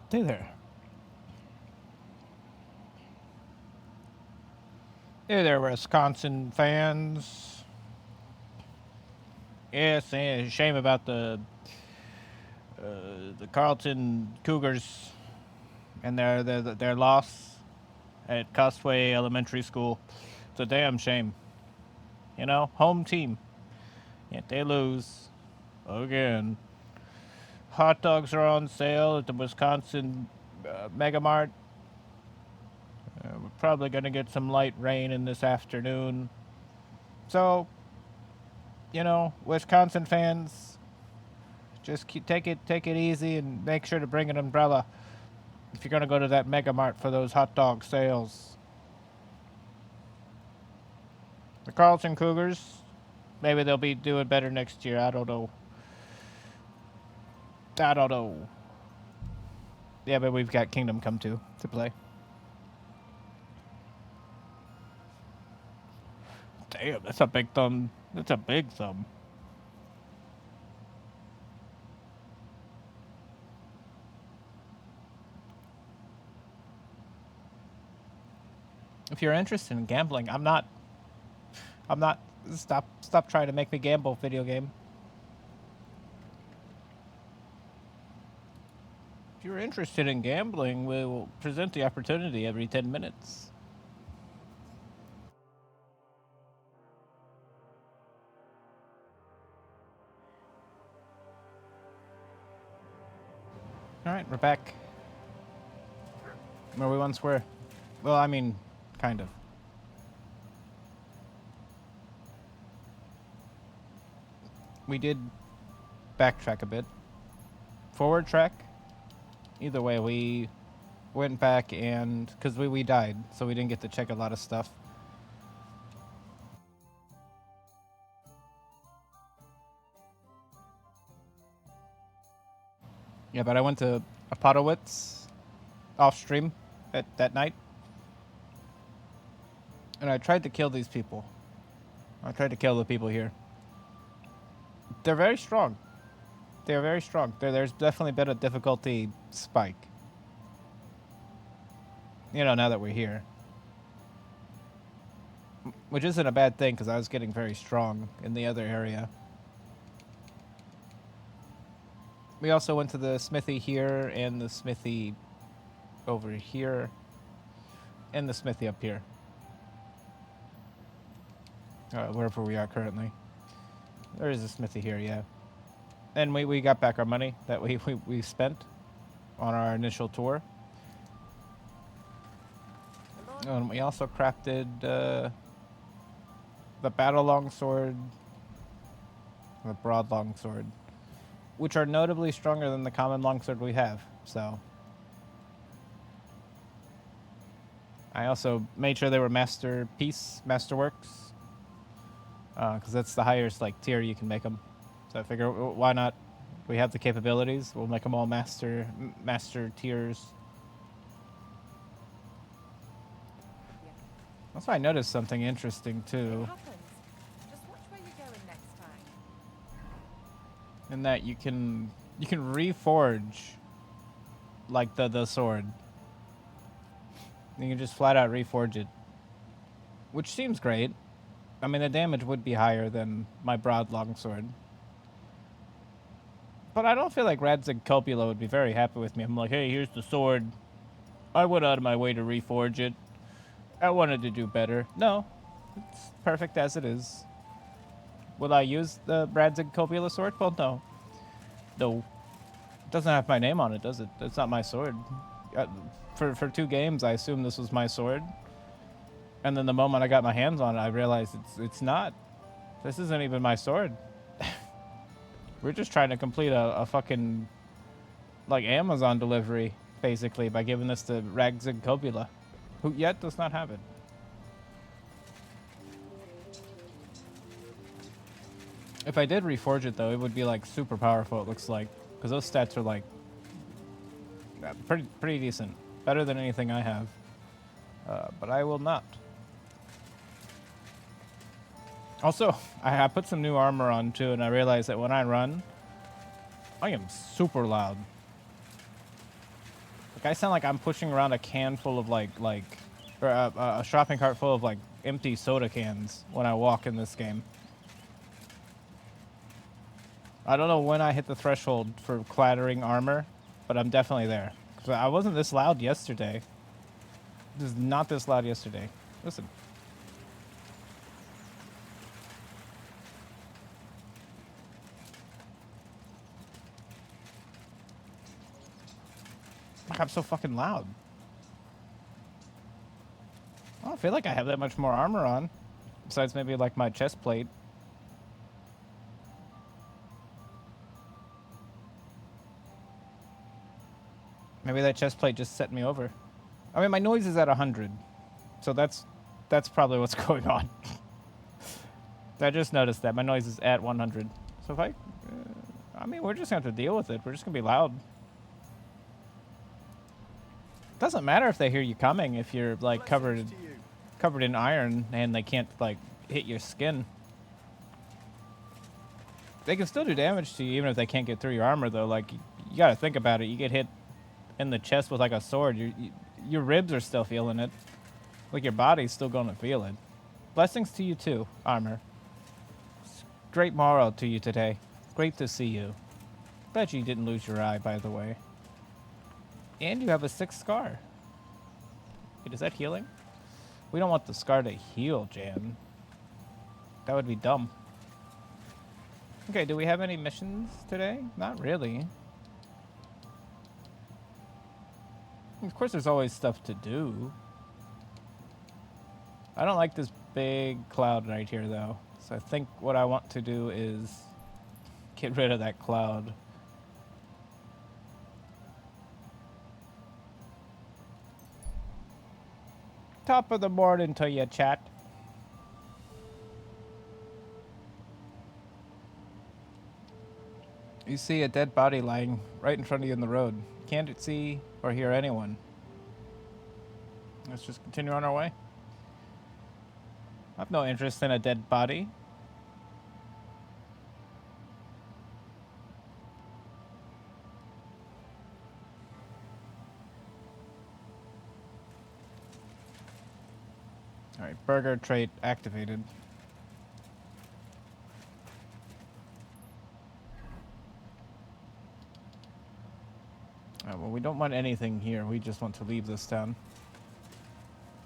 Hey there. Hey there, Wisconsin fans. Yes, a shame about the Carlton Cougars and their loss at Costway Elementary School. It's a damn shame. You know, home team. Yet they lose again. Hot dogs are on sale at the Wisconsin Mega Mart. We're probably going to get some light rain in this afternoon. So, Wisconsin fans, just take it easy and make sure to bring an umbrella if you're gonna go to that Mega Mart for those hot dog sales. The Carlton Cougars, maybe they'll be doing better next year. I don't know. I don't know. Yeah, but we've got Kingdom Come to play. Damn, that's a big thumb. That's a big thumb. If you're interested in gambling, I'm not. I'm not. Stop trying to make me gamble. Video game. If you're interested in gambling, we will present the opportunity every 10 minutes. All right, we're back where we once were. Well, I mean, kind of. We did backtrack a bit. Forward track. Either way, we went back and because we died, so we didn't get to check a lot of stuff. Yeah, but I went to Apodowitz off stream that night. And I tried to kill these people. I tried to kill the people here. They're very strong. They're very strong. There's definitely been a difficulty spike. You know, now that we're here. Which isn't a bad thing, because I was getting very strong in the other area. We also went to the smithy here, and the smithy over here, and the smithy up here. Wherever we are currently. There is a smithy here, yeah. And we got back our money that we spent on our initial tour. And we also crafted the battle longsword, the broad longsword, which are notably stronger than the common longsword we have. So I also made sure they were masterworks, because that's the highest like tier you can make them. So I figure, why not? We have the capabilities. We'll make them all master tiers. Also, I noticed something interesting too. Just watch where you're going next time. In that you can reforge like the sword. You can just flat out reforge it, which seems great. I mean, the damage would be higher than my broad longsword. But I don't feel like Radzig Copula would be very happy with me. I'm like, hey, here's the sword. I went out of my way to reforge it. I wanted to do better. No, it's perfect as it is. Will I use the Radzig Copula sword? Well, no. No. It doesn't have my name on it, does it? It's not my sword. For 2 games, I assumed this was my sword. And then the moment I got my hands on it, I realized it's not. This isn't even my sword. We're just trying to complete a fucking, like, Amazon delivery, basically, by giving this to Radzig Copula, who yet does not have it. If I did reforge it, though, it would be, like, super powerful, it looks like. Because those stats are, like, pretty decent. Better than anything I have. But I will not. Also, I put some new armor on, too, and I realized that when I run, I am super loud. Like, I sound like I'm pushing around a can full of, or a shopping cart full of, like, empty soda cans when I walk in this game. I don't know when I hit the threshold for clattering armor, but I'm definitely there. 'Cause I wasn't this loud yesterday. It was not this loud yesterday. Listen. I'm so fucking loud. I don't feel like I have that much more armor on. Besides maybe like my chest plate. Maybe that chest plate just set me over. I mean, my noise is at 100. So that's probably what's going on. I just noticed that my noise is at 100. So if I mean, we're just going to have to deal with it. We're just going to be loud. Doesn't matter if they hear you coming if you're like covered in iron and they can't like hit your skin. They can still do damage to you even if they can't get through your armor though. Like you got to think about it. You get hit in the chest with like a sword, your ribs are still feeling it. Like your body's still going to feel it. Blessings to you too, armor. Great morrow to you today. Great to see you. Glad you didn't lose your eye, by the way. And you have a 6th scar. Wait, is that healing? We don't want the scar to heal, Jan. That would be dumb. Okay, do we have any missions today? Not really. Of course, there's always stuff to do. I don't like this big cloud right here, though. So I think what I want to do is get rid of that cloud. Top of the morning to you, chat. You see a dead body lying right in front of you in the road. Can't see or hear anyone. Let's just continue on our way. I've no interest in a dead body. Alright, burger trait activated. Well, we don't want anything here. We just want to leave this town.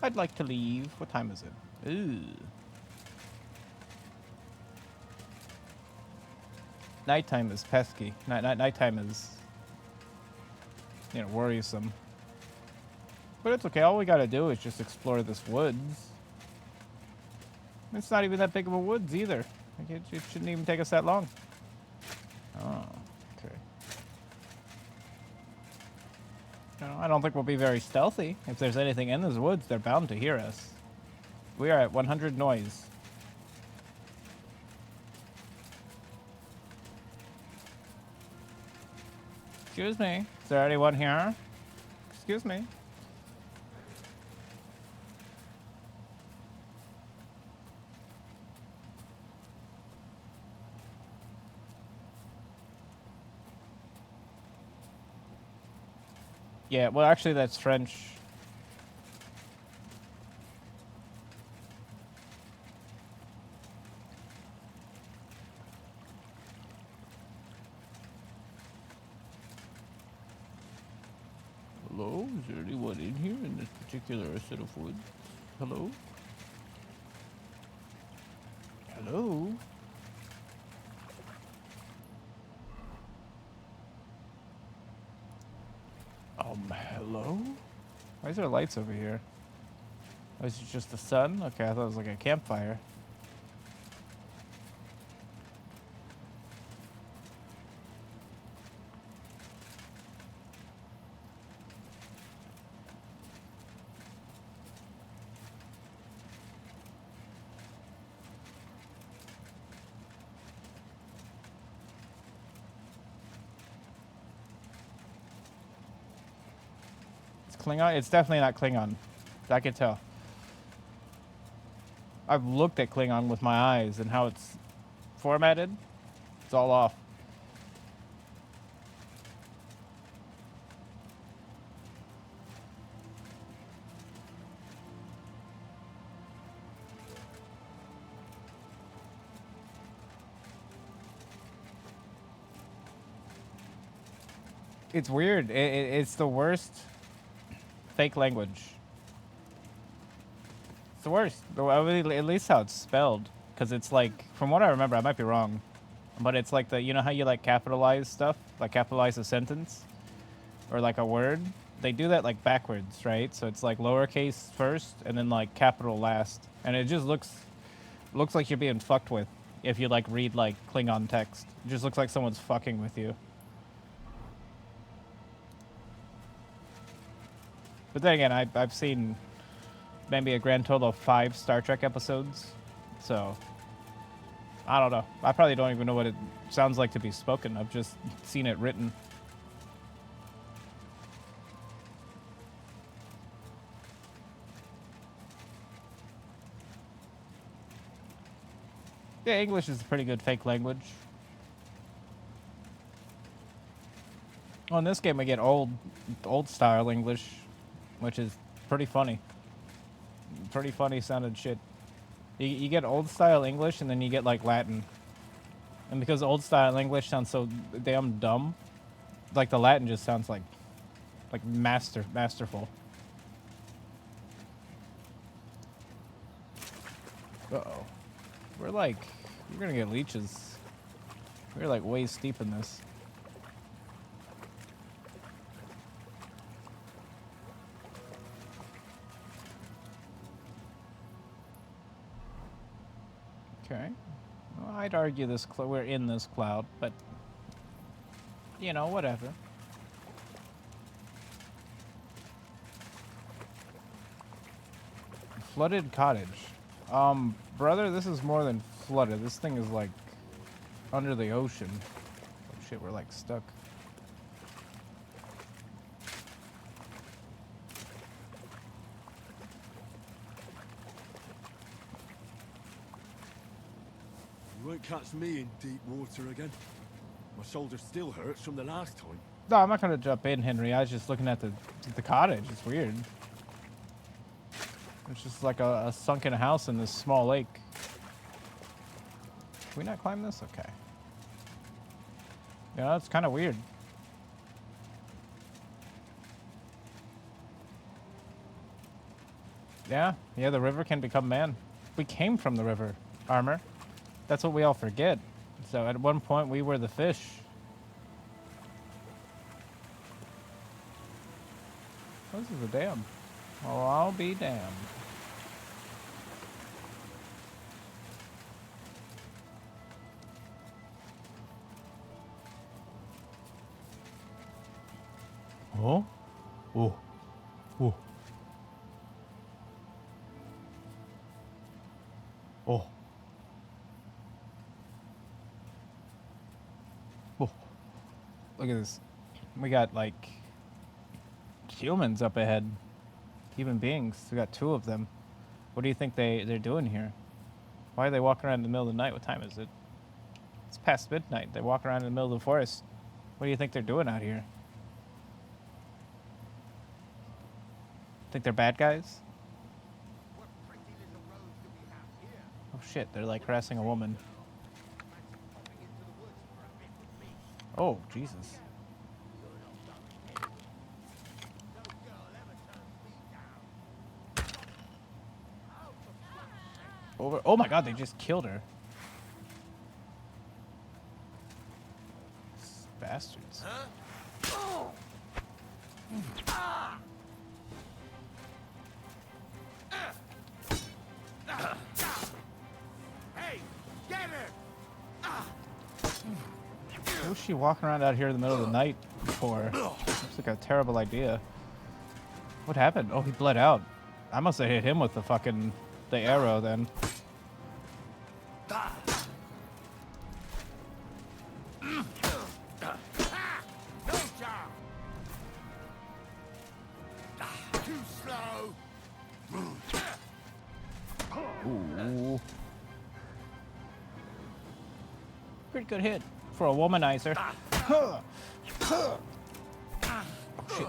I'd like to leave. What time is it? Ooh. Nighttime is pesky. Nighttime is, worrisome. But it's okay. All we gotta do is just explore this woods. It's not even that big of a woods either. Like it shouldn't even take us that long. Oh, okay. No, I don't think we'll be very stealthy. If there's anything in those woods, they're bound to hear us. We are at 100 noise. Excuse me. Is there anyone here? Excuse me. Yeah, well, actually, that's French. Hello? Is there anyone in here in this particular set of woods? Hello? Hello? Hello? Why is there lights over here? Oh, is it just the sun? Okay, I thought it was like a campfire. Klingon? It's definitely not Klingon. I can tell. I've looked at Klingon with my eyes and how it's formatted. It's all off. It's weird. It's the worst fake language. It's the worst. At least how it's spelled. Because it's like, from what I remember, I might be wrong, but it's like the, you know how you like capitalize stuff? Like capitalize a sentence? Or like a word? They do that like backwards, right? So it's like lowercase first and then like capital last. And it just looks like you're being fucked with if you like read like Klingon text. It just looks like someone's fucking with you. But then again, I've seen maybe a grand total of 5 Star Trek episodes, so I don't know. I probably don't even know what it sounds like to be spoken. I've just seen it written. Yeah, English is a pretty good fake language. Well, in this game, we get old style English, which is pretty funny. Pretty funny sounding shit. You get old style English and then you get like Latin. And because old style English sounds so damn dumb, like the Latin just sounds like masterful. Uh-oh. We're gonna get leeches. We're like way steep in this. Okay. Well, I'd argue we're in this cloud, but you know, whatever. Flooded cottage. Brother, this is more than flooded. This thing is like under the ocean. Oh shit, we're like stuck. won't catch me in deep water again. My shoulder still hurts from the last time. No, I'm not gonna jump in, Henry. I was just looking at the cottage. It's weird. It's just like a sunken house in this small lake. Can we not climb this? Okay. Yeah, that's kind of weird. Yeah, the river can become man. We came from the river, Armor. That's what we all forget. So at one point we were the fish. This is a dam. Oh, I'll be damned. Oh? Oh. Oh. Oh. Oh. Look at this. We got, like, humans up ahead. Human beings. We got 2 of them. What do you think they're doing here? Why are they walking around in the middle of the night? What time is it? It's past midnight. They walk around in the middle of the forest. What do you think they're doing out here? Think they're bad guys? Oh shit, they're like harassing a woman. Oh, Jesus. Over. Oh my god, they just killed her. Bastards. Hey, get her! What was she walking around out here in the middle of the night for? Looks like a terrible idea. What happened? Oh, he bled out. I must have hit him with the arrow then. Ooh. Pretty good hit for a womanizer. Oh, shit.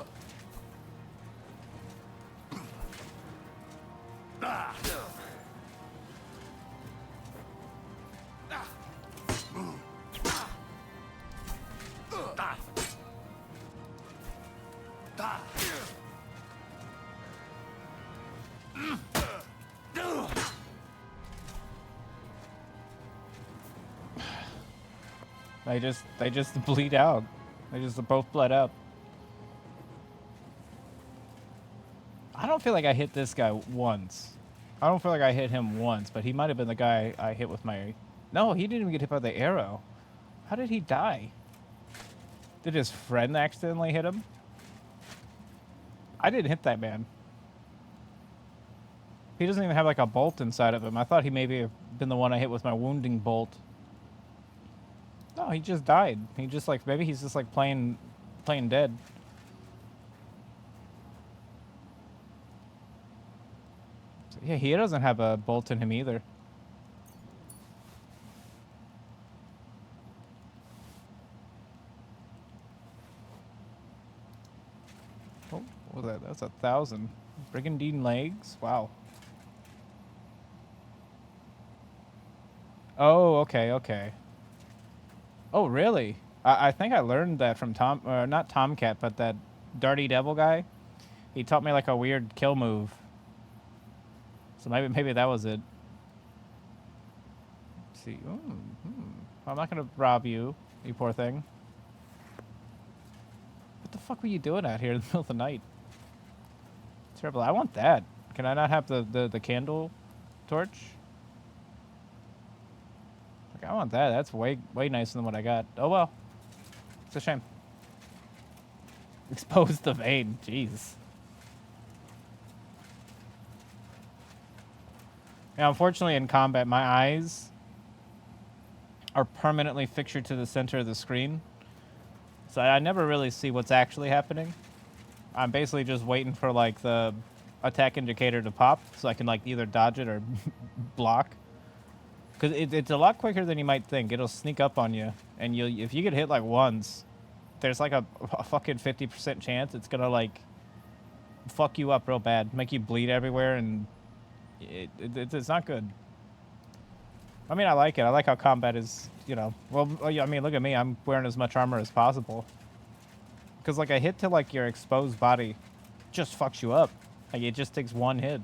They just bleed out. They just both bled out. I don't feel like I hit this guy once. I don't feel like I hit him once, but he might have been the guy I hit with my... No, he didn't even get hit by the arrow. How did he die? Did his friend accidentally hit him? I didn't hit that man. He doesn't even have like a bolt inside of him. I thought he maybe have been the one I hit with my wounding bolt. No, he just died. He just like, maybe he's just like playing dead. So, yeah, he doesn't have a bolt in him either. Oh, what was that? That's 1,000. Brigandine legs? Wow. Oh, okay. Oh, really? I think I learned that from not Tomcat, but that Darty Devil guy. He taught me like a weird kill move. So maybe that was it. Let's see. I'm not gonna rob you, you poor thing. What the fuck were you doing out here in the middle of the night? Terrible. I want that. Can I not have the candle torch? I want that. That's way nicer than what I got. Oh well. It's a shame. Expose the vein. Jeez. Now, unfortunately, in combat, my eyes are permanently fixtured to the center of the screen. So I never really see what's actually happening. I'm basically just waiting for, like, the attack indicator to pop so I can, like, either dodge it or block. Because it's a lot quicker than you might think. It'll sneak up on you, and if you get hit like once, there's like a fucking 50% chance it's gonna like fuck you up real bad, make you bleed everywhere, and it's not good. I mean, I like it. I like how combat is, you know. Well, I mean, look at me. I'm wearing as much armor as possible. Because like a hit to like your exposed body just fucks you up. Like it just takes one hit.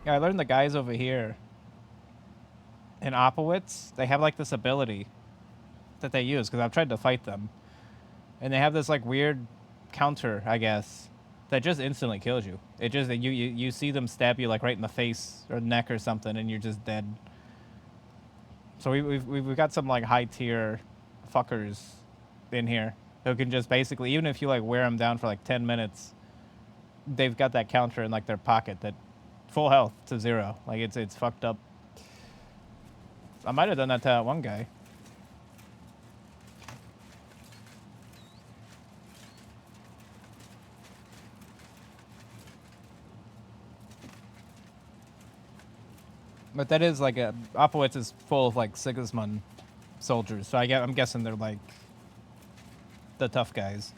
Yeah, I learned the guys over here in Opowitz, they have like this ability that they use because I've tried to fight them. And they have this like weird counter, I guess, that just instantly kills you. It just you see them stab you like right in the face or neck or something, and you're just dead. So we've got some like high tier fuckers in here who can just basically, even if you like wear them down for like 10 minutes, they've got that counter in like their pocket that full health to 0. Like it's fucked up. I might have done that to that one guy. But that is like Opowitz is full of like Sigismund soldiers, so I'm guessing they're like the tough guys.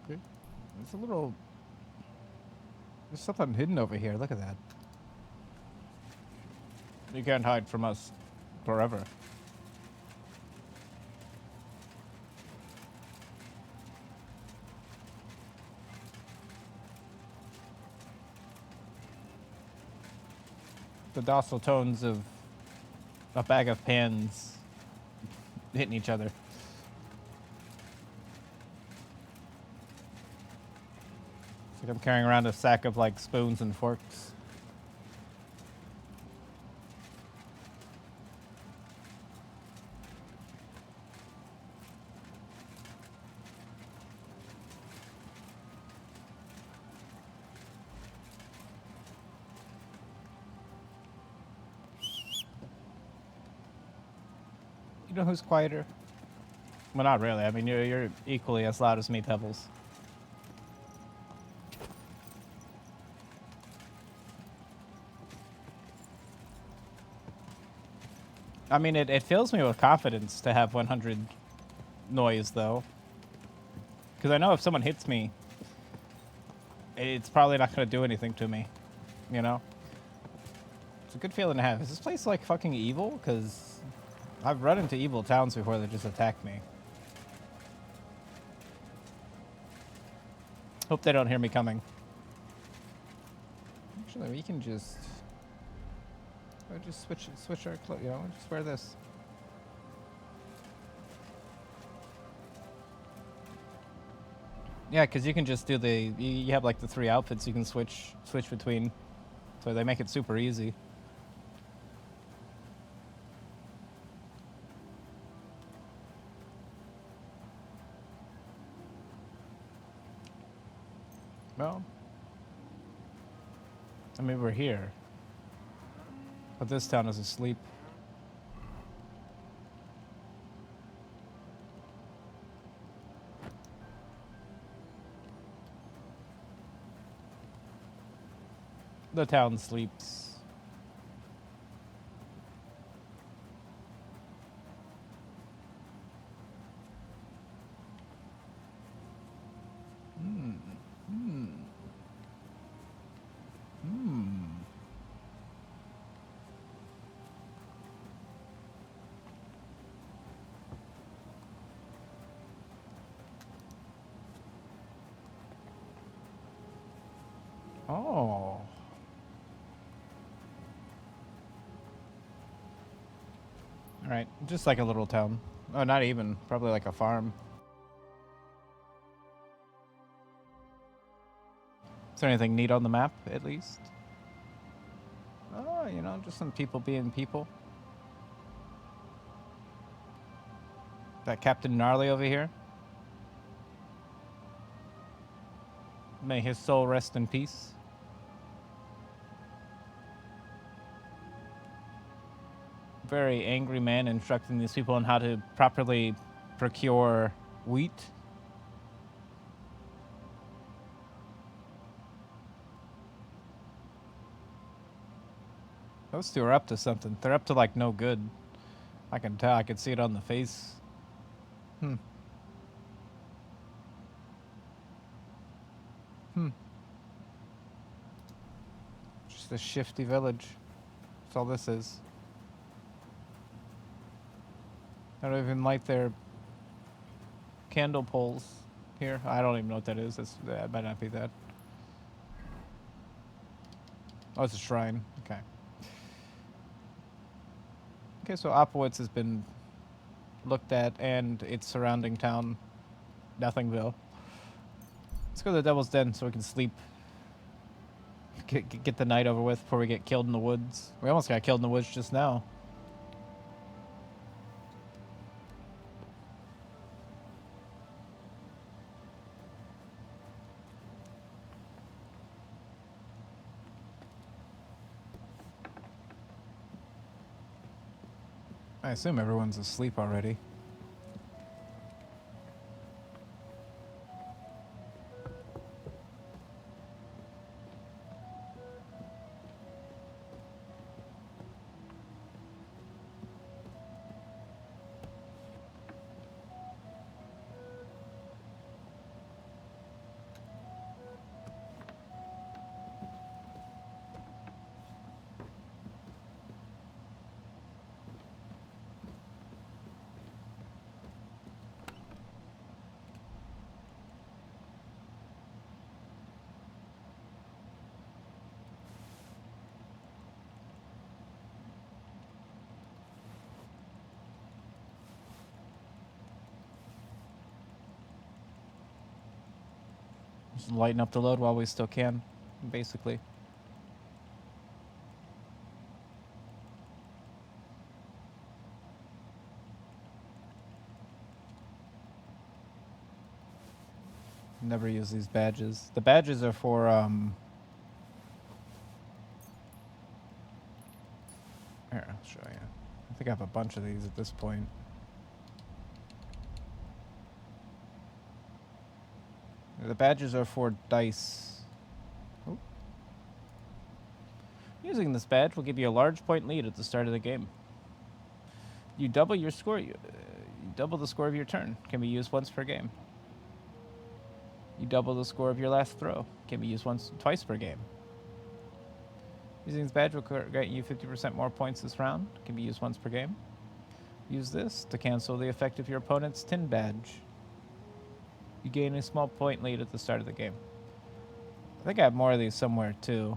Okay. It's a little. There's something hidden over here. Look at that. You can't hide from us forever. The docile tones of a bag of pans hitting each other. It's like I'm carrying around a sack of like spoons and forks. You know who's quieter? Well, not really. I mean, you're equally as loud as me, Pebbles. I mean, it fills me with confidence to have 100 noise, though. Because I know if someone hits me, it's probably not going to do anything to me. You know? It's a good feeling to have. Is this place, like, fucking evil? Because I've run into evil towns before that just attack me. Hope they don't hear me coming. Actually, we can just switch our clothes, you know, just wear this. Yeah, because you can just do you have like the 3 outfits you can switch between, so they make it super easy. Well, I mean, we're here. But this town is asleep. The town sleeps. Oh. Alright, just like a little town. Oh, not even. Probably like a farm. Is there anything neat on the map, at least? Oh, you know, just some people being people. That Captain Gnarly over here. May his soul rest in peace. Very angry man instructing these people on how to properly procure wheat. Those two are up to something. They're up to like no good. I can tell. I can see it on the face. Just a shifty village. That's all this is. They don't even light their candle poles here. I don't even know what that is. That might not be that. Oh, it's a shrine. Okay. Okay, so Opowitz has been looked at, and its surrounding town, Nothingville. Let's go to the Devil's Den so we can sleep. Get the night over with before we get killed in the woods. We almost got killed in the woods just now. I assume everyone's asleep already. Just lighten up the load while we still can, basically. Never use these badges. The badges are for, here, I'll show you. I think I have a bunch of these at this point. The badges are for dice. Oop. Using this badge will give you a large point lead at the start of the game. You double your score. You double the score of your turn. Can be used once per game. You double the score of your last throw. Can be used twice per game. Using this badge will grant you 50% more points this round. Can be used once per game. Use this to cancel the effect of your opponent's tin badge. You gain a small point lead at the start of the game. I think I have more of these somewhere too.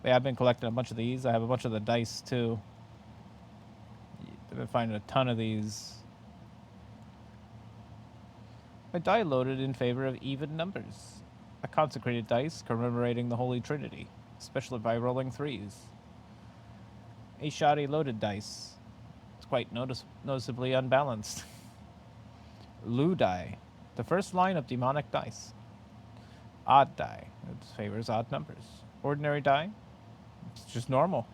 Yeah, I've been collecting a bunch of these. I have a bunch of the dice too. I've been finding a ton of these. A die loaded in favor of even numbers. A consecrated dice commemorating the Holy Trinity, especially by rolling threes. A shoddy loaded dice. It's quite noticeably unbalanced. Lou die. The first line of demonic dice. Odd die. It favors odd numbers. Ordinary die. It's just normal.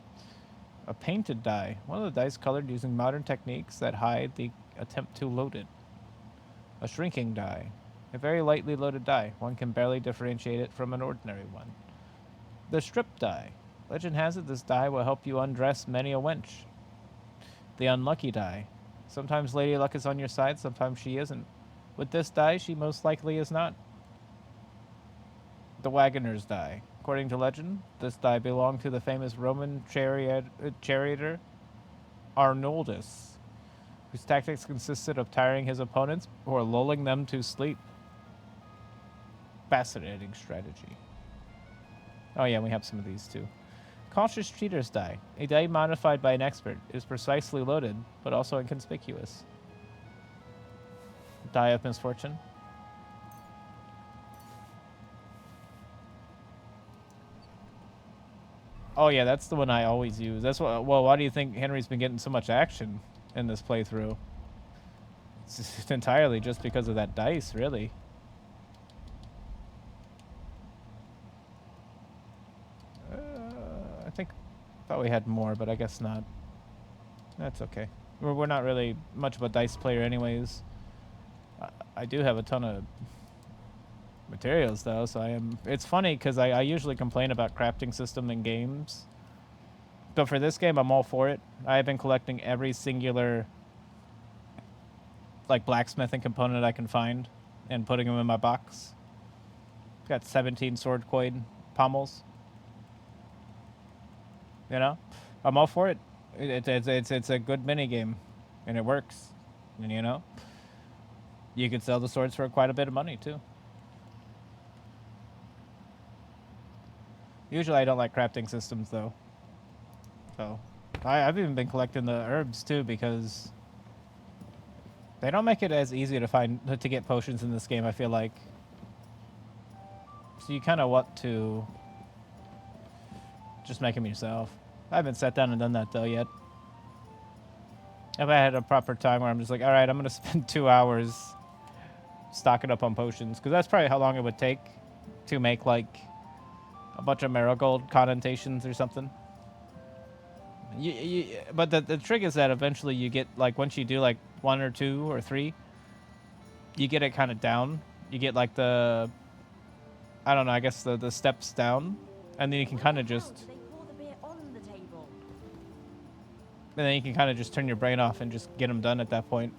A painted die. One of the dice colored using modern techniques that hide the attempt to load it. A shrinking die. A very lightly loaded die. One can barely differentiate it from an ordinary one. The strip die. Legend has it this die will help you undress many a wench. The unlucky die. Sometimes Lady Luck is on your side, sometimes she isn't. With this die, she most likely is not. The Wagoner's die. According to legend, this die belonged to the famous Roman charioteer Arnoldus, whose tactics consisted of tiring his opponents or lulling them to sleep. Fascinating strategy. Oh yeah, we have some of these too. Cautious Cheater's die. A die modified by an expert. It is precisely loaded, but also inconspicuous. Die of Misfortune. Oh yeah, that's the one I always use. That's what. Well, why do you think Henry's been getting so much action in this playthrough? It's entirely just because of that dice, really. thought we had more, but I guess not. That's okay. We're not really much of a dice player anyways. I do have a ton of materials though, so I am. It's funny because I usually complain about crafting system in games, but for this game I'm all for it. I have been collecting every singular like blacksmithing component I can find and putting them in my box. Got 17 sword coin pommels. You know, I'm all for it. It's a good mini game, and it works. And you know, you could sell the swords for quite a bit of money too. Usually I don't like crafting systems though. So I've even been collecting the herbs too because they don't make it as easy to get potions in this game, I feel like. So you kind of want to just make them yourself. I haven't sat down and done that though yet. If I had a proper time where I'm just like, all right, I'm gonna spend 2 hours stocking up on potions, because that's probably how long it would take to make like a bunch of marigold condentations or something. But the trick is that eventually you get, like, once you do like 1 or 2 or 3, you get it kind of down. You get like the, I don't know, I guess the steps down, and then you can kind of just, and then you can kind of just turn your brain off and just get them done at that point.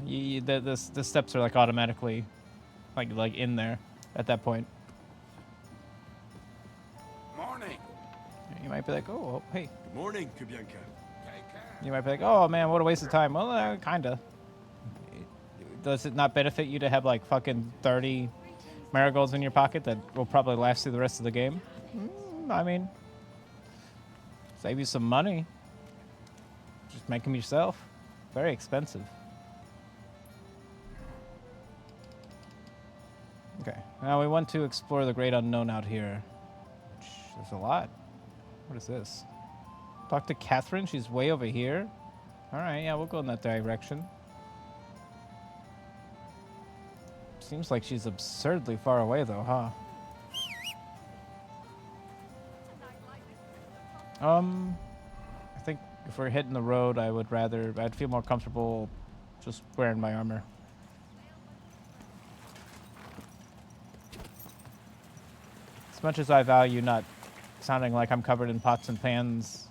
You know, the steps are like automatically like in there at that point. Morning. You might be like, oh, hey. Good morning, Kubianka. Take care. You might be like, oh man, what a waste of time. Well, kinda. Does it not benefit you to have like fucking 30 marigolds in your pocket that will probably last through the rest of the game? I mean, save you some money. Just make them yourself. Very expensive. Okay, now we want to explore the great unknown out here. There's a lot. What is this? Talk to Catherine. She's way over here. All right, yeah, we'll go in that direction. Seems like she's absurdly far away, though, huh? I think if we're hitting the road, I'd feel more comfortable just wearing my armor. As much as I value not sounding like I'm covered in pots and pans,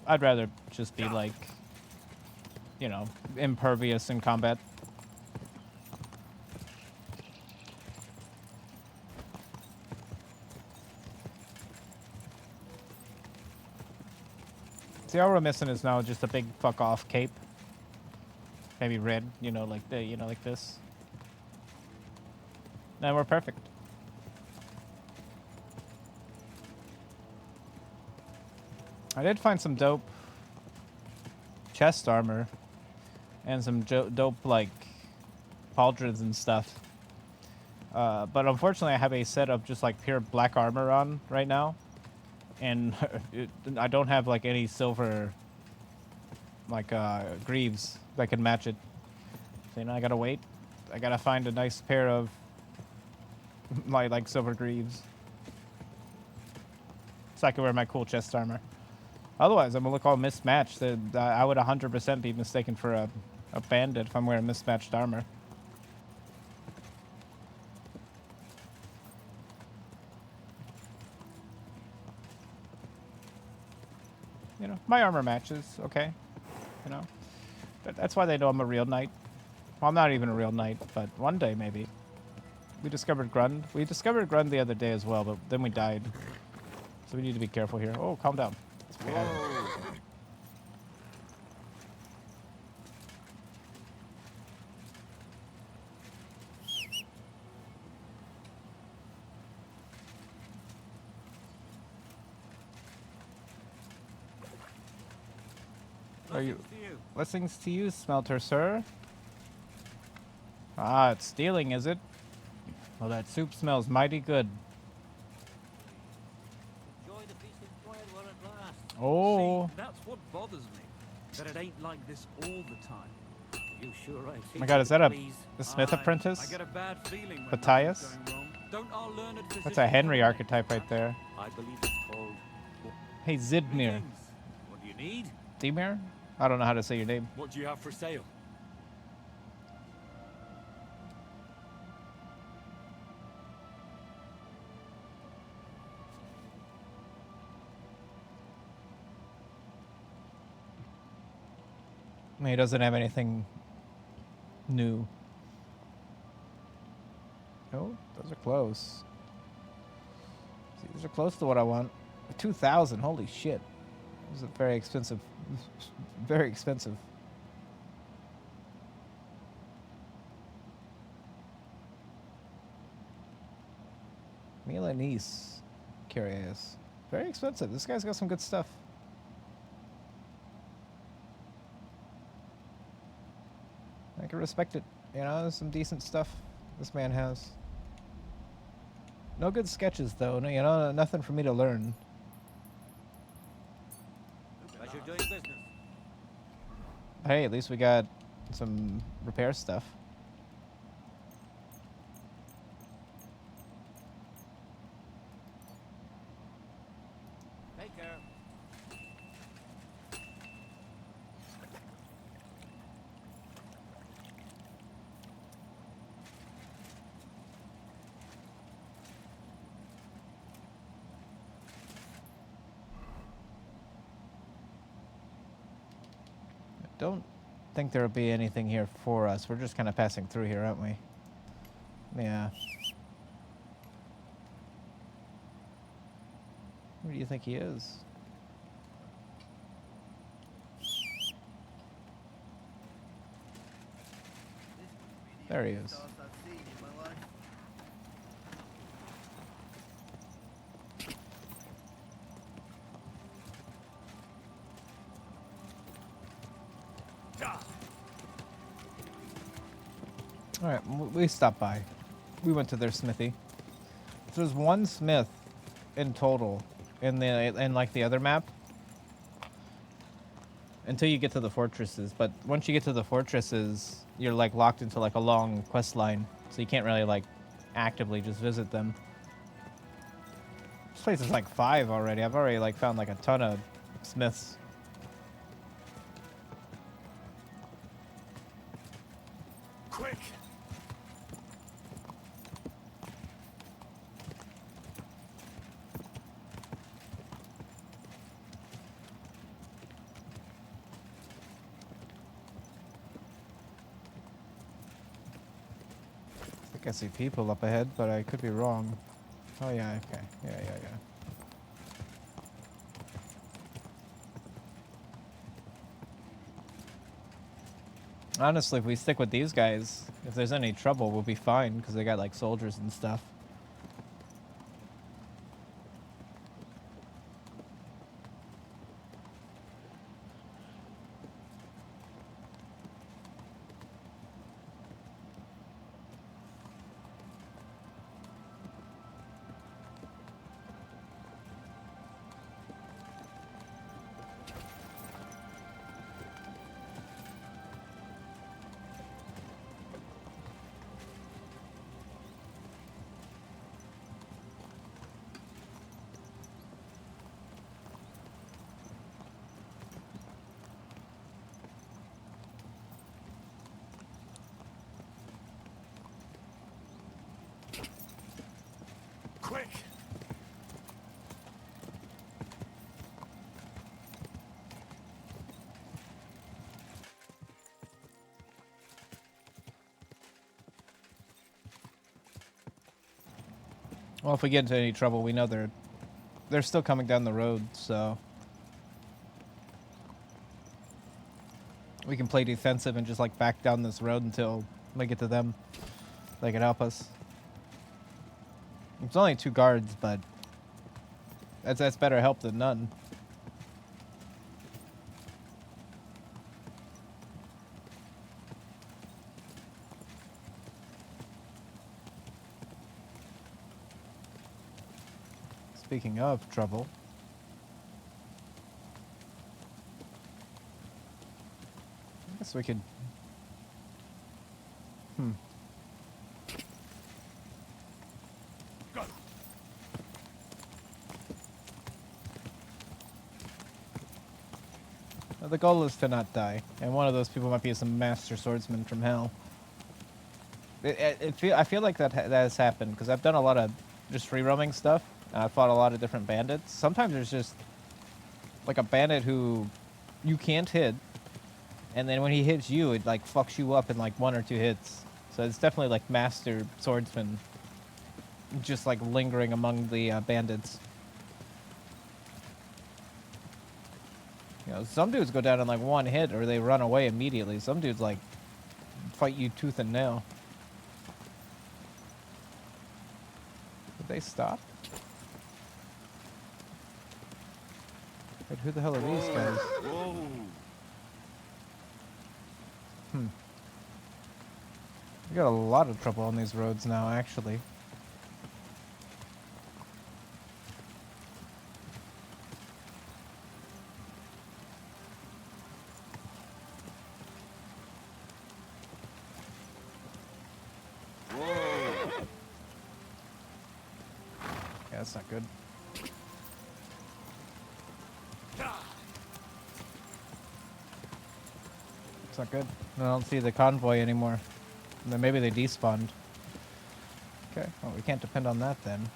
I'd rather just be like, you know, impervious in combat. See, all we're missing is now just a big fuck off cape. Maybe red, you know, like like this. And we're perfect. I did find some dope chest armor and some dope like pauldrons and stuff. But unfortunately I have a set of just like pure black armor on right now. And I don't have like any silver like greaves that can match it. So, you know, I gotta wait. I gotta find a nice pair of like silver greaves so I can wear my cool chest armor. Otherwise, I'm gonna look all mismatched. I would 100% be mistaken for a bandit if I'm wearing mismatched armor. You know, my armor matches, okay? You know, but that's why they know I'm a real knight. Well, I'm not even a real knight, but one day maybe. We discovered Grund. We discovered Grund the other day as well, but then we died. So we need to be careful here. Oh, calm down. It's bad. Are you blessings to you, smelter, sir? Ah, it's stealing, is it? Well, that soup smells mighty good. Enjoy the piece of bread while it lasts. Oh. See, that's what bothers me. That it ain't like this all the time. You sure I Oh my god, is that a Smith I apprentice? get a bad feeling when Matthias? nothing's going wrong. Don't our learned physicians That's a Henry have a name? archetype right there. I believe it's called... Hey, Zidmir. Greetings. What do you need? Dimir? I don't know how to say your name. What do you have for sale? I mean, he doesn't have anything new. Oh, those are close. See, those are close to what I want. 2,000, holy shit. This is very expensive. Very expensive. Milanese Curious. Very expensive. This guy's got some good stuff. I can respect it. You know, there's some decent stuff this man has. No good sketches though. No, you know, nothing for me to learn. I should do your business. Hey, at least we got some repair stuff. Take care. Don't think there'll be anything here for us. We're just kind of passing through here, aren't we? Yeah. Where do you think he is? There he is. All right, we stopped by. We went to their smithy. So there's one smith in total in like the other map until you get to the fortresses. But once you get to the fortresses, you're like locked into like a long quest line, so you can't really like actively just visit them. This place is like 5 already. I've already like found like a ton of smiths. Quick! I think I see people up ahead, but I could be wrong. Oh yeah, okay. Yeah. Honestly, if we stick with these guys, if there's any trouble, we'll be fine, because they got like soldiers and stuff. Quick! Well, if we get into any trouble, we know they're still coming down the road, so we can play defensive and just like back down this road until we get to them. They can help us. It's only 2 guards, but that's better help than none. Speaking of trouble, I guess we could. The goal is to not die, and one of those people might be some master swordsman from hell. I feel like that has happened because I've done a lot of just free roaming stuff. And I've fought a lot of different bandits. Sometimes there's just like a bandit who you can't hit, and then when he hits you, it like fucks you up in like 1 or 2 hits. So it's definitely like master swordsman, just like lingering among the bandits. You know, some dudes go down in like 1 hit, or they run away immediately. Some dudes like fight you tooth and nail. Did they stop? Wait, who the hell are these guys? Whoa! We got a lot of trouble on these roads now, actually. Whoa! Yeah, that's not good. It's not good. I don't see the convoy anymore. Then maybe they despawned. Okay, well, we can't depend on that then.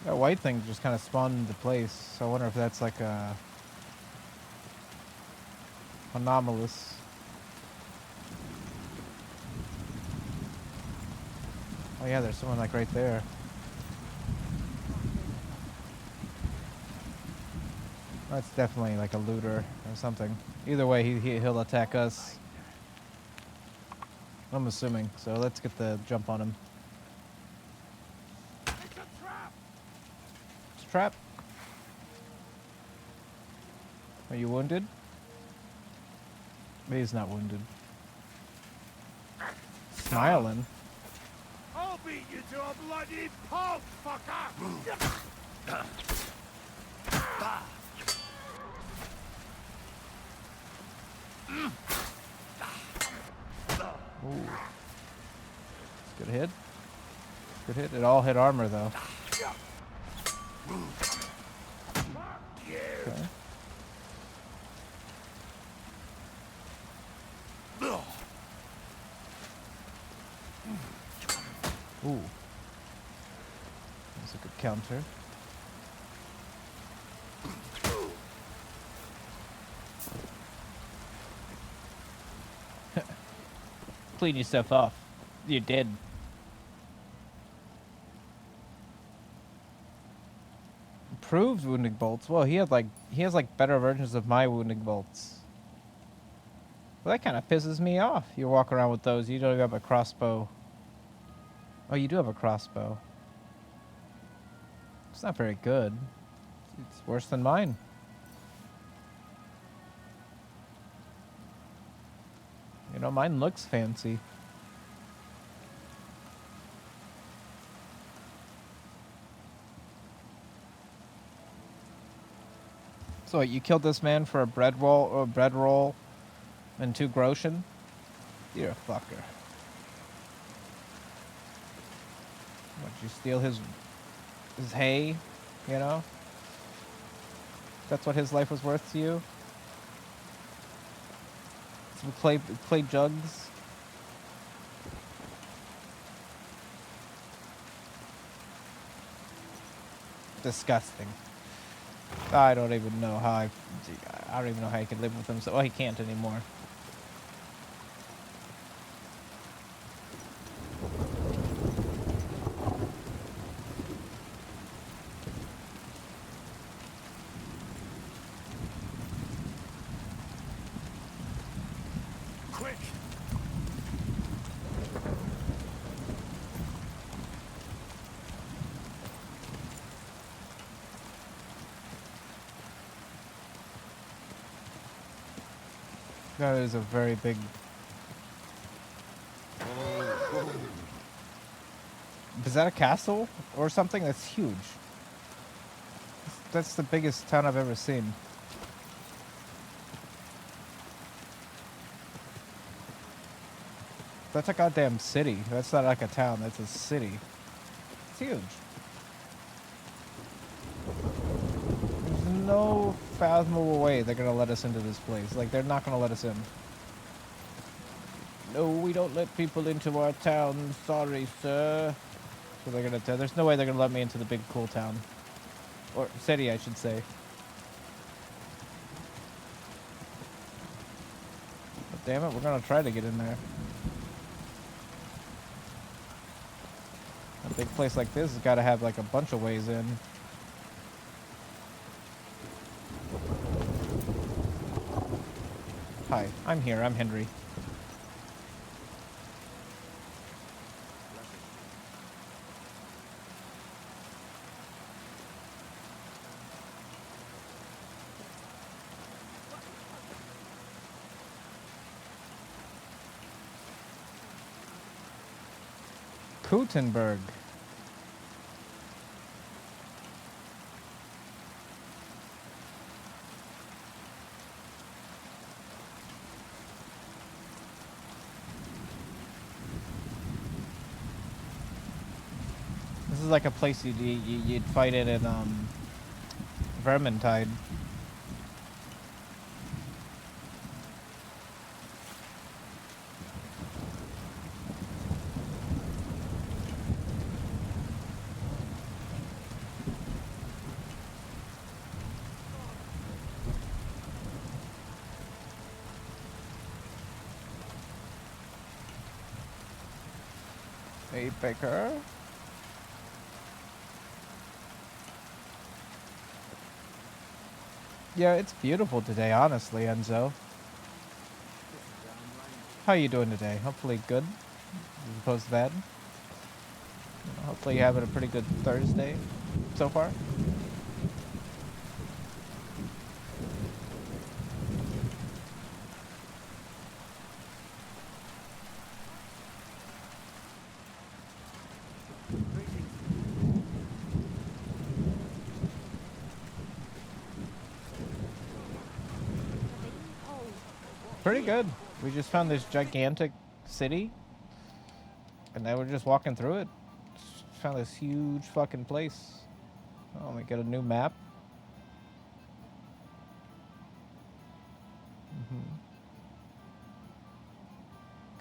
That white thing just kind of spawned into place, so I wonder if that's like a anomalous. Oh yeah, there's someone like right there. That's definitely like a looter or something. Either way, he'll attack us. I'm assuming. So let's get the jump on him. It's a trap. Are you wounded? He's not wounded. Smiling. I'll beat you to a bloody pulp, fucker! Ooh. Good hit. Good hit. It all hit armor though. Okay. Ooh. That's a good counter. Clean yourself off. You're dead. Improved wounding bolts. Well, he has like better versions of my wounding bolts. Well, that kind of pisses me off. You walk around with those. You don't even have a crossbow. Oh, you do have a crossbow. It's not very good. It's worse than mine. You know, mine looks fancy. So what, you killed this man for a bread roll and 2 groschen? You're a fucker. What, you steal his hay, you know? That's what his life was worth to you? Some clay jugs? Disgusting. I don't even know how I don't even know how he can live with himself. Well, he can't anymore. Quick! That is a very big. Is that a castle or something? That's huge. That's the biggest town I've ever seen. That's a goddamn city. That's not like a town. That's a city. It's huge. There's no fathomable way they're gonna let us into this place. Like, they're not gonna let us in. No, we don't let people into our town. Sorry, sir. So they're gonna tell. There's no way they're gonna let me into the big cool town. Or city, I should say. But damn it, we're gonna try to get in there. A big place like this has got to have like a bunch of ways in. Hi, I'm here. I'm Henry. Gutenberg. This is like a place you'd fight it in Vermintide. Hey, Baker. Yeah, it's beautiful today, honestly, Enzo. How you doing today? Hopefully good, as opposed to bad. Hopefully you're having a pretty good Thursday so far. Pretty good. We just found this gigantic city, and now we're just walking through it. Just found this huge fucking place. Oh, we get a new map.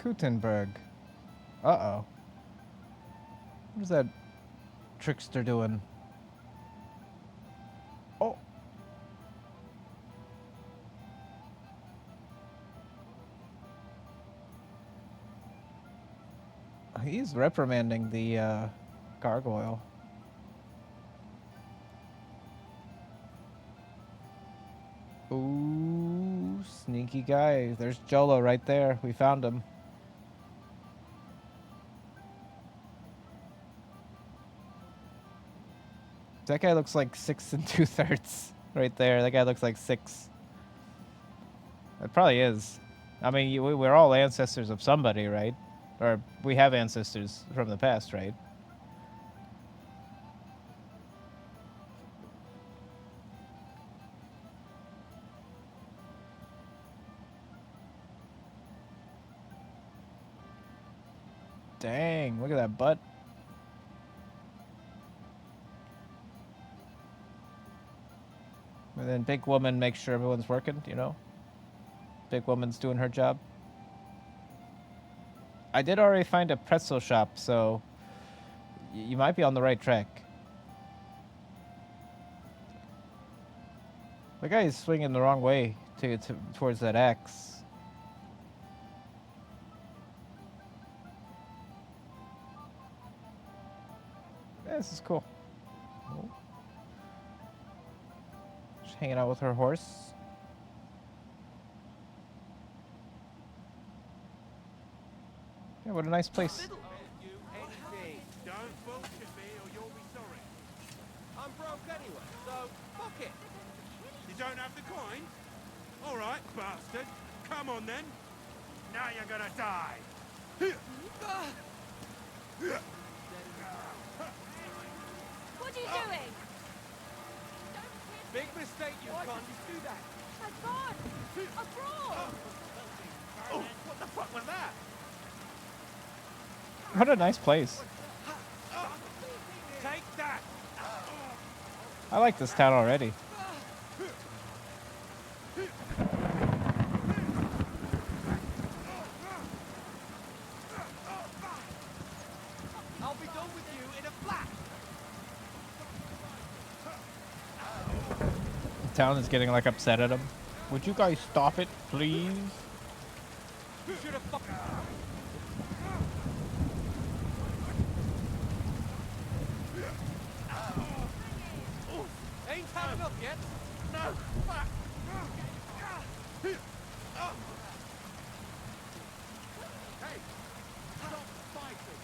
Gutenberg. Uh-oh. What is that trickster doing? Oh. He's reprimanding the gargoyle. Ooh, sneaky guy. There's Jolo right there. We found him. That guy looks like 6 2/3 right there. That guy looks like 6. It probably is. I mean, we're all ancestors of somebody, right? Or we have ancestors from the past, right? Dang, look at that butt. And then big woman makes sure everyone's working, you know? Big woman's doing her job. I did already find a pretzel shop, so you might be on the right track. The guy is swinging the wrong way towards that axe. Yeah, this is cool. Oh. Just hanging out with her horse. Yeah, what a nice place. Don't bullshit me or you'll be sorry. I'm broke anyway, so fuck it. You don't have the coin? All right, bastard. Come on then. Now you're gonna die. What are you doing? Big mistake, you Why cunt. did you do that? My God! Abroad! Oh, what the fuck was that? What a nice place. Take that. I like this town already. I'll be done with you in a flash. The town is getting like upset at him. Would you guys stop it, please? You should have fucking. Ain't had enough yet. No, fuck. Hey, stop fighting.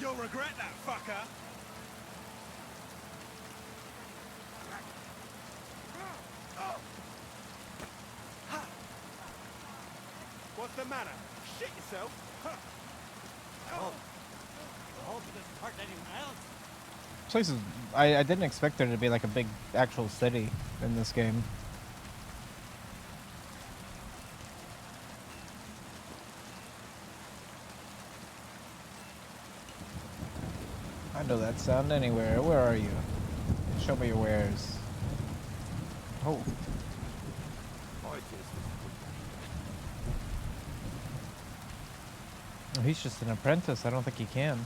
You'll regret that, fucker. What's the matter? Shit yourself. I hope it doesn't hurt anyone else. This place is. I didn't expect there to be like a big actual city in this game. I know that sound anywhere. Where are you? Show me your wares. Oh. Oh, he's just an apprentice. I don't think he can.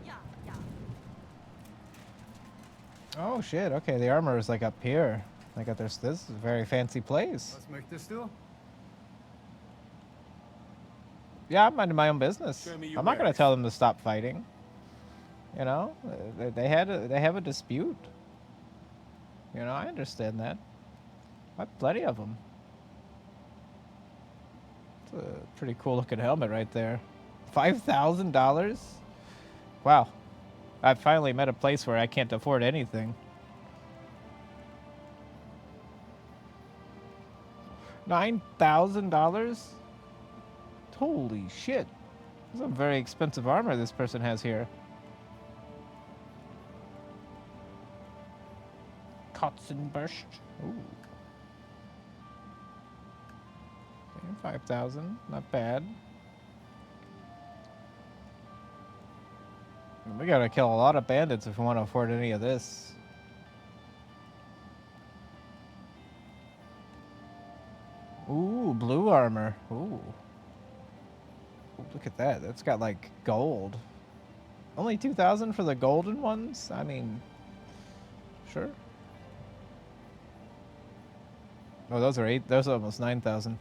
Yeah, yeah. Oh shit, okay, the armor is like up here. They got this is a very fancy place. Was möchtest du? Yeah, I'm minding my own business. Show me your I'm not gonna wares. tell them to stop fighting. You know, they have a dispute. You know, I understand that. I have plenty of them. It's a pretty cool looking helmet right there. $5,000? Wow. I finally met a place where I can't afford anything. $9,000? Holy shit. This is some very expensive armor this person has here. Katzenburst. Ooh. Okay, 5,000. Not bad. We gotta kill a lot of bandits if we want to afford any of this. Ooh, blue armor. Ooh. Look at that. That's got like gold. Only 2,000 for the golden ones? I mean, sure. Oh, those are those are almost 9,000.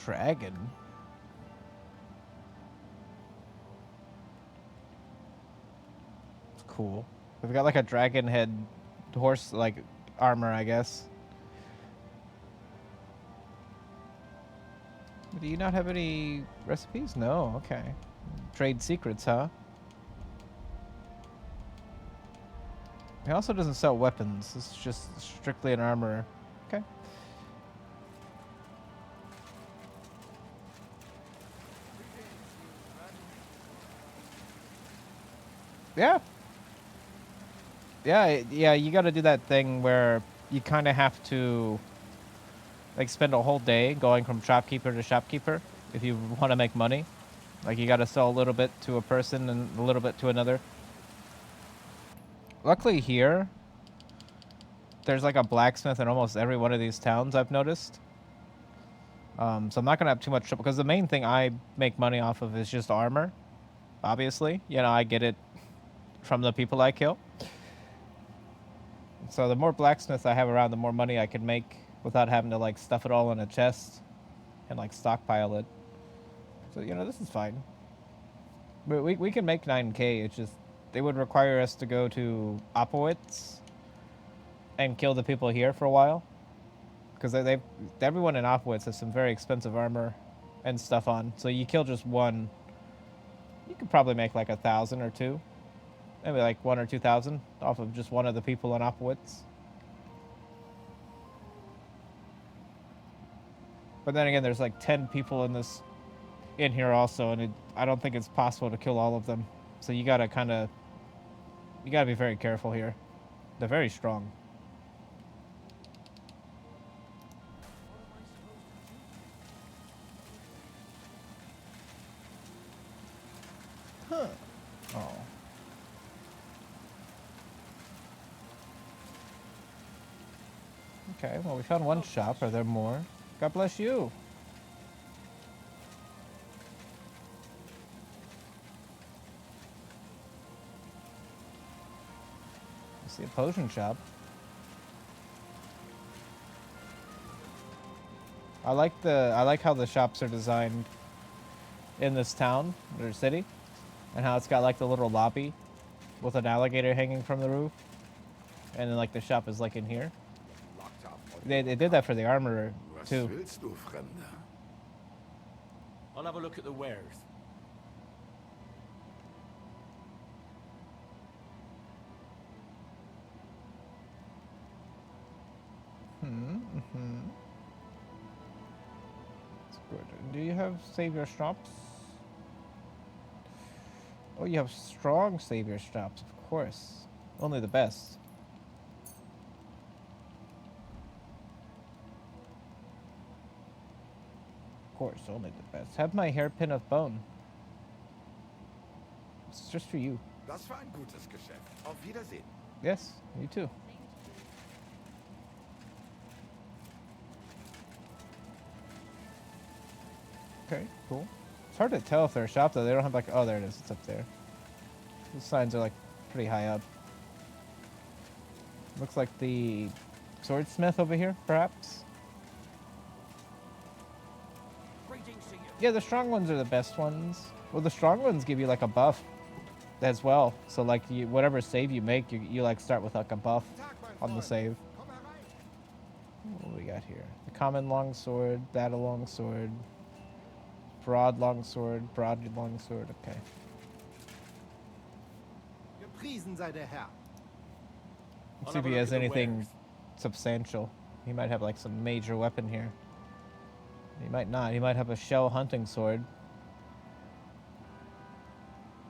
Dragon. It's cool. We've got like a dragon head horse like armor, I guess. Do you not have any recipes? No, okay. Trade secrets, huh? He also doesn't sell weapons. This is just strictly an armor. Okay. Yeah. Yeah, you gotta do that thing where you kind of have to like spend a whole day going from shopkeeper to shopkeeper if you want to make money. Like you gotta sell a little bit to a person and a little bit to another. Luckily here, there's like a blacksmith in almost every one of these towns I've noticed. So I'm not gonna have too much trouble because the main thing I make money off of is just armor. Obviously, you know, I get it from the people I kill. So the more blacksmiths I have around, the more money I can make without having to like stuff it all in a chest and like stockpile it. So, you know, this is fine. But we can make 9K. It's just they would require us to go to Opowitz and kill the people here for a while. Because everyone in Opowitz has some very expensive armor and stuff on. So you kill just one, you could probably make like 1,000 or 2. Maybe like 1 or 2,000 off of just one of the people on Opowitz. But then again, there's like 10 people in here also, and I don't think it's possible to kill all of them. So you gotta be very careful here. They're very strong. Huh. Oh. Okay, well, we found one shop. Are there more? God bless you. I see a potion shop. I like how the shops are designed in this town or city, and how it's got like the little lobby with an alligator hanging from the roof, and then like the shop is like in here. They did that for the armorer Was too. willst du, Fremder? I'll have a look at the wares. Mm-hmm. That's good. Do you have savior shops? Oh, you have strong savior shops, of course. Only the best. Of course, only the best. Have my hairpin of bone. It's just for you. Das war ein gutes Geschäft. Auf Wiedersehen. Yes, you too. Okay, cool. It's hard to tell if they're a shop though. They don't have like, oh, there it is. It's up there. The signs are like pretty high up. Looks like the swordsmith over here, perhaps. Greetings to you. Yeah, the strong ones are the best ones. Well, the strong ones give you like a buff as well. So like whatever save you make, you like start with like a buff on the save. What do we got here? The common longsword, battle longsword, broad longsword, broad longsword. Okay. Gepriesen sei der Herr. Let's I'll see if have a he look has at the anything wares. substantial. He might have like some major weapon here. He might not. He might have a shell hunting sword.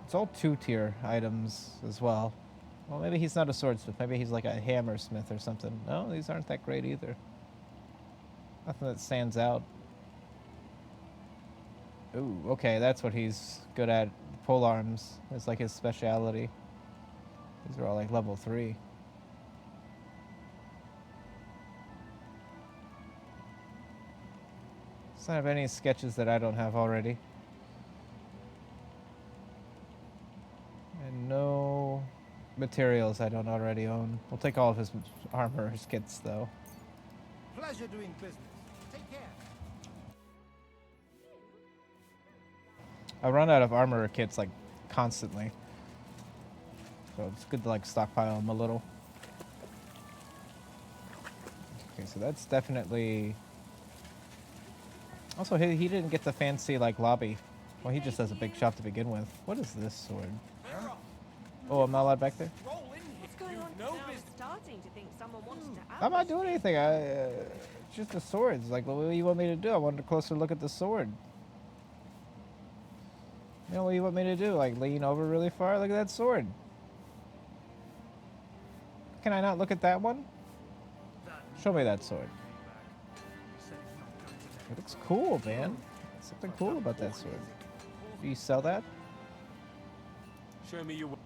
It's all 2-tier items as well. Well, maybe he's not a swordsmith. Maybe he's like a hammersmith or something. No, these aren't that great either. Nothing that stands out. Ooh, okay, that's what he's good at. Pole arms is like his speciality. These are all like level 3. Does not have any sketches that I don't have already. And no materials I don't already own. We'll take all of his armor, his kits, though. Pleasure doing business. Take care. I run out of armor kits, like, constantly. So it's good to, like, stockpile them a little. Okay, so that's definitely... Also, he didn't get the fancy, like, lobby. Well, he just has a big shop to begin with. What is this sword? Oh, I'm not allowed back there? Roll in What's here. going on You've now? no I'm business. starting to think someone wanted to I'm not ambush doing me. anything. It's just the swords. Like, what do you want me to do? I wanted a closer look at the sword. You know what you want me to do? Like, lean over really far? Look at that sword. Can I not look at that one? Show me that sword. It looks cool, man. There's something cool about that sword. Do you sell that? Show me your.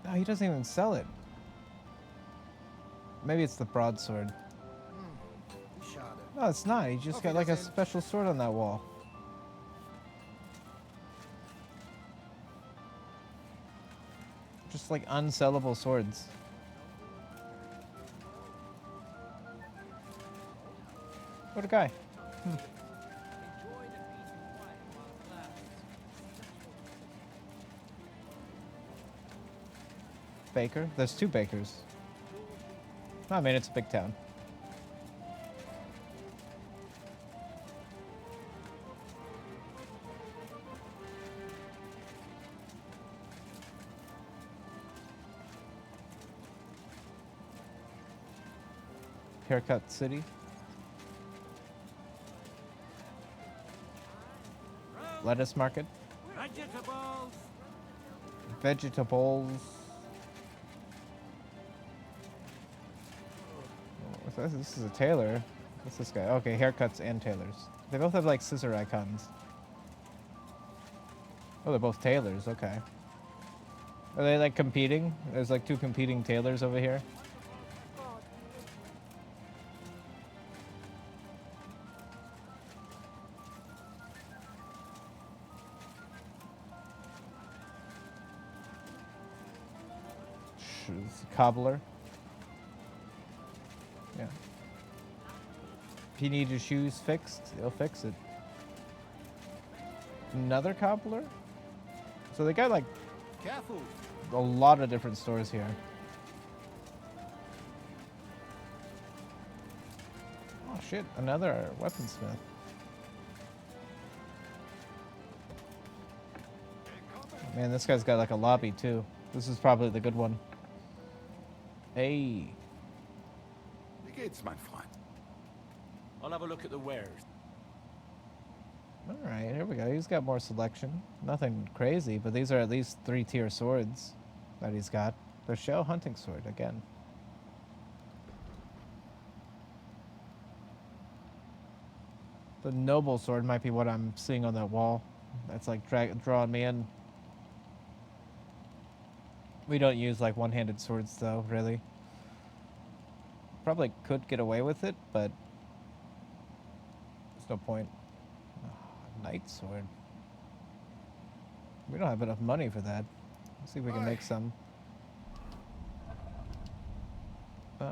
No, he doesn't even sell it. Maybe it's the broadsword. Schade. No, it's not. He just got like a special sword on that wall. Just like unsellable swords. What a guy. Enjoy the peace and quiet while it lasts. baker. There's 2 bakers. I mean, it's a big town. Haircut City. Lettuce market. Vegetables. Vegetables. What's this? This is a tailor. What's this guy? Okay, haircuts and tailors. They both have like scissor icons. Oh, they're both tailors. Okay. Are they like competing? There's like 2 competing tailors over here. Cobbler. Yeah. If you need your shoes fixed, they'll fix it. Another cobbler? So they got like Careful. a lot of different stores here. Oh shit, another weaponsmith. Man, this guy's got like a lobby too. This is probably the good one. Hey. Wie geht's, mein Freund? I'll have a look at the wares. Alright, here we go. He's got more selection. Nothing crazy, but these are at least 3-tier swords that he's got. The shell hunting sword again. The noble sword might be what I'm seeing on that wall. That's like drawing me in. We don't use like one-handed swords though, really. Probably could get away with it, but there's no point. Oh, knight sword. We don't have enough money for that. Let's see if we can make some.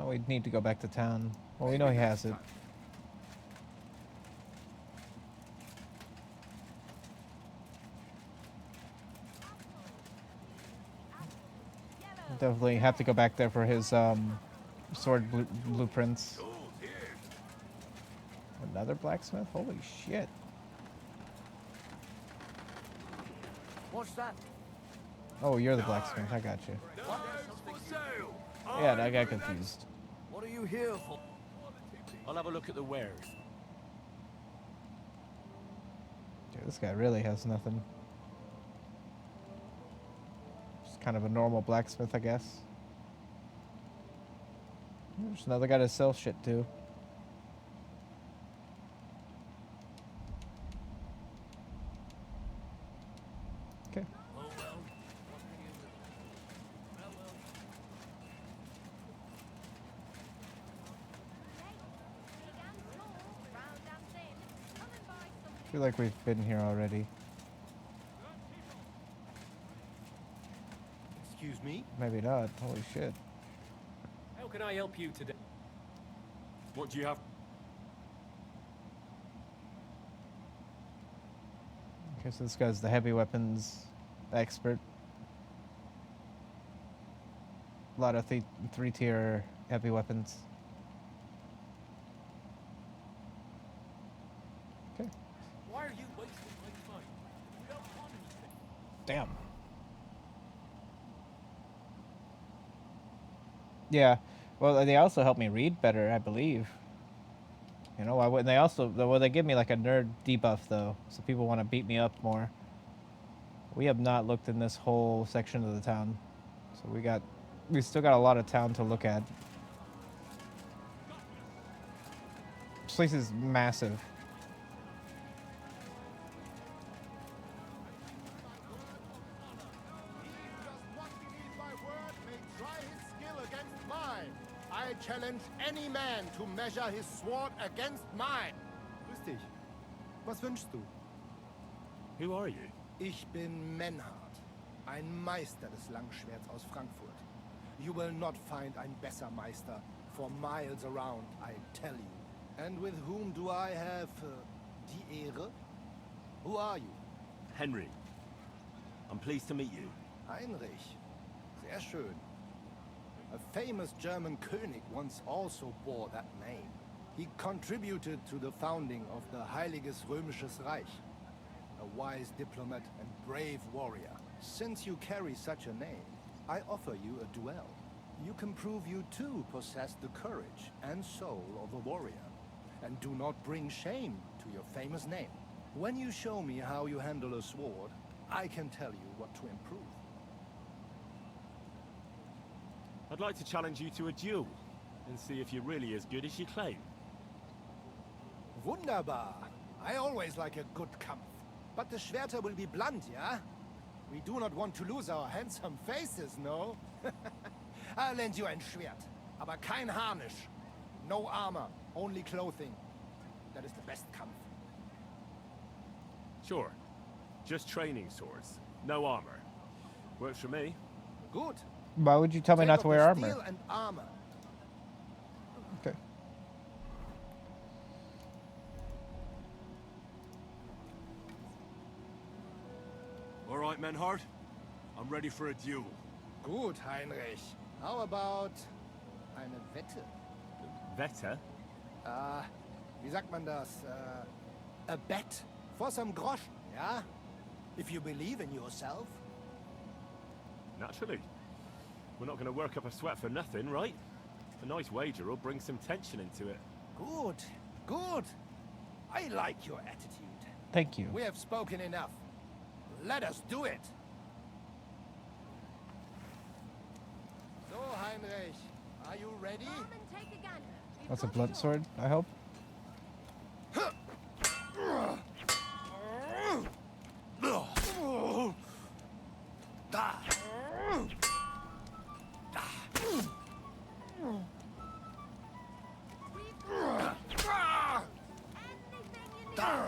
We need to go back to town. Well, we know he has it. Definitely have to go back there for his sword blueprints. Another blacksmith? Holy shit. What's that? Oh, you're the blacksmith. I got you. Yeah, I got confused. What are you here for? I'll have a look at the wares. Dude, this guy really has nothing. Just kind of a normal blacksmith, I guess. There's another guy to sell shit to. Okay. I feel like we've been here already. Excuse me? Maybe not. Holy shit. How can I help you today? What do you have? Okay, so this guy's the heavy weapons expert. A lot of 3-tier heavy weapons. Okay. Why are you wasting my time? We don't want anything. Damn. Yeah. Well, they also help me read better, I believe. You know, why wouldn't they also... Well, they give me like a nerd debuff, though. So people want to beat me up more. We have not looked in this whole section of the town. So we still got a lot of town to look at. This place is massive. I challenge any man to measure his sword against mine. Grüß dich. Was wünschst du? Who are you? Ich bin Menhard, ein Meister des Langschwerts aus Frankfurt. You will not find ein besser Meister for miles around, I tell you. And with whom do I have die Ehre? Who are you? Henry. I'm pleased to meet you. Heinrich. Sehr schön. A famous German König once also bore that name. He contributed to the founding of the Heiliges Römisches Reich. A wise diplomat and brave warrior. Since you carry such a name, I offer you a duel. You can prove you too possess the courage and soul of a warrior. And do not bring shame to your famous name. When you show me how you handle a sword, I can tell you what to improve. I'd like to challenge you to a duel and see if you're really as good as you claim. Wunderbar. I always like a good Kampf. But the Schwerter will be blunt, yeah? We do not want to lose our handsome faces, no? I'll lend you ein Schwert, aber kein Harnisch. No armor, only clothing. That is the best Kampf. Sure. Just training swords. No armor. Works for me. Good. Why would you tell me Take not off to wear the armor? steel and armor. Okay. All right, Menhard. I'm ready for a duel. Gut, Heinrich. How about eine Wette? Wette? Wie sagt man das? A bet for some groschen, yeah? If you believe in yourself. Naturally. We're not going to work up a sweat for nothing, right? A nice wager will bring some tension into it. Good, good. I like your attitude. Thank you. We have spoken enough. Let us do it. So, Heinrich, are you ready? Come and take a gander. We've That's a got blunt it all. sword, I hope. Anything you need.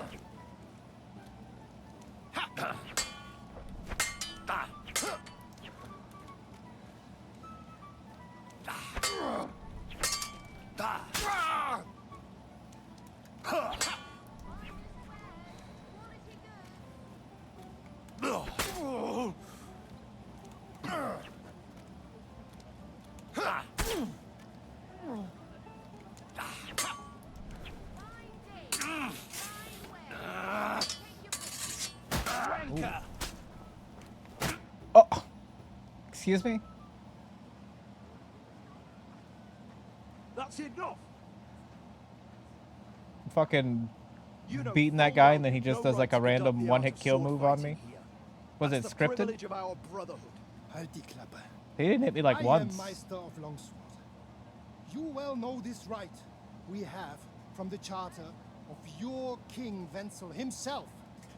Oh! Excuse me? That's enough. Fucking You know beating that full guy well and then he you've just no does like right a to conduct random the one-hit art of kill sword move on fighting me? here. Was That's it the scripted? privilege of our brotherhood. Halt die Klappe. He didn't hit me like I once. am Meister of Longsword. You well know this right we have from the charter of your King Wenzel himself.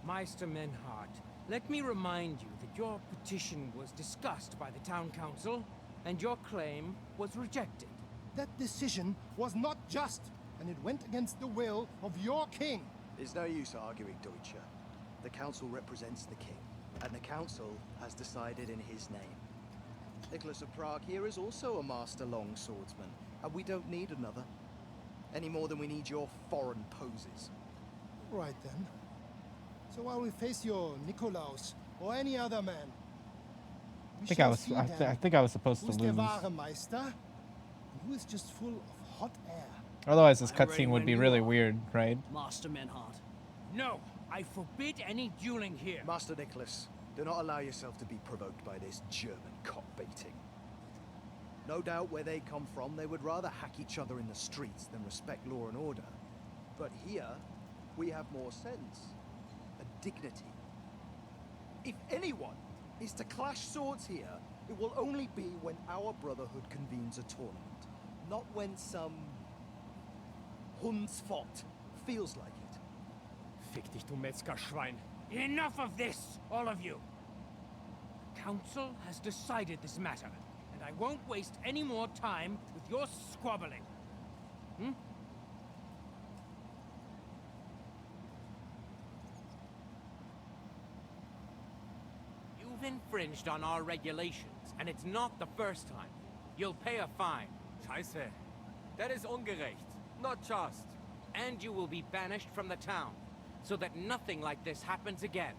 Meister Menhard, let me remind you that your petition was discussed by the town council, and your claim was rejected. That decision was not just, and it went against the will of your king. There's no use arguing, Deutscher. The council represents the king, and the council has decided in his name. Nicholas of Prague here is also a master longswordsman, and we don't need another. Any more than we need your foreign poses. Right then. So while we face your Nikolaus or any other man, we I think shall see I then think I was supposed to who's the lose. wahre Meister and who is just full of hot air. Otherwise, this I'm ready cutscene would when be you really are. weird, right? Master Menhard. No, I forbid any dueling here. Master Nicholas, do not allow yourself to be provoked by this German cock-baiting. No doubt where they come from, they would rather hack each other in the streets than respect law and order. But here, we have more sense. A dignity. If anyone is to clash swords here, it will only be when our brotherhood convenes a tournament. Not when some Hundsfott feels like it. Fick dich, du Metzgerschwein. Enough of this, all of you. Council has decided this matter, and I won't waste any more time with your squabbling. You've infringed on our regulations, and it's not the first time. You'll pay a fine. Scheiße. That is ungerecht. Not just. And you will be banished from the town, so that nothing like this happens again.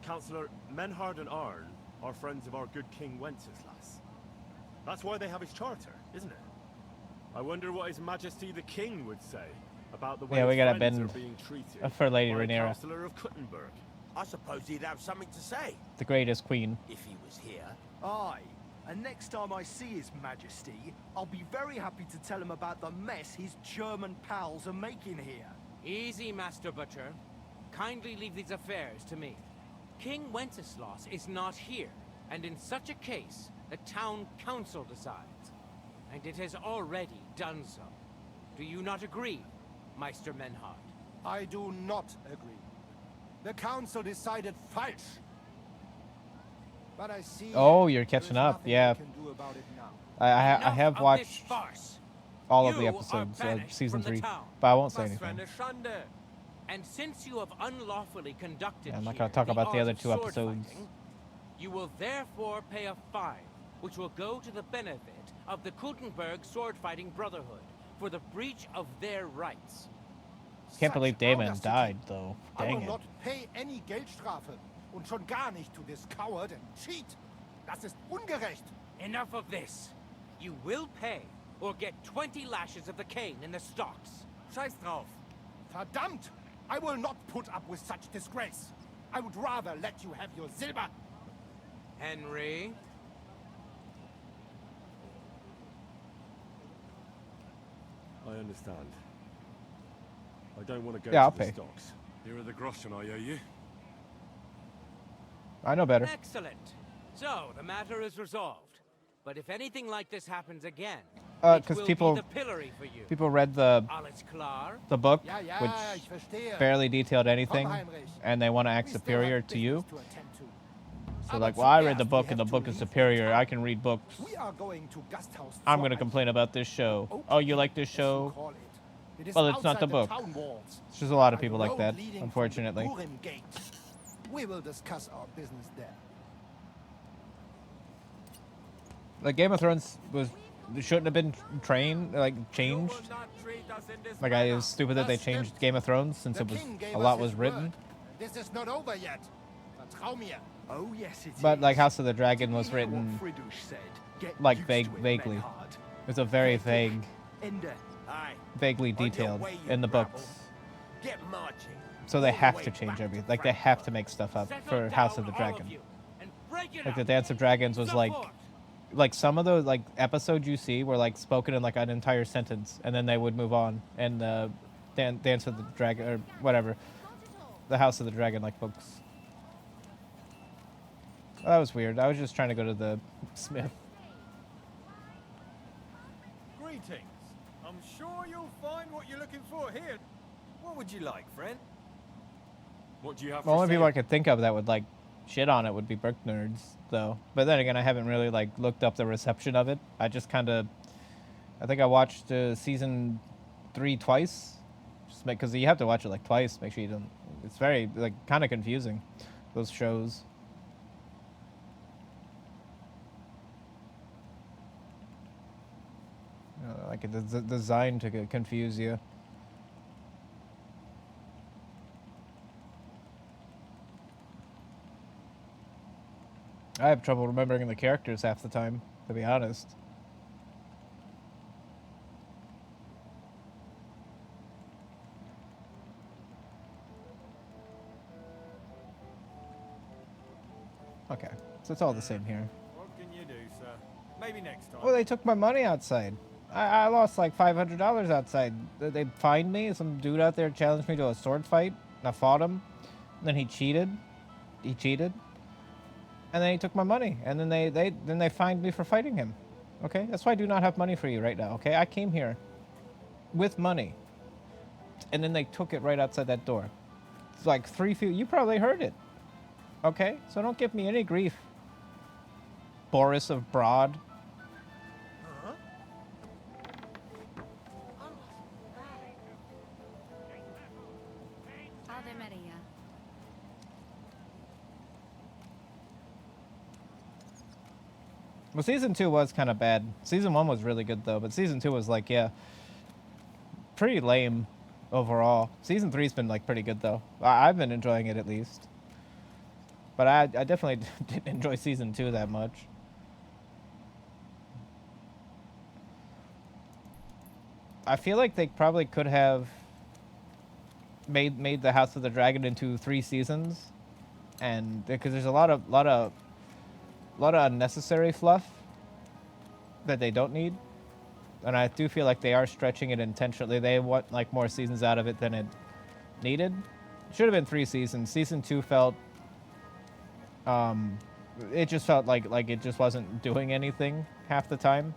Councillor, Menhard and Arn are friends of our good King Wenceslas. That's why they have his charter, isn't it? I wonder what His Majesty the King would say about the way Yeah, we his gotta friends bend are being treated for Lady by a Rhaenyra. Councillor of Kuttenberg. I suppose he'd have something to say The greatest queen. if he was here. Aye, and next time I see His Majesty, I'll be very happy to tell him about the mess his German pals are making here. Easy, Master Butcher. Kindly leave these affairs to me. King Wenceslas is not here, and in such a case, the town council decides. And it has already done so. Do you not agree, Meister Menhard? I do not agree. The council decided falsch. But I see. Oh, you're there is catching up. nothing Yeah. we can do about it now. I Enough have of watched this farce. all of You the are episodes of banished season from the 3, town. but I won't say Was anything. eine Schande. And since you have unlawfully conducted Yeah, I'm not here gonna talk about the art other of 2 sword episodes. fighting, you will therefore pay a fine, which will go to the benefit of the Kuttenberg Sword-Fighting Brotherhood for the breach of their rights. Can't Such believe Damon audacity. died, though. I will Dang it. not pay any Geldstrafe. Und schon gar nicht to this coward and cheat. Das ist ungerecht. Enough of this. You will pay, or get 20 lashes of the cane in the stocks. Scheiß drauf. Verdammt! I will not put up with such disgrace. I would rather let you have your silver. Henry? I understand. I don't want to go Yeah, I'll to the pay. stocks. Here are the groschen I owe you. I know better. Excellent. So, the matter is resolved. But if anything like this happens again, it 'cause will people- be the pillory for you. People read the Alles klar? book, Ja, ja, which ich verstehe. barely detailed anything, Komm, Heinrich. and they want to act We still superior have to you. business to attend to. So Aber like, well, I read the zuerst we book, and the have book to is leave superior. town. I can read books. We are going to Gasthaus I'm gonna Zoreich. complain about this show. Okay, Oh, you like this as you show? call it. It is Well, it's not outside the book. town walls. It's just a lot of By the people like road that, leading from the unfortunately. Urim Gate. We will discuss our business there. Like Game of Thrones shouldn't have been changed. Like I was stupid that they changed Game of Thrones since The it was king gave a lot us was his written. word. This is not over yet. Vertrau mir. Oh yes, it is. But like House of the Dragon was Did you hear what written Friedrich said? Get like used vague, to it, vaguely. Menhard. It's a very vague, Ende. Aye. vaguely On your detailed way, you in the rabble. books. Get marching. So they All the have way to back change to everything. Like they have to make stuff up Settle for House down, of the all Dragon. you, and break it Like up. the Dance of Dragons was Support. like some of those like episodes you see were like spoken in like an entire sentence, and then they would move on. And Dance of the Dragon or whatever, the House of the Dragon like books. Oh, that was weird. I was just trying to go to the smith. Greetings. I'm sure you'll find what you're looking for here. What would you like, friend? What do you have The for only people sale? I could think of that would like shit on it would be Brick Nerds, though. But then again, I haven't really like looked up the reception of it. I just kind of, I think I watched season 3 twice, just because you have to watch it like twice. Make sure you don't. It's very like kind of confusing, those shows. Like it's designed to confuse you. I have trouble remembering the characters half the time, to be honest. Okay, so it's all the same here. What can you do, sir? Maybe next time. Well, they took my money outside. I lost like $500 outside. They fined me. Some dude out there challenged me to a sword fight. And I fought him. Then he cheated. He cheated. And then he took my money. And then they fined me for fighting him. Okay? That's why I do not have money for you right now. Okay? I came here with money. And then they took it right outside that door. It's like 3 feet. You probably heard it. Okay? So don't give me any grief. Boris of Broad. Ave Maria. Well, season 2 was kind of bad. Season 1 was really good though, but season 2 was like, yeah, pretty lame. overall. Season 3's been like pretty good though. I've been enjoying it at least. But I definitely didn't enjoy season 2 that much. I feel like they probably could have made the House of the Dragon into 3 seasons, and because there's a lot of unnecessary fluff that they don't need, and I do feel like they are stretching it intentionally. They want like more seasons out of it than it needed. It should have been 3 seasons. Season 2 felt, it just felt like it just wasn't doing anything half the time.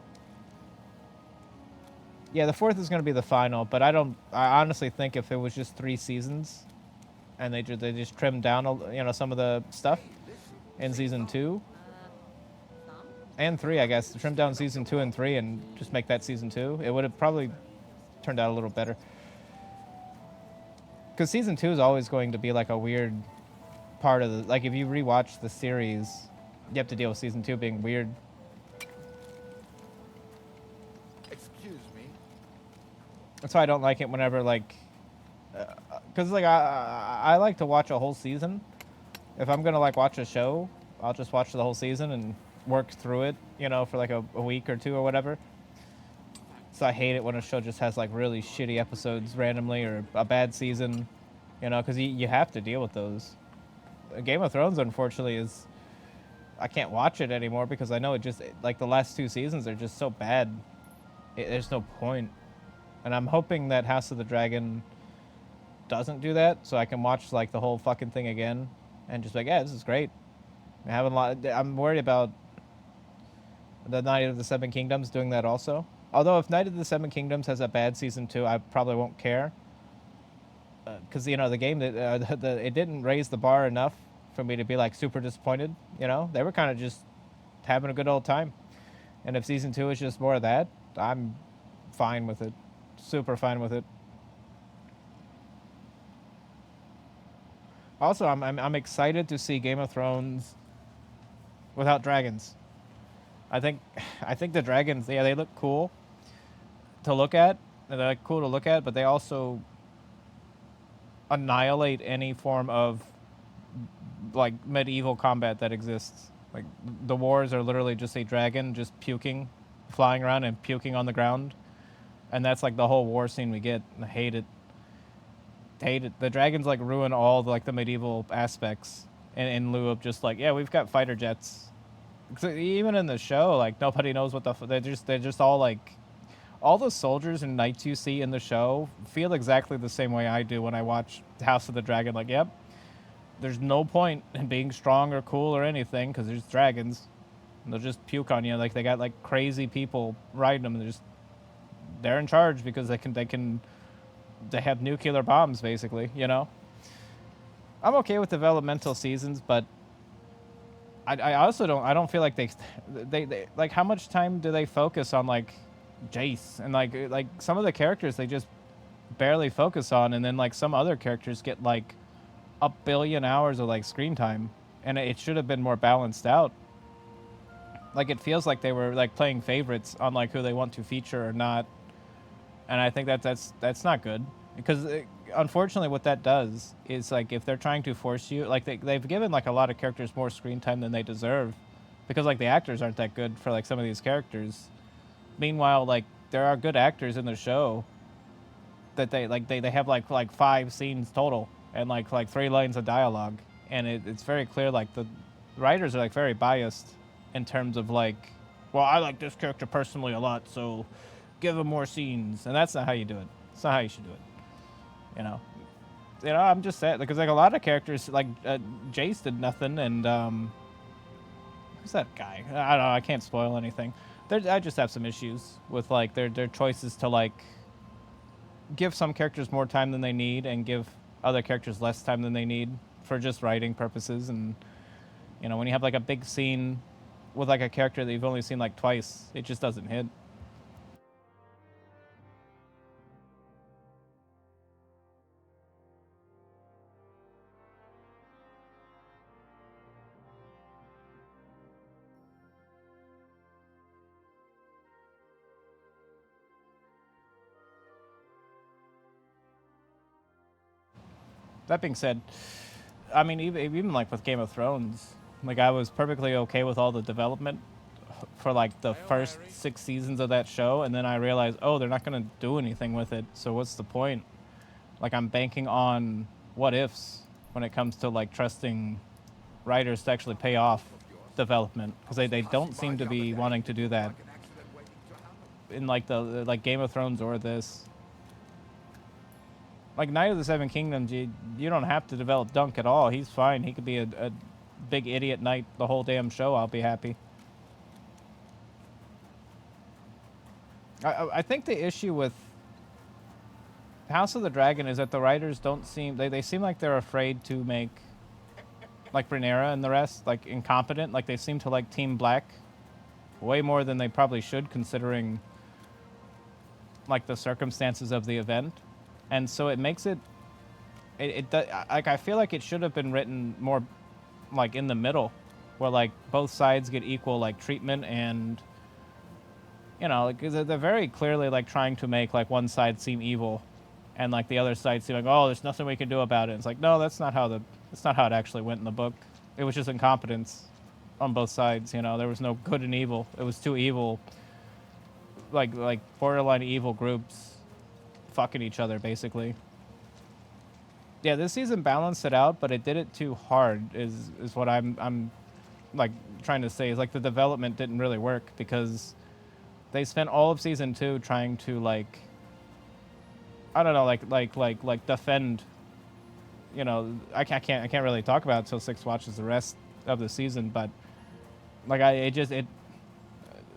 Yeah, the 4th is going to be the final, but I honestly think if it was just 3 seasons, and they just trimmed down, some of the stuff in season 2 and 3, I guess, trim down season 2 and 3 and just make that season 2, it would have probably turned out a little better. Because season 2 is always going to be like a weird part of the, like if you rewatch the series, you have to deal with season 2 being weird. That's why I don't like it whenever, like, because, like, I like to watch a whole season. If I'm going to, like, watch a show, I'll just watch the whole season and work through it, for, like, a week or 2 or whatever. So I hate it when a show just has, like, really shitty episodes randomly or a bad season, because you have to deal with those. Game of Thrones, unfortunately, is... I can't watch it anymore because I know it just... Like, the last 2 seasons are just so bad. There's no point. And I'm hoping that House of the Dragon doesn't do that, so I can watch like the whole fucking thing again and just be like, yeah, this is great. I'm worried about the Knight of the Seven Kingdoms doing that also. Although if Knight of the Seven Kingdoms has a bad season 2, I probably won't care. Because, the game, it didn't raise the bar enough for me to be like super disappointed, They were kind of just having a good old time. And if season 2 is just more of that, I'm fine with it. Super fine with it. Also, I'm excited to see Game of Thrones without dragons. I think the dragons, yeah, they look cool to look at. They're like cool to look at, but they also annihilate any form of like medieval combat that exists. Like the wars are literally just a dragon just puking, flying around and puking on the ground. And that's like the whole war scene we get. I hate it. Hate it. The dragons like ruin all the medieval aspects in lieu of just like, yeah, we've got fighter jets. So even in the show, like nobody knows what they're just all like, all the soldiers and knights you see in the show feel exactly the same way I do when I watch House of the Dragon. Like, yep, there's no point in being strong or cool or anything because there's dragons. And they'll just puke on you. Like they got like crazy people riding them and they're in charge because they have nuclear bombs basically, I'm okay with developmental seasons, but I also don't feel like they like how much time do they focus on like Jace and like some of the characters they just barely focus on, and then like some other characters get like 1 billion hours of like screen time, and it should have been more balanced out. Like it feels like they were like playing favorites on like who they want to feature or not. And I think that's not good because unfortunately what that does is like if they're trying to force you, like they've given like a lot of characters more screen time than they deserve because like the actors aren't that good for like some of these characters. Meanwhile, like there are good actors in the show that they have like 5 scenes total and like 3 lines of dialogue, and it's very clear like the writers are like very biased in terms of like, well, I like this character personally a lot, so give him more scenes, and that's not how you do it. It's not how you should do it. I'm just sad because like a lot of characters, like Jace did nothing, and who's that guy? I don't know. I can't spoil anything. I just have some issues with like their choices to like give some characters more time than they need and give other characters less time than they need for just writing purposes. And when you have like a big scene with like a character that you've only seen like twice, it just doesn't hit. That being said, I mean, even like with Game of Thrones, like I was perfectly okay with all the development for like the first 6 seasons of that show, and then I realized, oh, they're not gonna do anything with it. So what's the point? Like I'm banking on what ifs when it comes to like trusting writers to actually pay off development, because they don't seem to be wanting to do that in like the like Game of Thrones or this. Like Knight of the Seven Kingdoms, you don't have to develop Dunk at all. He's fine. He could be a big idiot knight the whole damn show. I'll be happy. I think the issue with House of the Dragon is that the writers don't seem... They seem like they're afraid to make, like, Rhaenyra and the rest, like, incompetent. Like, they seem to like Team Black way more than they probably should, considering, like, the circumstances of the event. And so it makes it... Like, I feel like it should have been written more, like, in the middle, where, like, both sides get equal, like, treatment and... You know, because they're very clearly, like, trying to make, like, one side seem evil, and, like, the other side seem like, oh, there's nothing we can do about it. It's like, no, that's not how it actually went in the book. It was just incompetence on both sides, you know? There was no good and evil. It was two evil, like borderline evil groups fucking each other, basically. Yeah, this season balanced it out, but it did it too hard, is what I'm, like, trying to say. Is, like, the development didn't really work, because... They spent all of season 2 trying to, like, I don't know, like defend. You know, I can't really talk about it until 6 watches the rest of the season, but like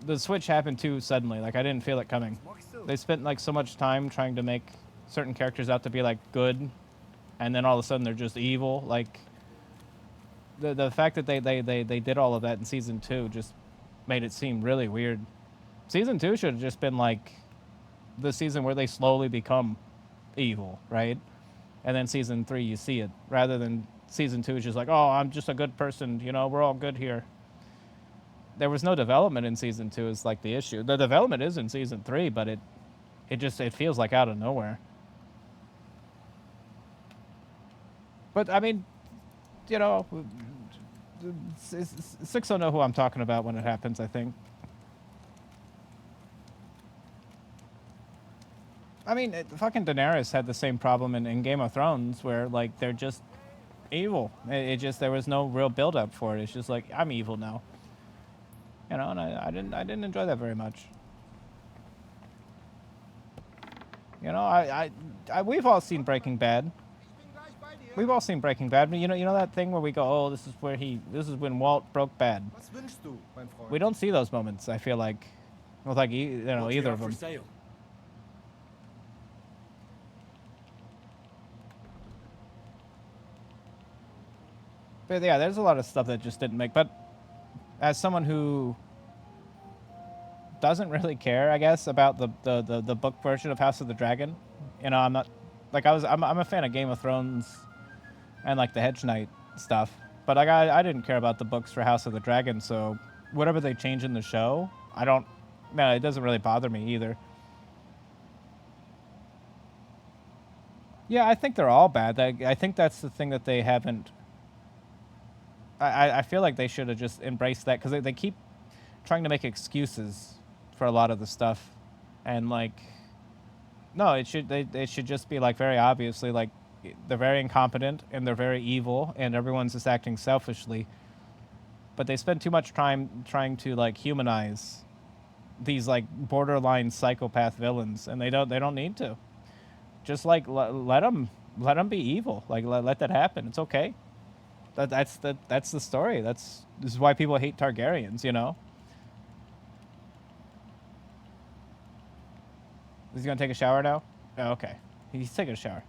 the switch happened too suddenly. Like I didn't feel it coming. They spent like so much time trying to make certain characters out to be like good, and then all of a sudden they're just evil. Like the fact that they did all of that in season 2 just made it seem really weird. Season 2 should have just been like the season where they slowly become evil, right? And then season 3 you see it, rather than season 2 is just like, oh, I'm just a good person, you know, we're all good here. There was no development in season 2 is like the issue. The development is in season 3, but it feels like out of nowhere. But I mean, you know, 6 will know who I'm talking about when it happens, I think. I mean, fucking Daenerys had the same problem in Game of Thrones, where like they're just evil. It just, there was no real build up for it. It's just like, I'm evil now, you know, and I didn't enjoy that very much. You know, we've all seen Breaking Bad. We've all seen Breaking Bad. You know that thing where we go, oh, this is when Walt broke bad. We don't see those moments, I feel like, with like either of them. But yeah, there's a lot of stuff that just didn't make. But as someone who doesn't really care, I guess, about the book version of House of the Dragon, you know, I'm not like I'm a fan of Game of Thrones and like the Hedge Knight stuff. But like I didn't care about the books for House of the Dragon, so whatever they change in the show, it doesn't really bother me either. Yeah, I think they're all bad. I think that's the thing that they haven't. I feel like they should have just embraced that, because they keep trying to make excuses for a lot of the stuff, and like, no, it should just be like very obviously like they're very incompetent and they're very evil and everyone's just acting selfishly, but they spend too much time trying to like humanize these like borderline psychopath villains, and they don't need to. Just like let them be evil. Like let that happen. It's okay. That's the story. This is why people hate Targaryens, you know? Is he gonna take a shower now? Oh, okay. He's taking a shower.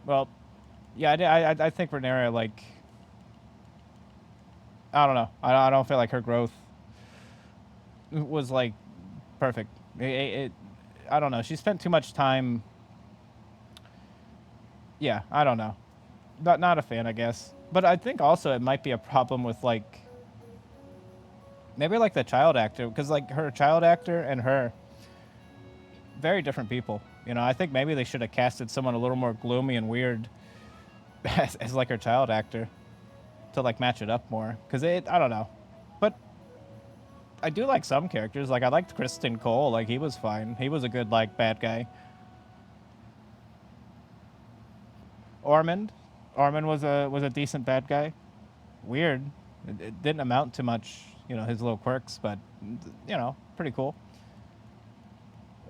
Well, yeah, I think Rhaenyra, like, I don't know. I don't feel like her growth was, like, perfect. I don't know. She spent too much time. Yeah, I don't know. Not a fan, I guess. But I think also it might be a problem with, like, maybe, like, the child actor. Because, like, her child actor and her, very different people. You know, I think maybe they should have casted someone a little more gloomy and weird as like her child actor to like match it up more. Cause I don't know, but I do like some characters. Like I liked Kristen Cole. Like he was fine. He was a good like bad guy. Ormond was a decent bad guy. Weird. It didn't amount to much, you know, his little quirks, but you know, pretty cool.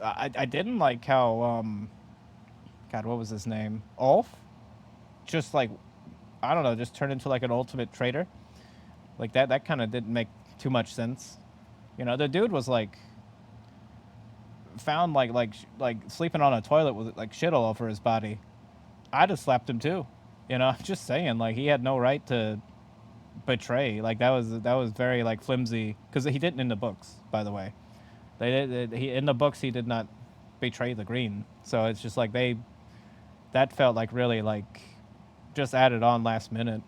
I didn't like how God, what was his name? Ulf? Just like I don't know, just turned into like an ultimate traitor. Like that kind of didn't make too much sense. You know, the dude was like found like sleeping on a toilet with like shit all over his body. I'd have slapped him too. You know, I'm just saying, like he had no right to betray. Like that was very like flimsy because he didn't in the books, by the way. He in the books he did not betray the Green. So it's just like that felt like really like just added on last minute.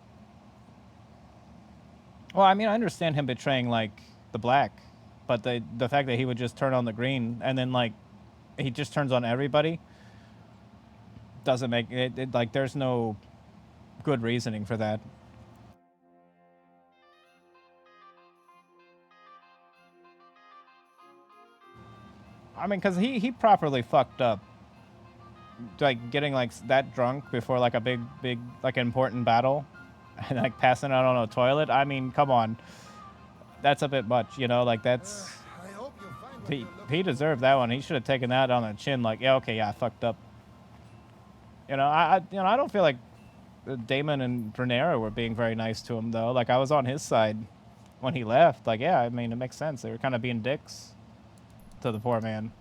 Well, I mean, I understand him betraying like the Black, but the fact that he would just turn on the Green and then like he just turns on everybody doesn't make it like there's no good reasoning for that. I mean, because he properly fucked up, like getting like that drunk before like a big like important battle, and like passing out on a toilet. I mean, come on, that's a bit much, you know. Like that's I hope you find what you're he deserved that one. He should have taken that on the chin. Like, yeah, okay, yeah, I fucked up. You know, I don't feel like Daemon and Rhaenyra were being very nice to him though. Like I was on his side when he left. Like, yeah, I mean, it makes sense. They were kind of being dicks to the poor man.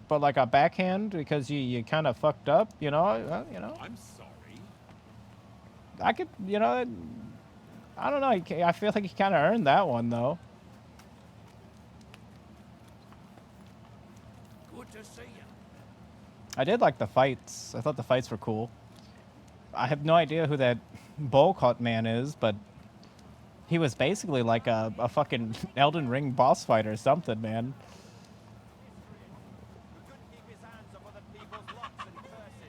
But like a backhand because you kind of fucked up, you know. I'm sorry. I could, you know, I don't know. I feel like he kind of earned that one though. Good to see you. I did like the fights. I thought the fights were cool. I have no idea who that Bolcott man is, but he was basically like a fucking Elden Ring boss fight or something, man.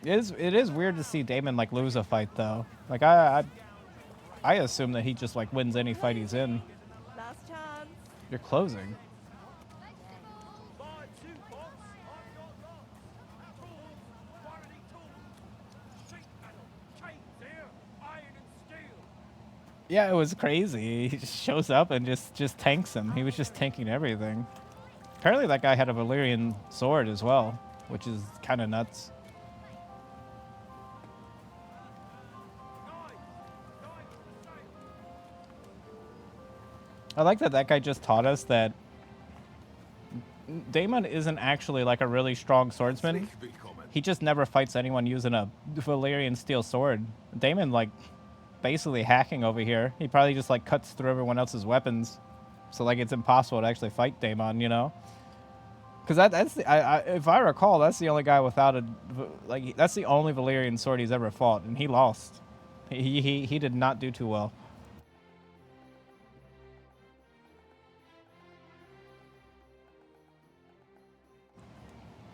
It is weird to see Daemon like lose a fight though. Like I assume that he just like wins any fight he's in. Last chance. You're closing. Yeah, it was crazy. He just shows up and just tanks him. He was just tanking everything. Apparently that guy had a Valyrian sword as well, which is kind of nuts. I like that guy just taught us that Daemon isn't actually like a really strong swordsman. He just never fights anyone using a Valyrian steel sword. Daemon like basically hacking over here. He probably just like cuts through everyone else's weapons. So like it's impossible to actually fight Daemon, you know? Because that's the, if I recall, that's the only guy without a like that's the only Valyrian sword he's ever fought, and he lost. He did not do too well.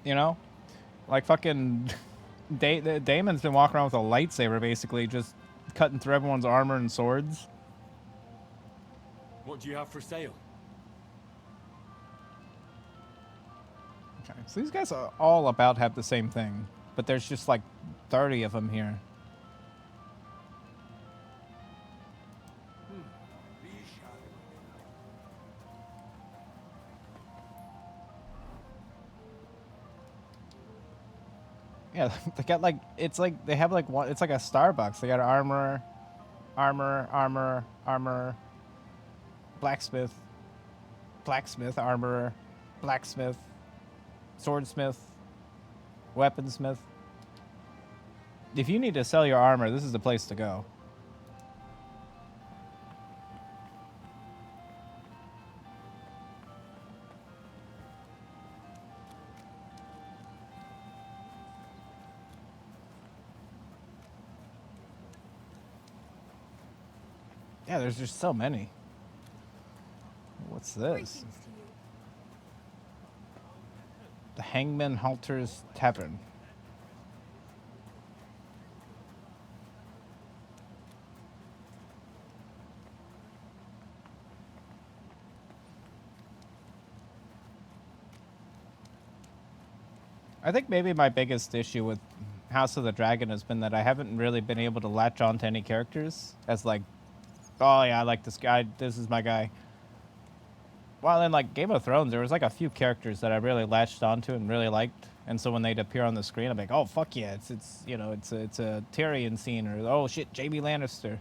You know, like fucking Daemon's been walking around with a lightsaber, basically just cutting through everyone's armor and swords. What do you have for sale? Okay, so these guys are all about have the same thing, but there's just like 30 of them here. Yeah, they got like, it's like, they have like one, it's like a Starbucks. They got armor, blacksmith, armor, blacksmith, swordsmith, weaponsmith. If you need to sell your armor, this is the place to go. Yeah, there's just so many. What's this? Greetings to you. The Hangman Halter's Tavern. I think maybe my biggest issue with House of the Dragon has been that I haven't really been able to latch on to any characters as like, oh yeah, I like this guy, this is my guy. While in like Game of Thrones, there was like a few characters that I really latched onto and really liked, and so when they'd appear on the screen, I'm like, oh fuck yeah, it's you know it's a Tyrion scene, or oh shit, Jaime Lannister.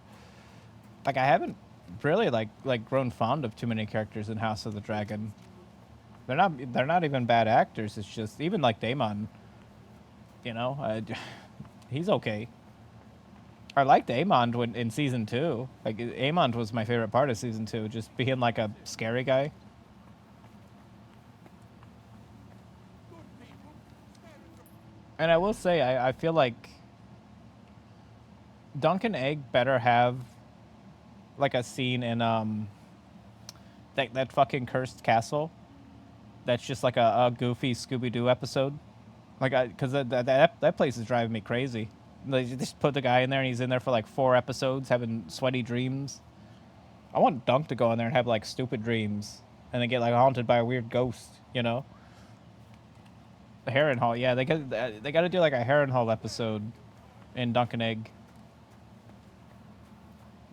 Like I haven't really like grown fond of too many characters in House of the Dragon. They're not even bad actors. It's just even like Daemon, you know, he's okay. I liked Aemond in season 2. Like Aemond was my favorite part of season 2, just being like a scary guy. And I will say, I feel like Duncan Egg better have like a scene in that fucking cursed castle. That's just like a goofy Scooby-Doo episode. Like, because that place is driving me crazy. They just put the guy in there, and he's in there for like 4 episodes having sweaty dreams. I want Dunk to go in there and have like stupid dreams, and then get like haunted by a weird ghost, you know? The Harrenhal, yeah, they got to do like a Harrenhal episode in Duncan Egg.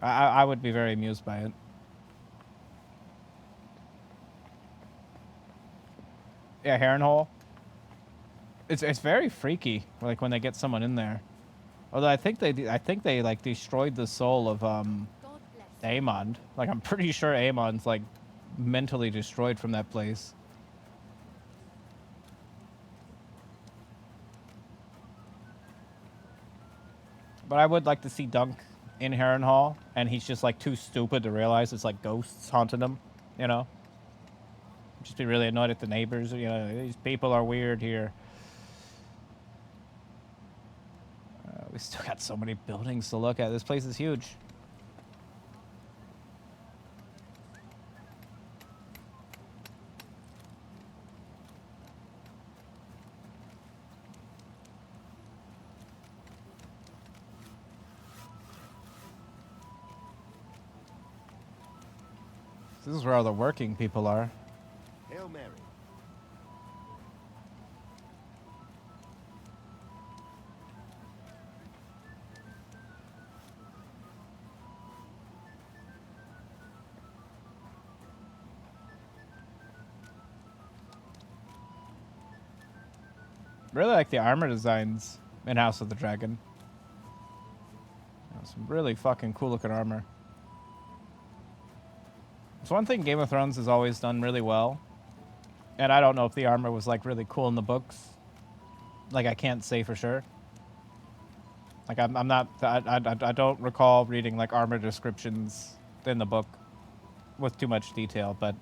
I would be very amused by it. Yeah, Harrenhal. It's very freaky, like when they get someone in there. Although I think they like destroyed the soul of Aemond. Like I'm pretty sure Aemond's like mentally destroyed from that place. But I would like to see Dunk in Harrenhal, and he's just like too stupid to realize it's like ghosts haunting him, you know? Just be really annoyed at the neighbors, you know, these people are weird here. We still got so many buildings to look at. This place is huge. This is where all the working people are. Hail Mary. Really like the armor designs in House of the Dragon. Some really fucking cool looking armor. It's one thing Game of Thrones has always done really well, and I don't know if the armor was like really cool in the books. Like I can't say for sure. Like I'm not, I don't recall reading like armor descriptions in the book with too much detail, but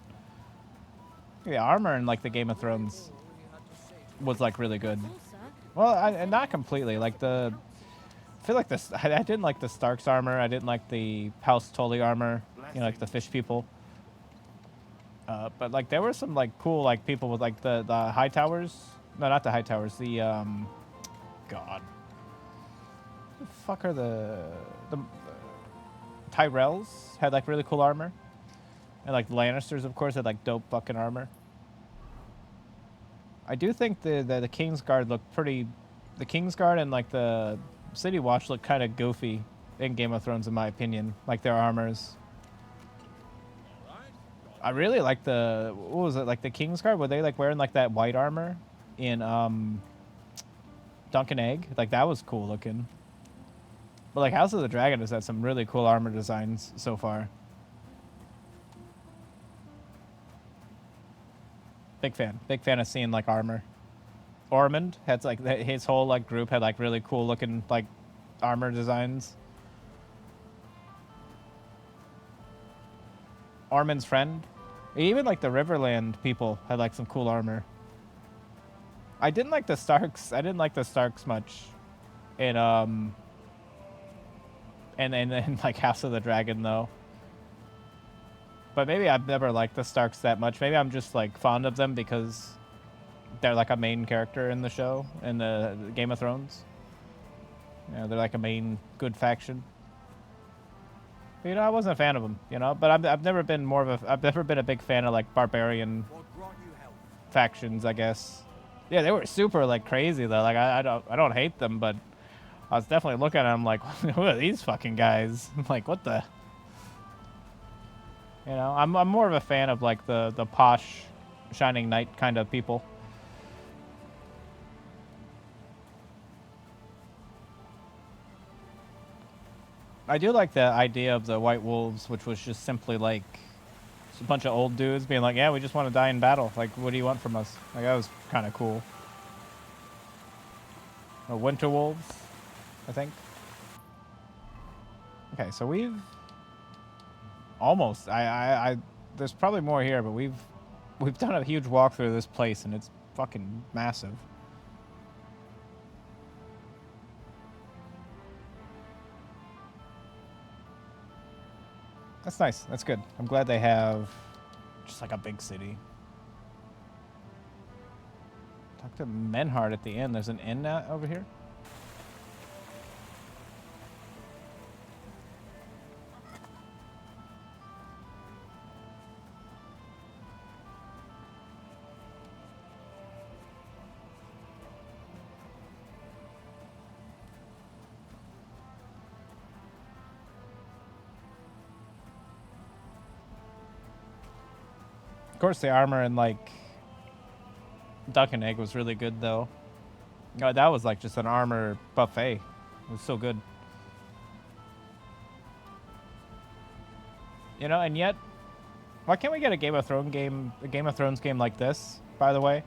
the armor in like the Game of Thrones was like really good. Well, not completely. Like I feel like this. I didn't like the Stark's armor. I didn't like the House Tully armor. You know, like the fish people. But like there were some like cool like people with like the high towers. No, not the high towers. The God. The fuck are the Tyrells had like really cool armor, and like the Lannisters of course had like dope fucking armor. I do think the Kingsguard looked pretty. The Kingsguard and like the City Watch look kind of goofy in Game of Thrones, in my opinion. Like their armors. I really like the what was it like the Kingsguard? Were they like wearing like that white armor in Duncan Egg? Like that was cool looking. But like House of the Dragon has had some really cool armor designs so far. Big fan of seeing like armor. Ormond had like his whole like group had like really cool looking like armor designs. Ormond's friend, even like the Riverland people had like some cool armor. I didn't like the Starks. I didn't like the Starks much, in and like House of the Dragon though. But maybe I've never liked the Starks that much. Maybe I'm just like fond of them because they're like a main character in the show, in the Game of Thrones. You know, they're like a main good faction. But, you know, I wasn't a fan of them, you know, but I've never been I've never been a big fan of like barbarian factions, I guess. Yeah, they were super like crazy though. Like I don't hate them, but I was definitely looking at them like, who are these fucking guys? Like, what the? You know, I'm more of a fan of like the posh, Shining Knight kind of people. I do like the idea of the White Wolves, which was just simply like just a bunch of old dudes being like, yeah, we just want to die in battle. Like, what do you want from us? Like, that was kind of cool. Winter Wolves, I think. Okay, so we've almost. There's probably more here, but we've done a huge walk through this place, and it's fucking massive. That's nice. That's good. I'm glad they have just like a big city. Talk to Menhard at the inn. There's an inn over here. Of course, the armor in like Duck and Egg was really good, though. That was like just an armor buffet. It was so good. You know, and yet, why can't we get a Game of Thrones game like this? By the way,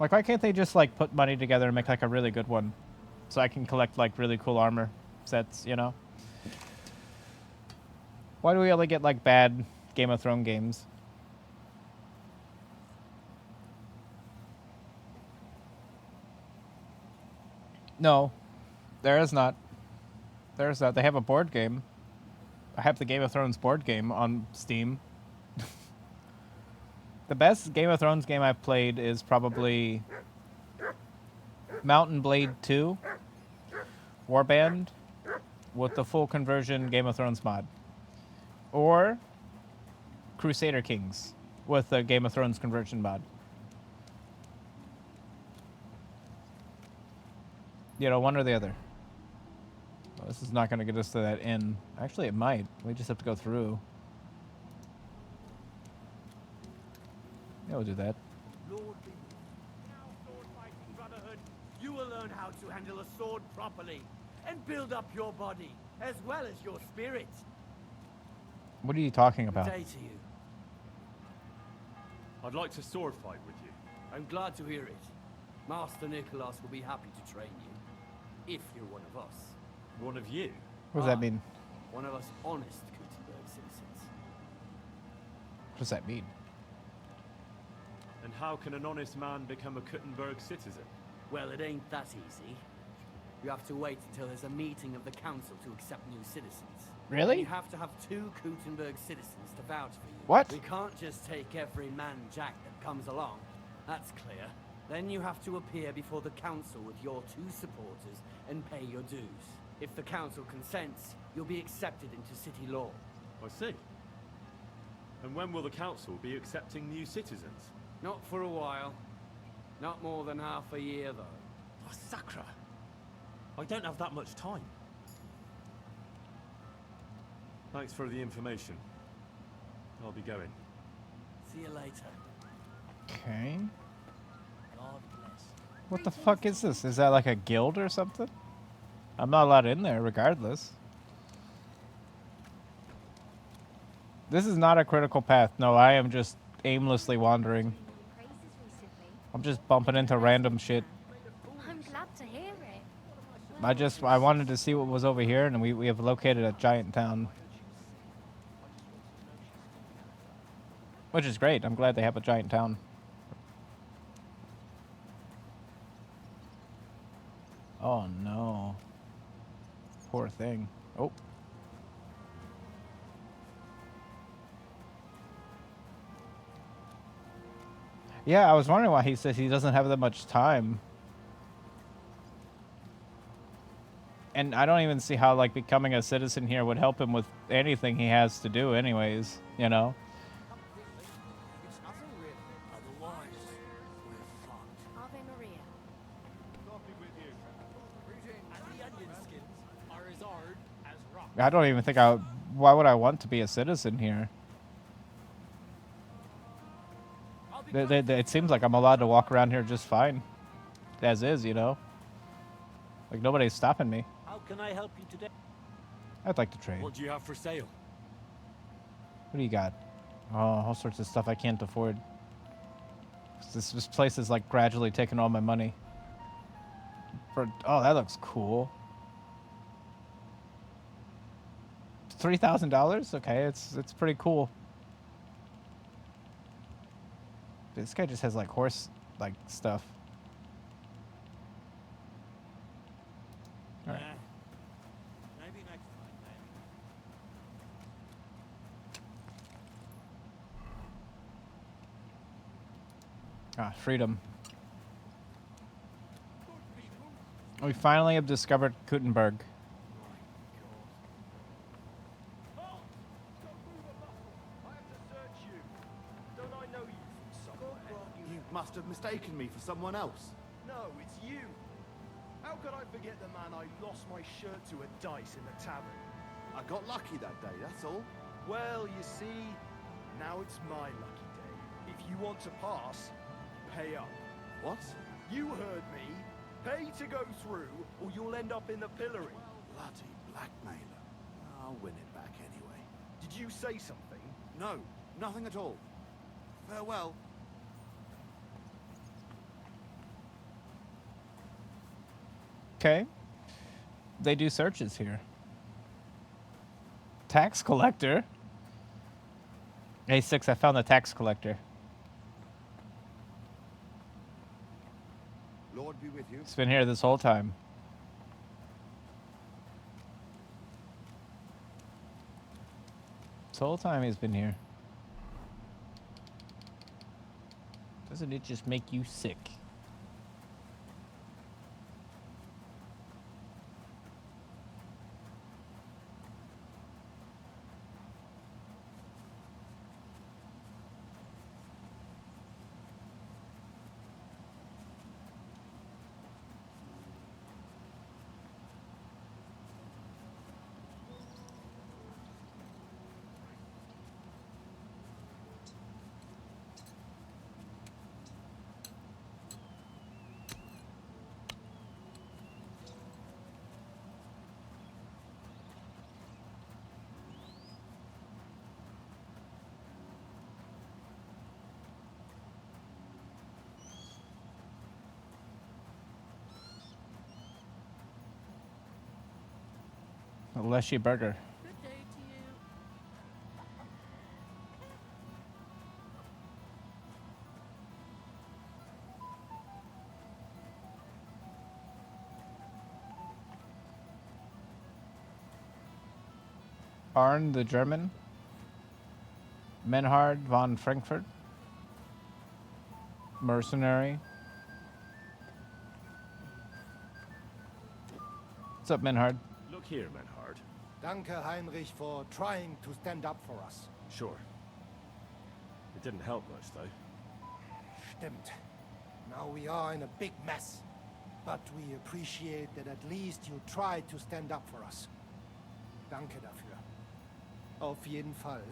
like, why can't they just like put money together and make like a really good one, so I can collect like really cool armor sets? You know, why do we only get like bad Game of Thrones games? No, there is not. There's not. They have a board game. I have the Game of Thrones board game on Steam. The best Game of Thrones game I've played is probably Mountain Blade 2 Warband with the full conversion Game of Thrones mod. Or Crusader Kings with the Game of Thrones conversion mod. You know, one or the other. Well, this is not going to get us to that inn. Actually, it might. We just have to go through. Yeah, we'll do that. Lord be with you. Now, sword-fighting brotherhood, you will learn how to handle a sword properly and build up your body as well as your spirit. What are you talking about? Good day to you. I'd like to sword fight with you. I'm glad to hear it. Master Nicholas will be happy to train you, if you're one of us. One of you? What does that mean? One of us honest Kuttenberg citizens. What does that mean? And how can an honest man become a Kuttenberg citizen? Well, it ain't that easy. You have to wait until there's a meeting of the council to accept new citizens. Really? You have to have 2 Kuttenberg citizens to vouch for you. What? We can't just take every man jack that comes along. That's clear. Then you have to appear before the council with your 2 supporters and pay your dues. If the council consents, you'll be accepted into city law. I see. And when will the council be accepting new citizens? Not for a while. Not more than half a year, though. Oh, Sakra. I don't have that much time. Thanks for the information. I'll be going. See you later. Okay. God bless. What the fuck is this? Is that like a guild or something? I'm not allowed in there regardless. This is not a critical path. No, I am just aimlessly wandering. Praises recently. I'm just bumping into random shit. I'm glad to hear it. I wanted to see what was over here, and we have located a giant town. Which is great. I'm glad they have a giant town. Oh no. Poor thing. Oh. Yeah, I was wondering why he says he doesn't have that much time. And I don't even see how, like, becoming a citizen here would help him with anything he has to do anyways, you know? It's nothing really. Otherwise, we're fucked. Ave Maria. And the onion skins are as hard as rock. I don't even think why would I want to be a citizen here? It seems like I'm allowed to walk around here just fine. As is, you know? Like, nobody's stopping me. How can I help you today? I'd like to trade. What do you have for sale? What do you got? Oh, all sorts of stuff I can't afford. This place is, like, gradually taking all my money. Oh, that looks cool. $3,000? Okay, it's pretty cool. This guy just has, like, horse, like, stuff. All right. Maybe next time, then. Ah, freedom. We finally have discovered Gutenberg. You must have mistaken me for someone else. No, it's you. How could I forget the man I lost my shirt to at dice in the tavern? I got lucky that day, that's all. Well, you see, now it's my lucky day. If you want to pass, pay up. What? You heard me. Pay to go through, or you'll end up in the pillory. Bloody blackmailer. I'll win it back anyway. Did you say something? No, nothing at all. Farewell. Okay. They do searches here. Tax collector. A6, I found the tax collector. Lord be with you. It's been here this whole time. This whole time he's been here. Doesn't it just make you sick? A Leshy burger. Good day to you. Arn the German. Menhard von Frankfurt. Mercenary. What's up, Menhard? Look here, Menhard. Danke, Heinrich, for trying to stand up for us. Sure. It didn't help much, though. Stimmt. Now we are in a big mess. But we appreciate that at least you tried to stand up for us. Danke dafür. Auf jeden Fall.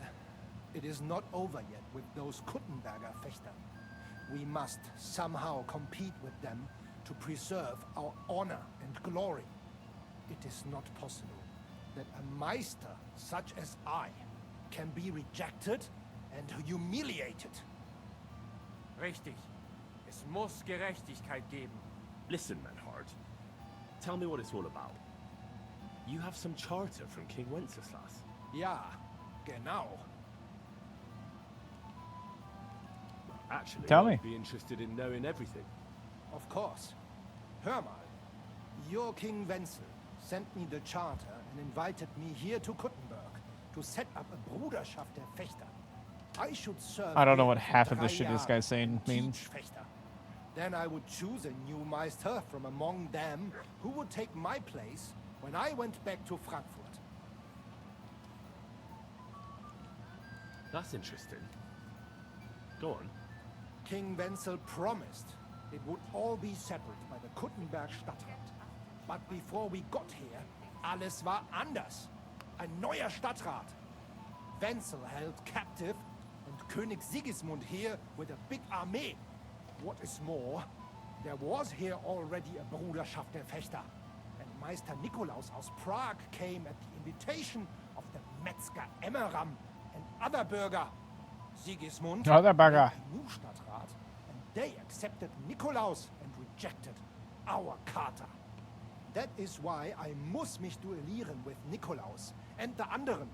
It is not over yet with those Kuttenberger Fechter. We must somehow compete with them to preserve our honor and glory. It is not possible that a Meister such as I can be rejected and humiliated. Richtig. Es muss Gerechtigkeit geben. Listen, Menhard. Tell me what it's all about. You have some charter from King Wenceslas. Ja, genau. Actually, Tell I'd me. be interested in knowing everything. Of course. Hör mal. Your King Wenzel sent me the charter and invited me here to Kuttenberg to set up a Bruderschaft der Fechter. I should serve. I don't know here what for half of 3 this shit this Jahre guy's saying and means. teach Fechter. Then I would choose a new Meister from among them who would take my place when I went back to Frankfurt. That's interesting. Go on. King Wenzel promised it would all be settled by the Kuttenberg Stadtrat. But before we got here, alles war anders. Ein neuer Stadtrat. Wenzel held captive and König Sigismund here with a big army. What is more, there was here already a Bruderschaft der Fechter. And Meister Nikolaus aus Prague came at the invitation of the Metzger Emmeram and other Bürger. Sigismund Other Bürger. made a new Stadtrat, and they accepted Nikolaus and rejected our Charta. That is why I muss mich duellieren with Nikolaus and the anderen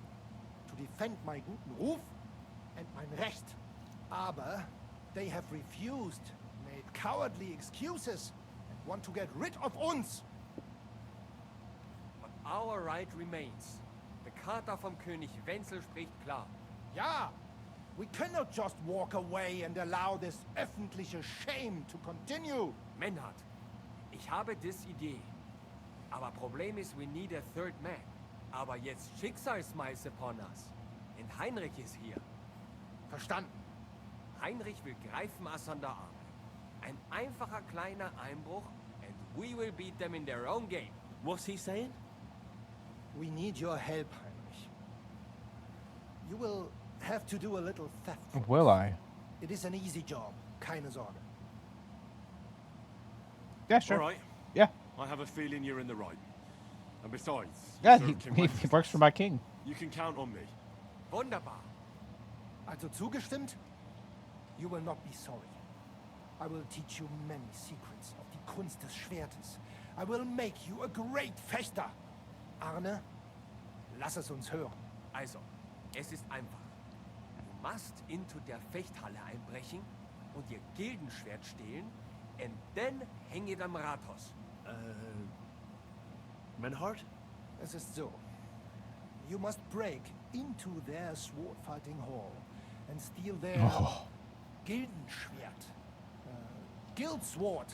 to defend my guten Ruf and mein Recht. Aber they have refused, made cowardly excuses, and want to get rid of uns. But our right remains. The Charta vom König Wenzel spricht klar. Ja, we cannot just walk away and allow this öffentliche shame to continue. Menhard, ich habe dis Idee. Aber Problem ist, we need a third man. Aber jetzt Schicksalsschmeiß upon us. Und Heinrich ist hier. Verstanden. Heinrich will greifen us an der Arme. Ein einfacher kleiner Einbruch and we will beat them in their own game. What's he saying? We need your help, Heinrich. You will have to do a little theft. for Will us. I? It is an easy job, keine Sorge. Yeah, sure. All right. Yeah. I have a feeling you're in the right. And besides, you Yeah, served King he Wenceslas. works for my king. You can count on me. Wunderbar. Also zugestimmt? You will not be sorry. I will teach you many secrets of die Kunst des Schwertes. I will make you a great Fechter. Arne, lass es uns hören. Also, es ist einfach. Du must into der Fechthalle einbrechen und ihr Gildenschwert stehlen and then hang it am Rathaus. Menhard? Es ist so. You must break into their sword-fighting hall and steal their Gildenschwert. Guild sword.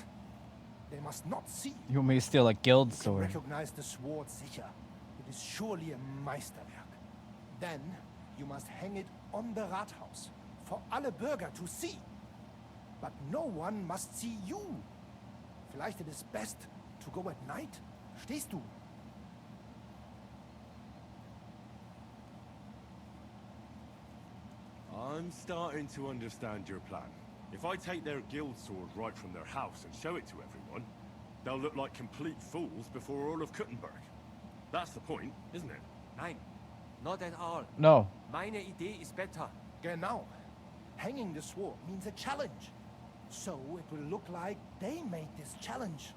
They must not see you. You may steal a guild You can sword. recognize the sword sicher. It is surely a Meisterwerk. Then you must hang it on the Rathaus for alle Bürger to see. But no one must see you. Vielleicht it is best to go at night. Verstehst du? I'm starting to understand your plan. If I take their guild sword right from their house and show it to everyone, they'll look like complete fools before all of Kuttenberg. That's the point, isn't it? Nein, not at all. No. Meine Idee ist better. Genau. Hanging the sword means a challenge. So it will look like they made this challenge.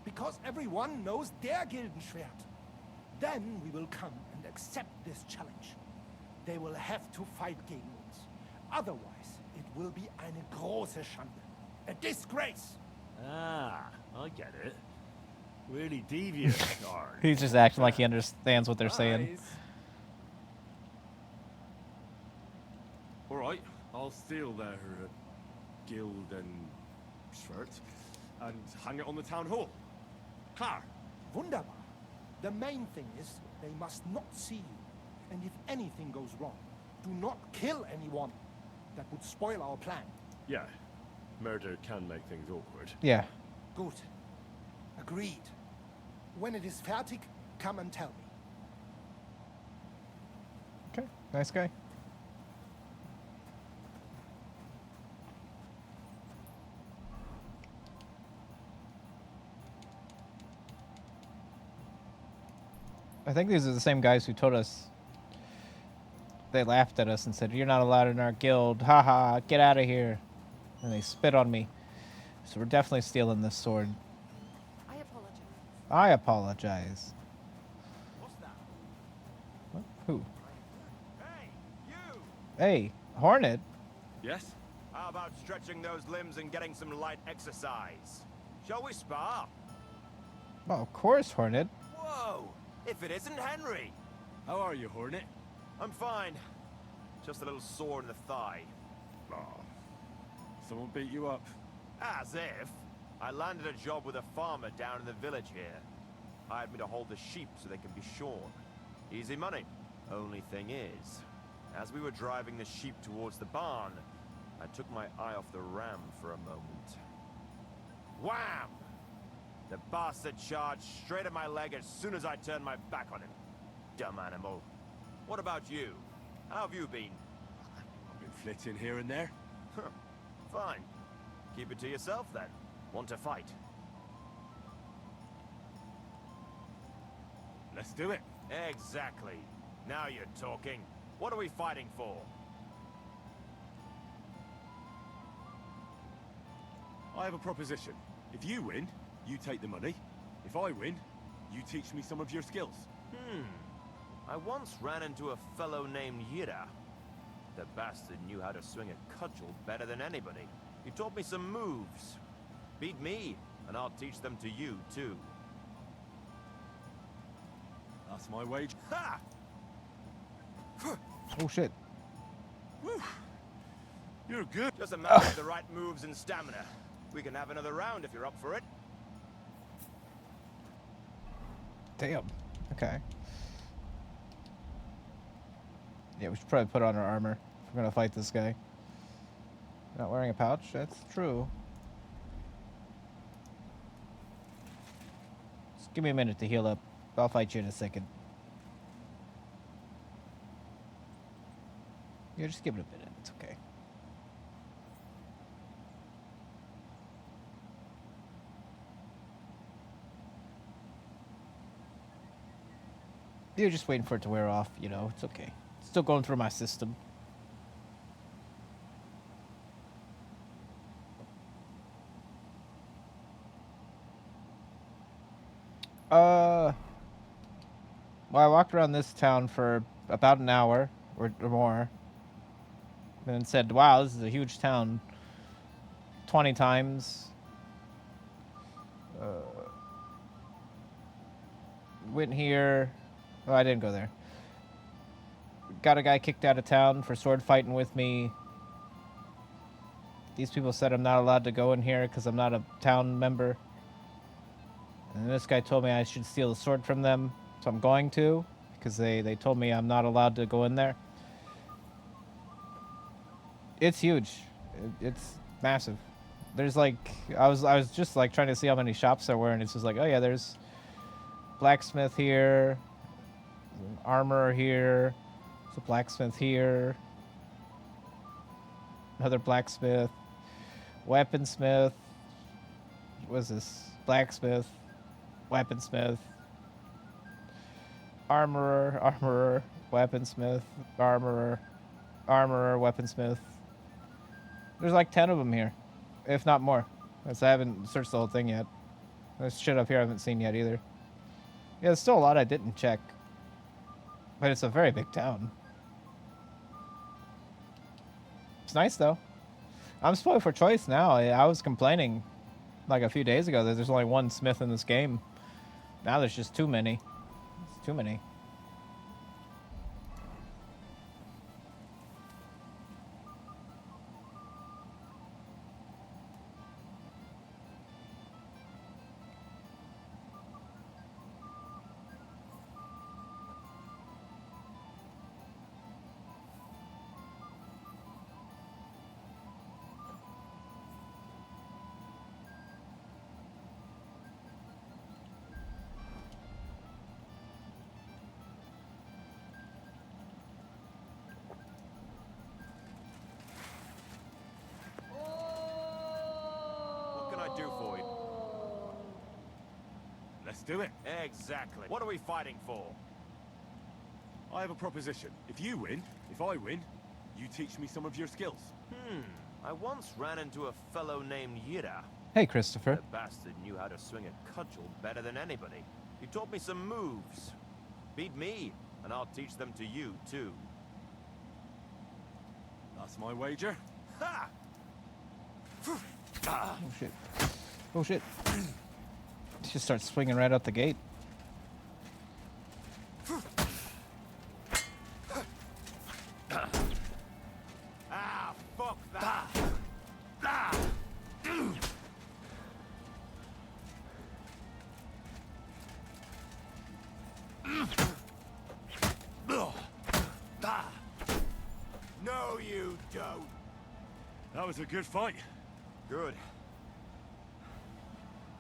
Because everyone knows their Gildenschwert. Then we will come and accept this challenge. They will have to fight gegen uns. Otherwise, it will be eine große Schande. A disgrace. Ah, I get it. Really devious, Arn. He's just acting like he understands what they're saying. Nice. All right, I'll steal their guild and shirt and hang it on the town hall. Klar. Wunderbar. The main thing is they must not see you. And if anything goes wrong, do not kill anyone. That would spoil our plan. Yeah, murder can make things awkward. Yeah. Gut. Agreed. When it is fertig, come and tell me. Okay. Nice guy. I think these are the same guys who told us. They laughed at us and said, "You're not allowed in our guild. Haha, get out of here." And they spit on me. So we're definitely stealing this sword. I apologize. I apologize. What's that? What? Who? Hey, you! Hey, Hornet. Yes? How about stretching those limbs and getting some light exercise? Shall we spar? Well, of course, Hornet. Whoa! If it isn't Henry! How are you, Hornet? I'm fine. Just a little sore in the thigh. Oh. Someone beat you up. As if. I landed a job with a farmer down in the village here. Hired me to hold the sheep so they can be shorn. Easy money. Only thing is, as we were driving the sheep towards the barn, I took my eye off the ram for a moment. Wham! The bastard charged straight at my leg as soon as I turned my back on him. Dumb animal. What about you? How have you been? I've been flitting here and there. Huh. Fine. Keep it to yourself then. Want to fight? Let's do it. Exactly. Now you're talking. What are we fighting for? I have a proposition. If you win, you take the money. If I win, you teach me some of your skills. I once ran into a fellow named Yira. The bastard knew how to swing a cudgel better than anybody. He taught me some moves. Beat me, and I'll teach them to you, too. That's my wage. Ha! Oh shit. Whew. You're good. Just a matter of the right moves and stamina. We can have another round if you're up for it. Damn. Okay. Yeah, we should probably put on our armor if we're gonna fight this guy. Not wearing a pouch? That's true. Just give me a minute to heal up. I'll fight you in a second. Yeah, just give it a minute. It's okay. You're just waiting for it to wear off, you know, it's okay. It's still going through my system. Well, I walked around this town for about an hour or more. And then said, wow, this is a huge town. 20 times. Went here. Oh, I didn't go there. Got a guy kicked out of town for sword fighting with me. These people said I'm not allowed to go in here because I'm not a town member. And this guy told me I should steal the sword from them. So I'm going to, because they told me I'm not allowed to go in there. It's huge. It's massive. There's like, I was just like trying to see how many shops there were, and it's just like, oh yeah, there's blacksmith here, an armorer here, there's a blacksmith here, another blacksmith, weaponsmith, what is this? Blacksmith, weaponsmith, armorer, weaponsmith, armorer, weaponsmith. There's like 10 of them here, if not more. I haven't searched the whole thing yet. There's shit up here I haven't seen yet either. Yeah, there's still a lot I didn't check. But it's a very big town. It's nice though. I'm spoiled for choice now. I was complaining like a few days ago that there's only one smith in this game. Now there's just too many. It's too many. Do for you? Let's do it. Exactly. What are we fighting for? I have a proposition. If you win, if I win, you teach me some of your skills. I once ran into a fellow named Yira. Hey, Christopher. The bastard knew how to swing a cudgel better than anybody. He taught me some moves. Beat me, and I'll teach them to you, too. That's my wager. Ha! Oh shit. Oh shit. He just starts swinging right out the gate. That was a good fight. Good.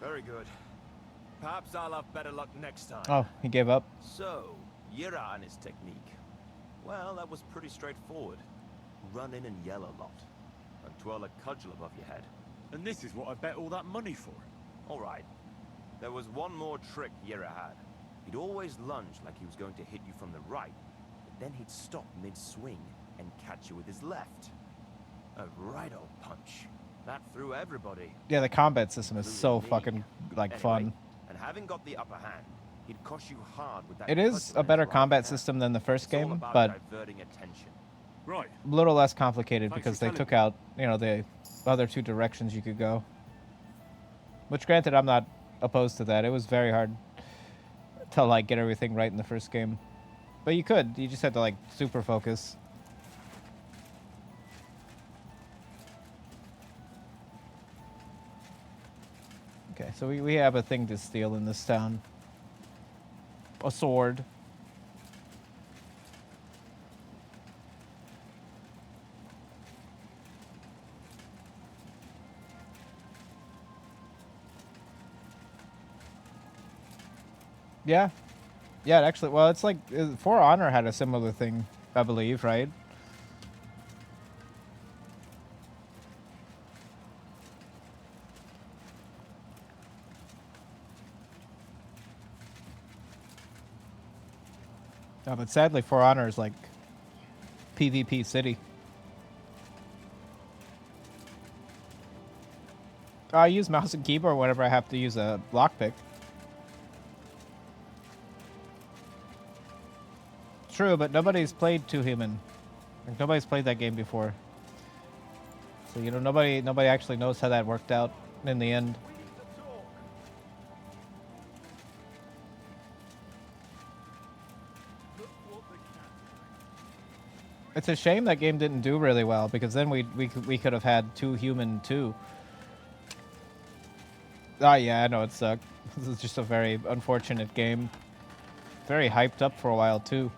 Very good. Perhaps I'll have better luck next time. Oh, he gave up. So, Yira and his technique. Well, that was pretty straightforward. Run in and yell a lot. And twirl a cudgel above your head. And this is what I bet all that money for. Alright. There was one more trick Yira had. He'd always lunge like he was going to hit you from the right, but then he'd stop mid-swing and catch you with his left. A right old punch. That threw everybody. Yeah, the combat system is so fucking, like, Anyway, fun. And having got the upper hand, he'd cost you hard with that. It is cudgel a in better his right combat hand. system than the first It's all game, about but diverting attention. Right. a little less complicated Thanks because for they telling took me. out, you know, the other two directions you could go. Which, granted, I'm not opposed to that. It was very hard to, like, get everything right in the first game. But you could. You just had to, like, super focus. Okay, so we have a thing to steal in this town. A sword. Yeah. Yeah, it actually, well, it's like, For Honor had a similar thing, I believe, right? No, but sadly, For Honor is like PvP city. I use mouse and keyboard whenever I have to use a lockpick. True, but nobody's played Two Human. Like, nobody's played that game before. So, you know, nobody actually knows how that worked out in the end. It's a shame that game didn't do really well, because then we could have had Two Human 2. Oh yeah, I know it sucked. This is just a very unfortunate game. Very hyped up for a while too.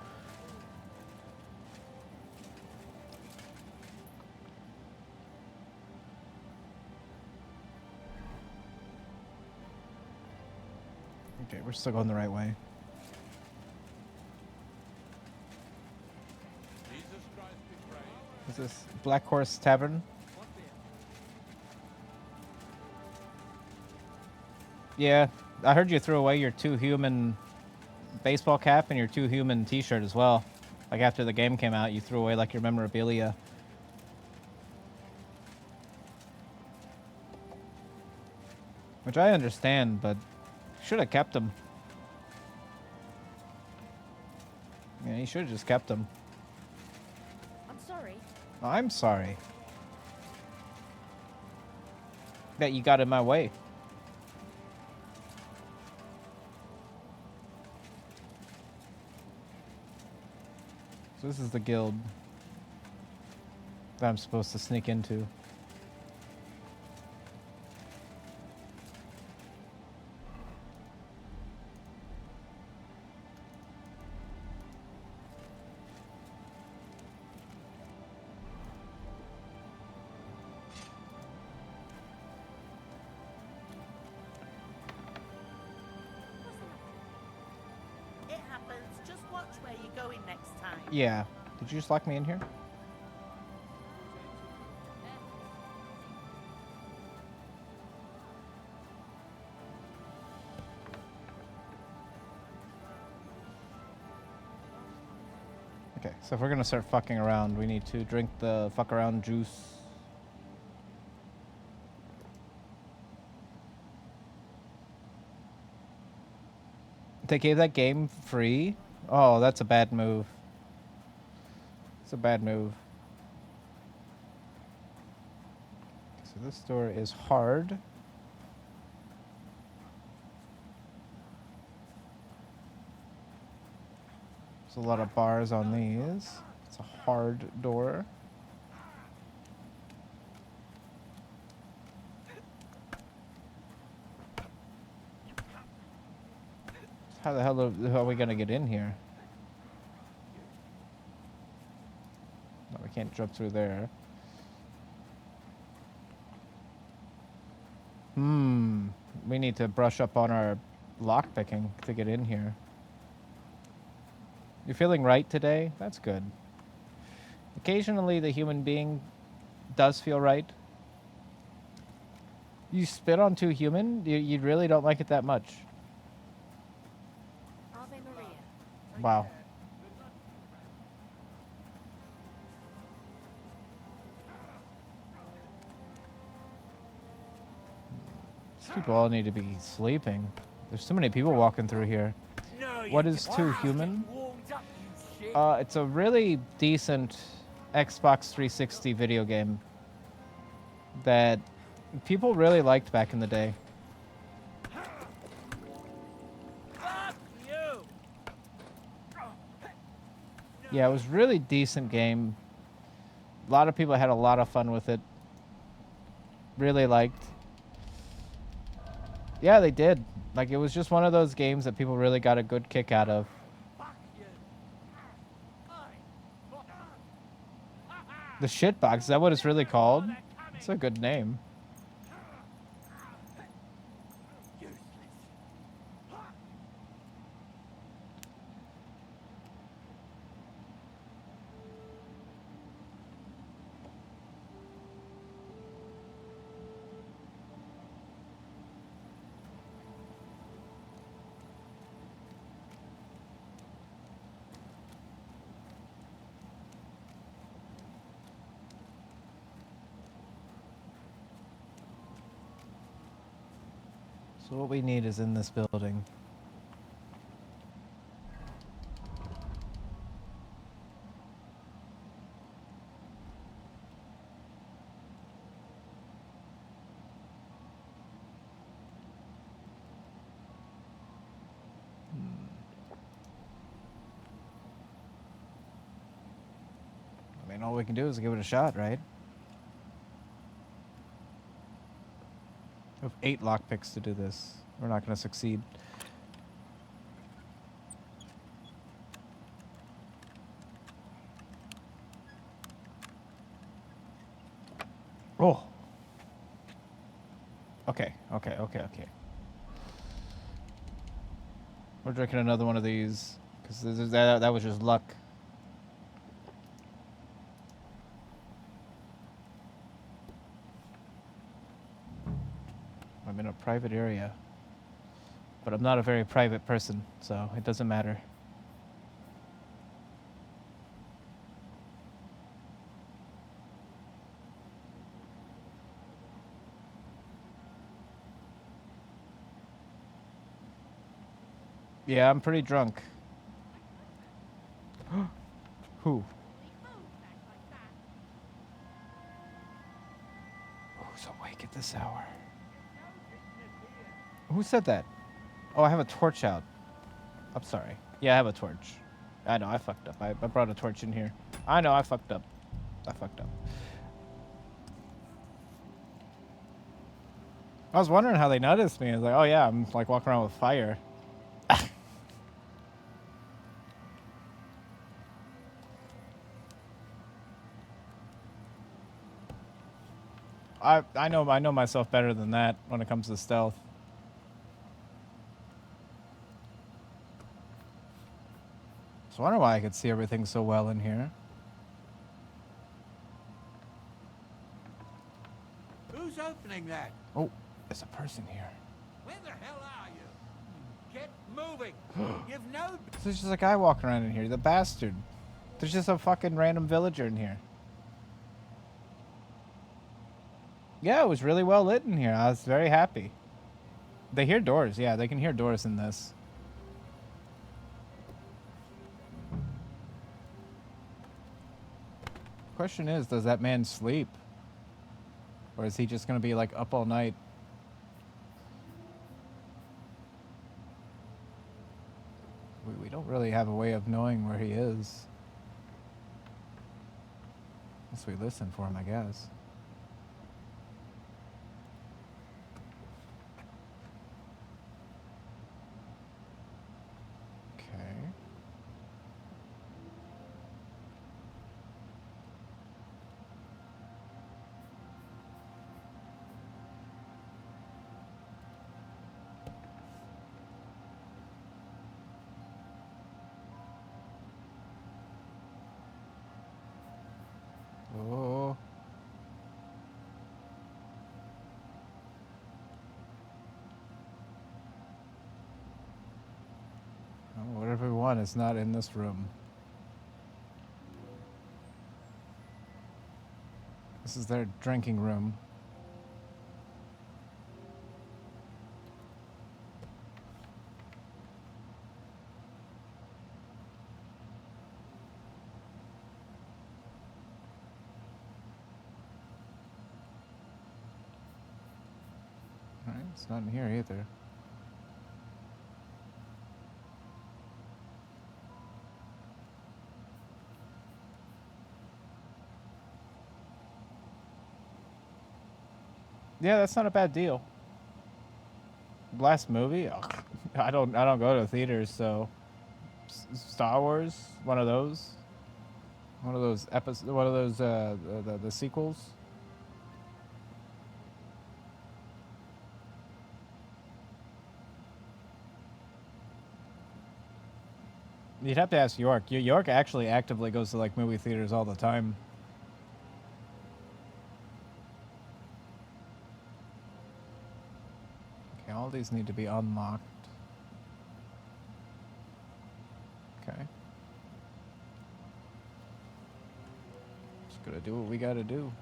Okay, we're still going the right way. Is this Black Horse Tavern? Yeah, I heard you threw away your Two Human baseball cap and your Two Human t-shirt as well. Like after the game came out, you threw away like your memorabilia. Which I understand, but should have kept them. Yeah, you should have just kept them. I'm sorry. I'm sorry that you got in my way. So this is the guild that I'm supposed to sneak into. It happens. Just watch where you're going next time. Yeah. Did you just lock me in here? Okay, so if we're gonna start fucking around, we need to drink the fuck around juice. They gave that game free? Oh, that's a bad move. It's a bad move. So this door is hard. There's a lot of bars on these. It's a hard door. How the hell are we gonna get in here? No, we can't jump through there. We need to brush up on our lockpicking to get in here. You're feeling right today? That's good. Occasionally the human being does feel right. You spit on two human? You really don't like it that much. Ave Maria. Wow. These people all need to be sleeping. There's so many people walking through here. What is Too Human? It's a really decent Xbox 360 video game that people really liked back in the day. Yeah, it was really decent game. A lot of people had a lot of fun with it. Really liked. Yeah, they did. Like, it was just one of those games that people really got a good kick out of. The Shitbox, is that what it's really called? It's a good name. So what we need is in this building. I mean, all we can do is give it a shot, right? We have 8 lockpicks to do this. We're not going to succeed. Oh. Okay. We're drinking another one of these because that was just luck. I'm in a private area, but I'm not a very private person, so it doesn't matter. Yeah, I'm pretty drunk. Who? Who's awake at this hour? Who said that? Oh, I have a torch out. I'm sorry. Yeah, I have a torch. I know, I fucked up. I brought a torch in here. I know, I fucked up. I was wondering how they noticed me. I was like, oh yeah, I'm like walking around with fire. I know myself better than that when it comes to stealth. I wonder why I could see everything so well in here. Who's opening that? Oh, there's a person here. Where the hell are you? Get moving. You've no... So there's just a guy walking around in here, the bastard. There's just a fucking random villager in here. Yeah, it was really well lit in here. I was very happy. They hear doors. Yeah, they can hear doors in this. Question is, does that man sleep? Or is he just going to be like up all night? We don't really have a way of knowing where he is. Unless we listen for him, I guess. one is not in this room. This is their drinking room. Alright, it's not in here either. Yeah, that's not a bad deal. Last movie? Ugh. I don't go to theaters, so Star Wars, one of those episodes, one of those the sequels. You'd have to ask York. York actually actively goes to like movie theaters all the time. Okay, all these need to be unlocked. Okay. Just gonna do what we gotta do.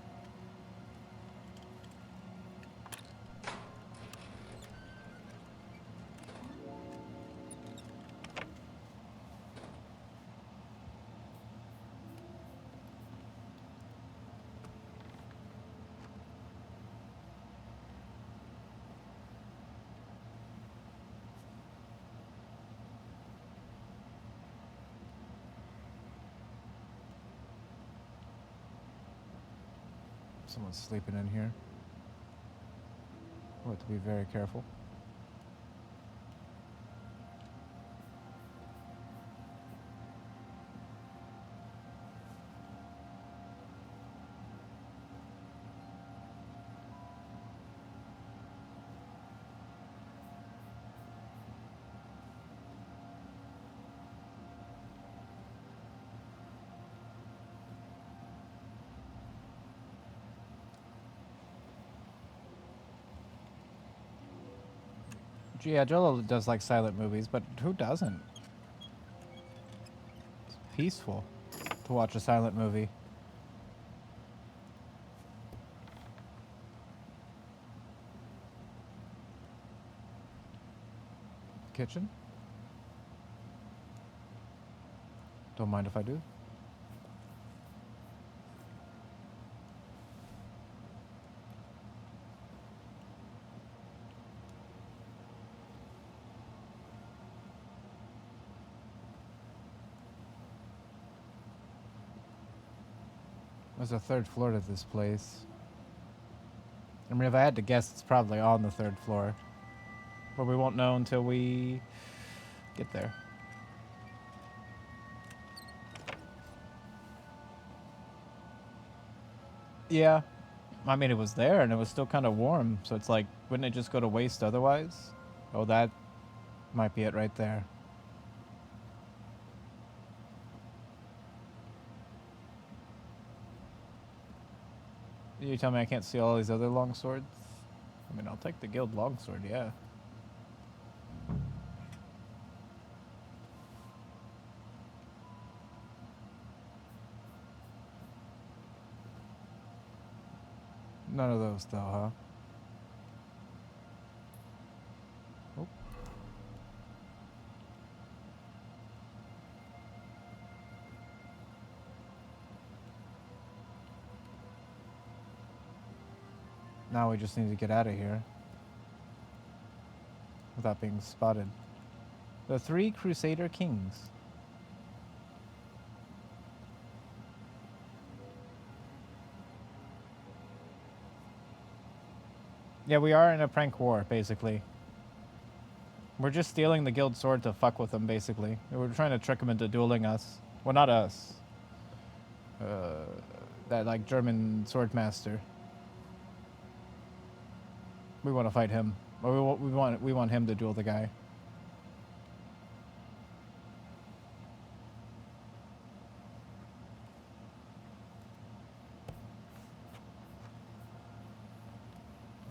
Someone's sleeping in here. We'll have to be very careful. Yeah, Joel does like silent movies, but who doesn't? It's peaceful to watch a silent movie. Kitchen? Don't mind if I do. There's a third floor to this place. I mean, if I had to guess, it's probably on the third floor. But we won't know until we get there. Yeah. I mean, it was there and it was still kind of warm. So it's like, wouldn't it just go to waste otherwise? Oh, that might be it right there. You tell me I can't see all these other longswords? I mean, I'll take the guild longsword, yeah. None of those though, huh? Oh. Now we just need to get out of here without being spotted. The 3 Crusader Kings. Yeah, we are in a prank war, basically. We're just stealing the guild sword to fuck with them, basically. We're trying to trick them into dueling us. Well, not us. That, like, German swordmaster. We want to fight him. Or we want him to duel the guy.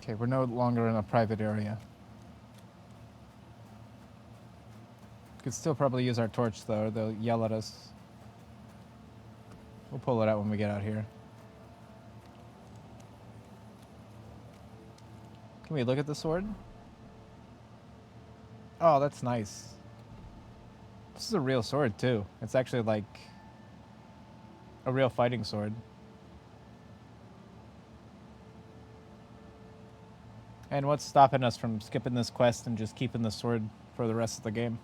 Okay, we're no longer in a private area. Could still probably use our torch though, or they'll yell at us. We'll pull it out when we get out here. Can we look at the sword? Oh, that's nice. This is a real sword too. It's actually like a real fighting sword. And what's stopping us from skipping this quest and just keeping the sword for the rest of the game?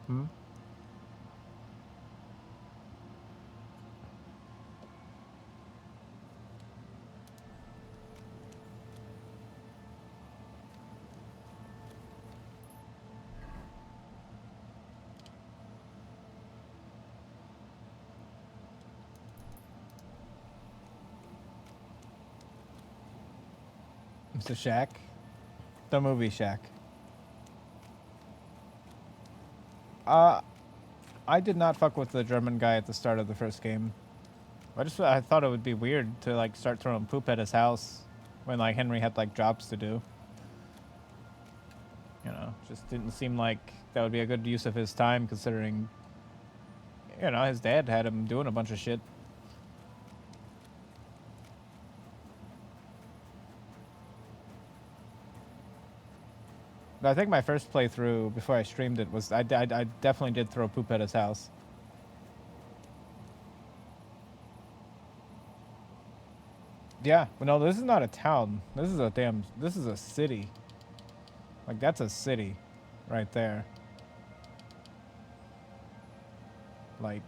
Hmm? It's a shack. The movie Shack. I did not fuck with the German guy at the start of the first game. I thought it would be weird to like start throwing poop at his house when like Henry had like jobs to do. You know, just didn't seem like that would be a good use of his time considering, you know, his dad had him doing a bunch of shit. But I think my first playthrough before I streamed it was I definitely did throw poop at his house. Yeah, but no, this is not a town. This is a city. Like that's a city right there. Like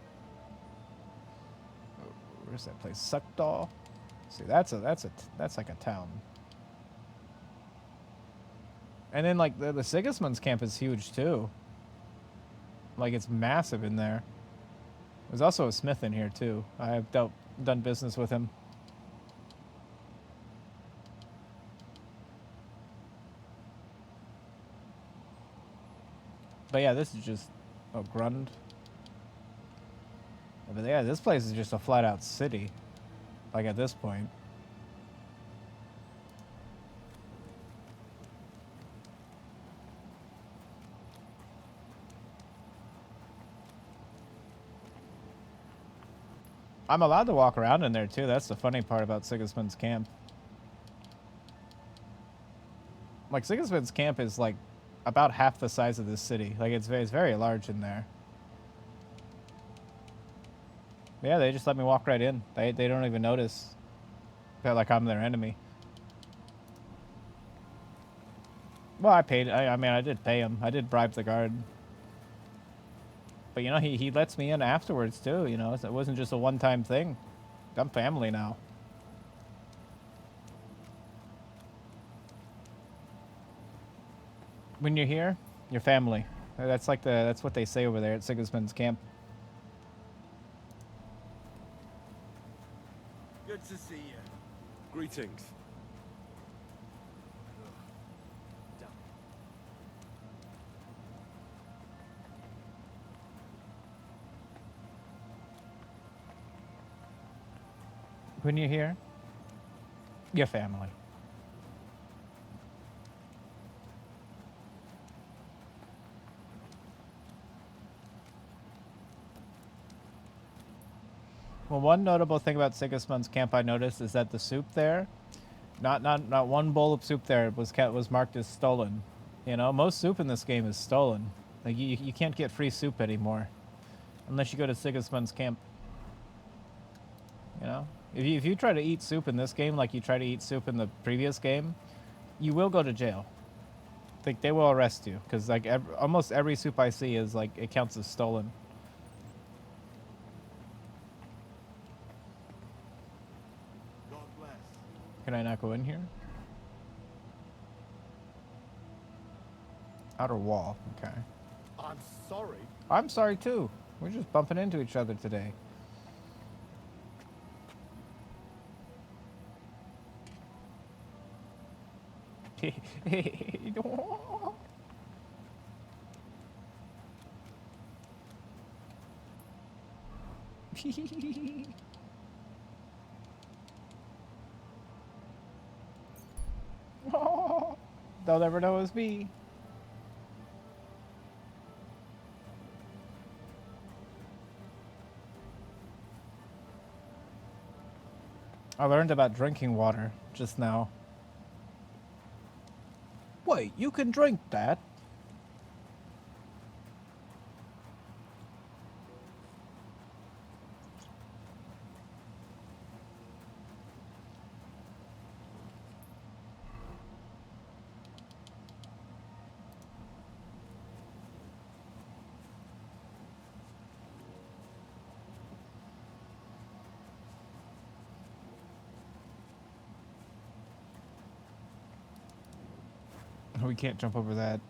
where's that place? Suckdahl? See, that's like a town. And then, like, the Sigismund's camp is huge, too. Like, it's massive in there. There's also a smith in here, too. I have done business with him. But yeah, this is just... Oh, Grund. But yeah, this place is just a flat-out city. Like, at this point. I'm allowed to walk around in there too. That's the funny part about Sigismund's camp. Like Sigismund's camp is like about half the size of this city. Like it's very large in there. Yeah, they just let me walk right in. They don't even notice that like I'm their enemy. Well, I paid. I mean, I did pay him. I did bribe the guard. But, you know, he lets me in afterwards, too, you know. It wasn't just a one-time thing. I'm family now. When you're here, you're family. That's like that's what they say over there at Sigismund's camp. Good to see you. Greetings. When you're here, your family. Well, one notable thing about Sigismund's camp I noticed is that the soup there, not one bowl of soup there was marked as stolen. You know, most soup in this game is stolen. Like you can't get free soup anymore, unless you go to Sigismund's camp. You know. If you try to eat soup in this game like you try to eat soup in the previous game, you will go to jail. Like they will arrest you because like almost every soup I see is like it counts as stolen. God bless. Can I not go in here? Outer wall. Okay. I'm sorry. I'm sorry too. We're just bumping into each other today. They'll never know it was me. I learned about drinking water just now. Wait, you can drink that? We can't jump over that.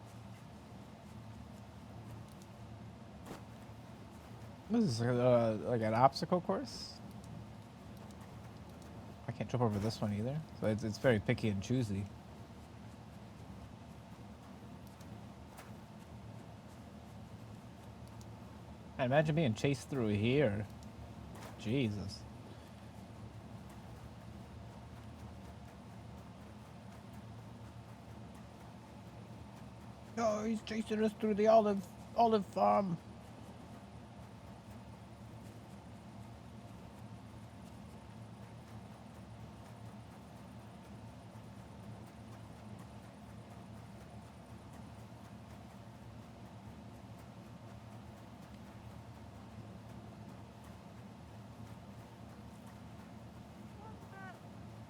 What is this, like an obstacle course? I can't jump over this one either. So it's very picky and choosy. And imagine being chased through here. Jesus. Oh, he's chasing us through the olive farm.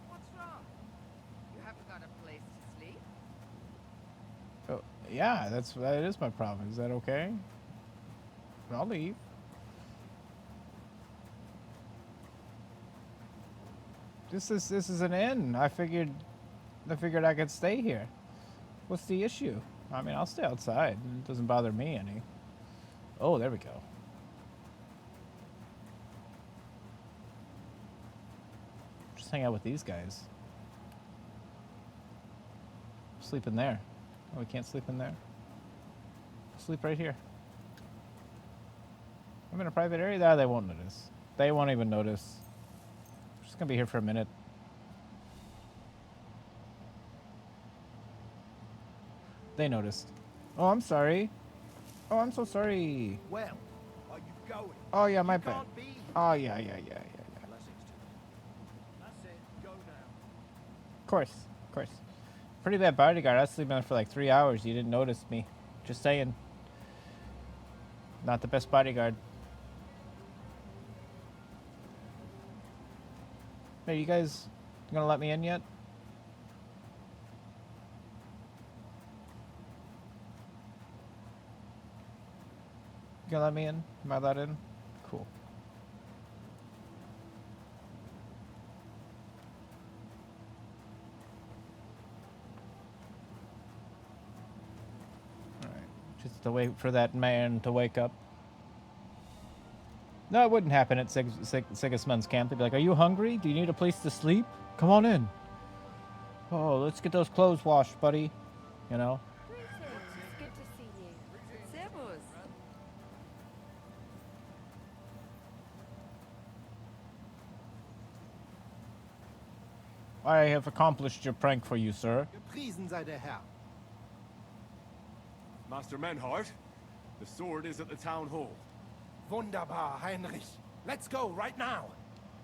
What's wrong? You haven't got a place to sleep? Oh, yeah, that is my problem. Is that okay? I'll leave. This is an inn. I figured I could stay here. What's the issue? I mean, I'll stay outside. It doesn't bother me any. Oh, there we go. Just hang out with these guys. Sleep in there. Oh, we can't sleep in there. Sleep right here. I'm in a private area. Nah, they won't notice. They won't even notice. I'm just gonna be here for a minute. They noticed. Oh, I'm sorry. Oh, I'm so sorry. Well, are you going? Oh yeah, my You bad. can't be. Oh yeah. That's it. Go now. Of course. Pretty bad bodyguard. I was sleeping there for like 3 hours. You didn't notice me. Just saying. Not the best bodyguard. Hey, you guys gonna let me in yet? You gonna let me in? Am I let in? Cool. Just to wait for that man to wake up. No, it wouldn't happen at Sigismund's camp. They'd be like, are you hungry? Do you need a place to sleep? Come on in. Oh, let's get those clothes washed, buddy. You know? Greetings. It's good to see you. Servus. I have accomplished your prank for you, sir. Gepriesen sei der Herr. Master Menhart, the sword is at the town hall. Wunderbar, Heinrich. Let's go right now.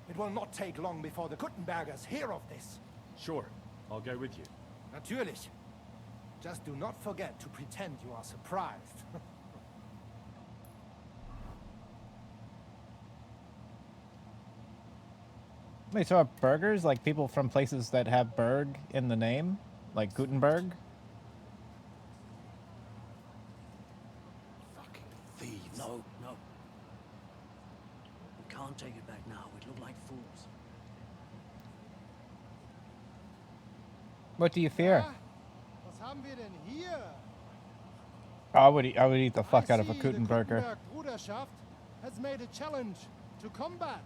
It will not take long before the Kuttenbergers hear of this. Sure, I'll go with you. Natürlich. Just do not forget to pretend you are surprised. Wait, so are burgers like people from places that have Berg in the name? Like Gutenberg? Fucking thieves. No. We can't take it back now. We'd look like fools. What do you fear? Was haben wir denn hier? I would eat the fuck out of a I see the Gutenberger. Kuttenberg Bruderschaft has made a challenge to combat.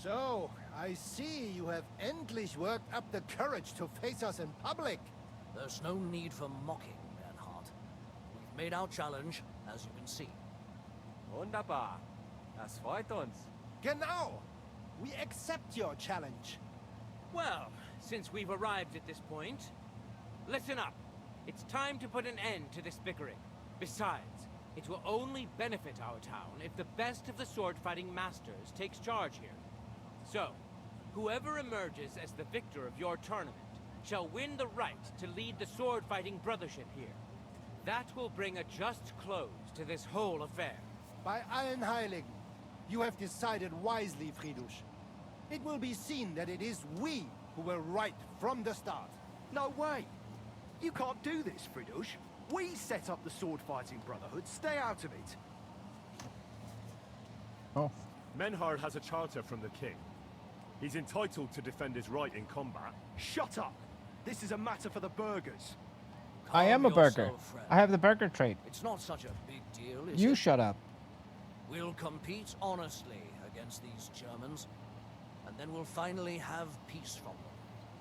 So, I see you have endlich worked up the courage to face us in public. There's no need for mocking, Bernhard. We've made our challenge, as you can see. Wunderbar. Das freut uns. Genau. We accept your challenge. Well, since we've arrived at this point, listen up. It's time to put an end to this bickering. Besides, It will only benefit our town if the best of the sword-fighting masters takes charge here. So, whoever emerges as the victor of your tournament shall win the right to lead the sword-fighting brothership here. That will bring a just close to this whole affair. Bei allen Heiligen, you have decided wisely, Fridush. It will be seen that it is we who were right from the start. No way! You can't do this, Fridush. We set up the sword-fighting brotherhood. Stay out of it. Oh. Menhard has a charter from the king. He's entitled to defend his right in combat. Shut up! This is a matter for the burghers. I am a Calm burger. yourself, friend. I have the burger trait. It's not such a big deal, is You it? shut up. We'll compete honestly against these Germans, and then we'll finally have peace from them.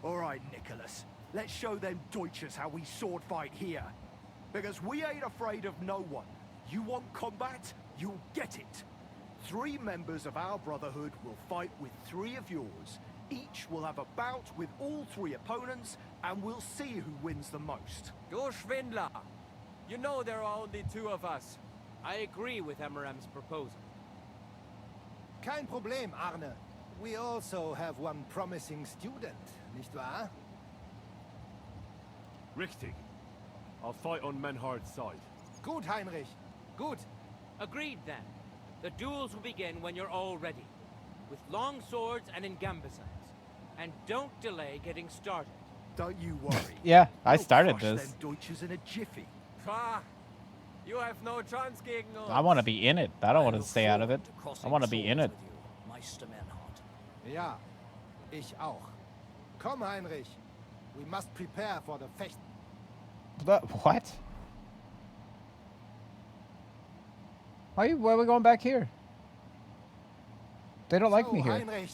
All right, Nicholas. Let's show them Deutschers how we sword fight here. Because we ain't afraid of no one. You want combat? You'll get it. 3 members of our brotherhood will fight with 3 of yours. Each will have a bout with all 3 opponents, and we'll see who wins the most. Du Schwindler! You know there are only 2 of us. I agree with Emerem's proposal. Kein Problem, Arne. We also have one promising student, nicht wahr? Richtig. I'll fight on Menhard's side. Gut, Heinrich. Gut. Agreed then. The duels will begin when you're all ready, with long swords and in gambesons. And don't delay getting started. Don't you worry. Yeah, I We'll started crush this. them Deutschers in a jiffy. Ha! You have no chance gegen uns. I want to be in it. I don't want to look stay out of it. forward to crossing I want to be in swords it. with you, Meister Menhard. Ja, ich auch. Komm, Heinrich. We must prepare for the Fecht. What? Why are we going back here? They don't like So, me here. Heinrich,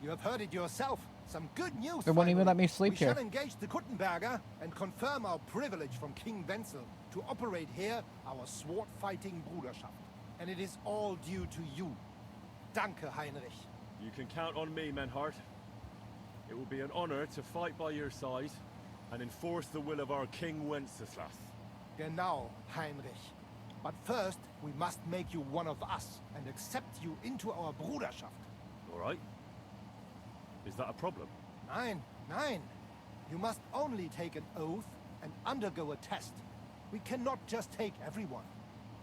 you have heard it yourself. Some good news. They won't even finally. let me sleep we here. shall engage the Kuttenberger and confirm our privilege from King Wenzel to operate here our sword-fighting Bruderschaft. And it is all due to you. Danke, Heinrich. You can count on me, Menhard. It will be an honor to fight by your side and enforce the will of our King Wenceslas. Genau, Heinrich. But first, we must make you one of us and accept you into our Bruderschaft. All right? Is that a problem? Nein, nein. You must only take an oath and undergo a test. We cannot just take everyone.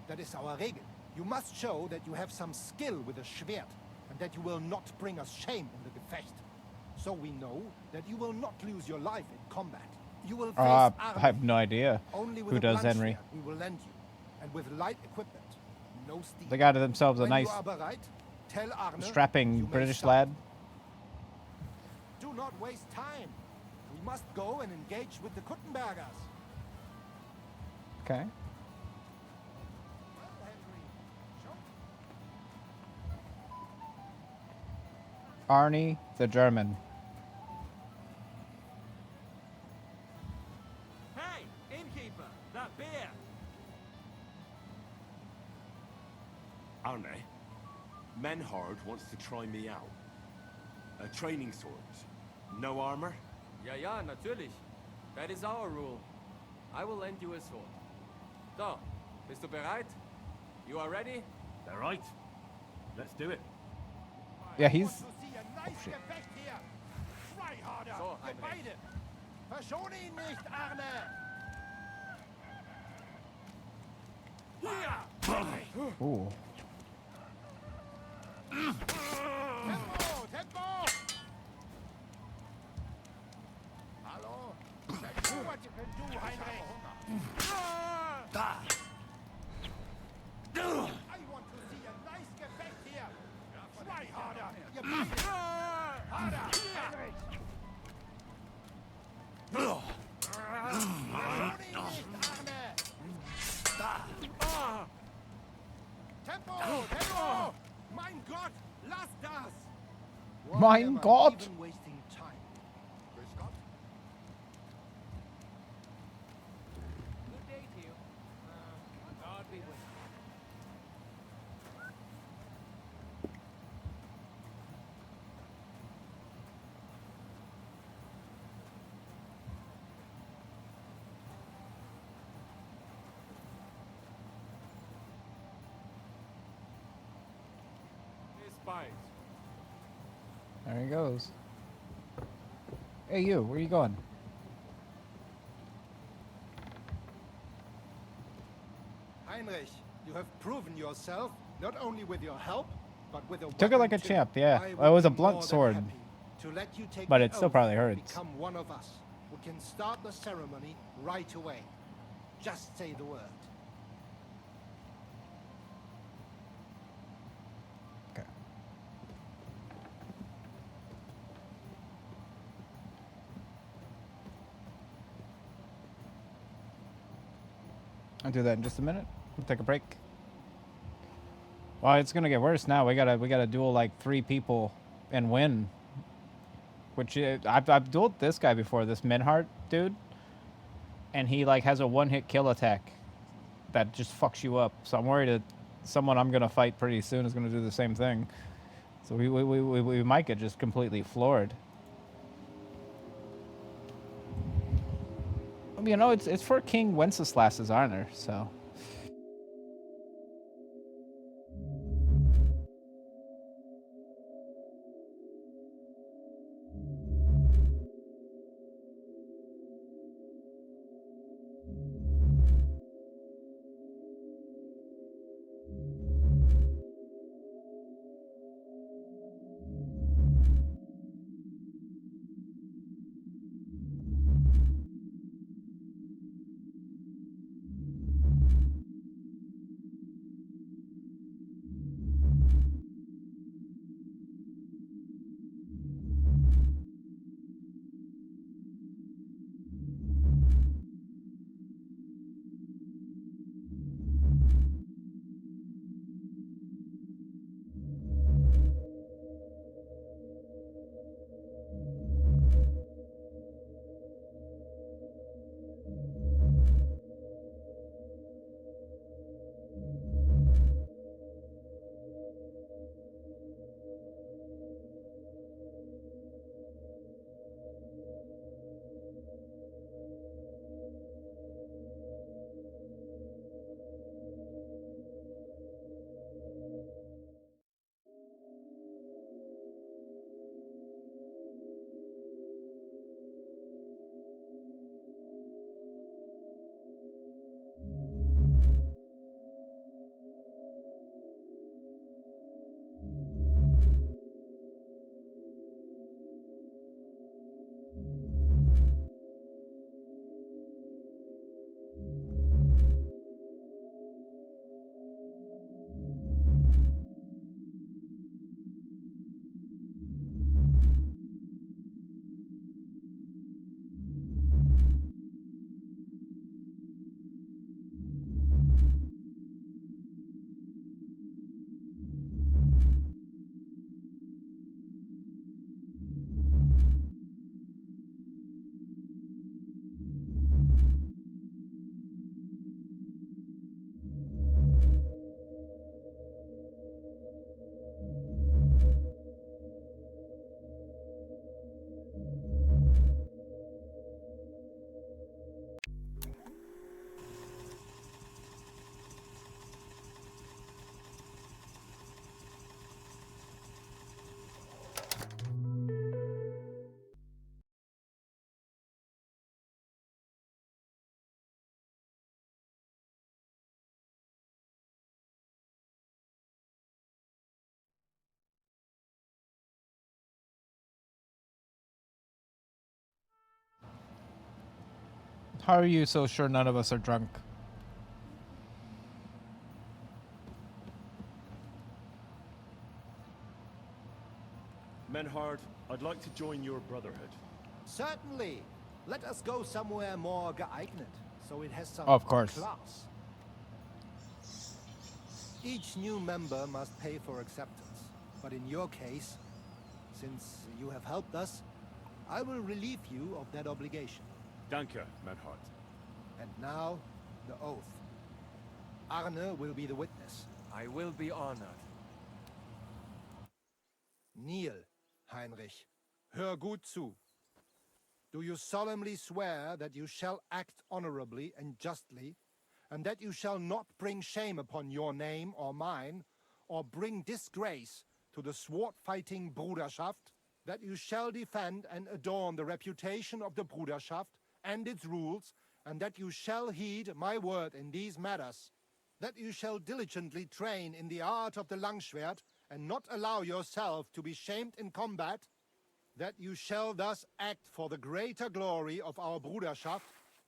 That is our Regel. You must show that you have some skill with a Schwert and that you will not bring us shame in the Gefecht. So we know that you will not lose your life in combat. You will face I Arne. have no idea Only with who a does blunt Henry. schwert we will lend you, and with light equipment. No steel. They got themselves a When nice you are bereit, tell Arne strapping you may British start. lad. Do not waste time. We must go and engage with the Kuttenbergers. Okay. Arnie the German. Hey, innkeeper, that beer! Arne, Menhard wants to try me out. Training swords. No armor? Ja, ja, natürlich. That is our rule. I will lend you a sword. So, bist du bereit? You are ready? All right. Let's do it. Yeah, he's. To see a nice shit. Gefecht hier. Freiharder, So, ihr Heinrich. beide. Verschone ihn nicht, Arne. Hier. Ooh. Tempo, Tempo. Hallo. Let's do what you can do, Heinrich. I want to see a nice Gefecht hier. Freiharder, ihr beide. Harder, Heinrich. Verschone ihn nicht, Arne. Tempo, Tempo. Mein Gott, lass das. Why Mein am I Gott. even wasting time? Grüß Gott. Good day to you. God be with you. spies. There he goes. Hey, you. Where you going? Heinrich, you have proven yourself, not only with your help, but with a Took it like a weapon too. champ, yeah. I Well, it was a would be blunt more than sword, happy to let you take but the it still oath probably and hurts. Become one of us. We can start the ceremony right away. Just say the word. Okay. I'll do that in just a minute. We'll take a break. Well, it's gonna get worse now. We gotta duel like 3 people and win. Which I've dueled this guy before, this Menhart dude, and he like has a 1-hit kill attack that just fucks you up. So I'm worried that someone I'm gonna fight pretty soon is gonna do the same thing. So we might get just completely floored. You know, it's for King Wenceslas's honor, so. How are you so sure none of us are drunk? Menhard, I'd like to join your brotherhood. Certainly. Let us go somewhere more geeignet, so it has some Of course. class. Each new member must pay for acceptance. But in your case, since you have helped us, I will relieve you of that obligation. Danke, Menhard. And now, the oath. Arne will be the witness. I will be honored. Kneel, Heinrich. Hör gut zu. Do you solemnly swear that you shall act honorably and justly, and that you shall not bring shame upon your name or mine, or bring disgrace to the sword-fighting Bruderschaft, that you shall defend and adorn the reputation of the Bruderschaft and its rules, and that you shall heed my word in these matters, that you shall diligently train in the art of the Langschwert, and not allow yourself to be shamed in combat, that you shall thus act for the greater glory of our Bruderschaft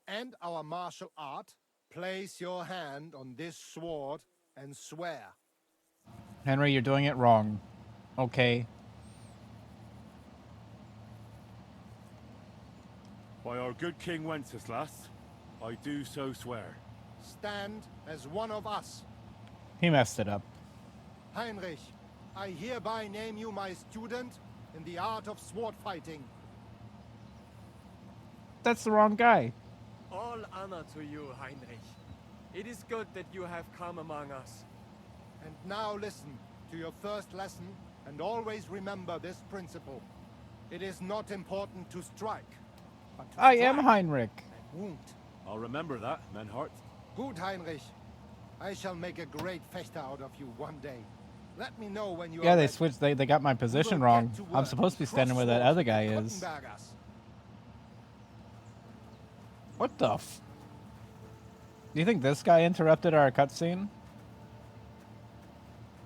and our martial art. Place your hand on this sword and swear. Henry, you're doing it wrong. Okay. By our good King Wenceslas, I do so swear. Stand as one of us. He messed it up. Heinrich, I hereby name you my student in the art of sword fighting. That's the wrong guy. All honor to you, Heinrich. It is good that you have come among us. And now listen to your first lesson, and always remember this principle. It is not important to strike, but to I am strike Heinrich. and wound. I'll remember that, Menhart. Good, Heinrich. I shall make a great fechter out of you one day. Let me know when you Yeah, are they ready. switched. They got my position will wrong. get to I'm work supposed to be and standing where cross that other swords guy with is. the Kuttenbergers. What the f... Do you think this guy interrupted our cutscene?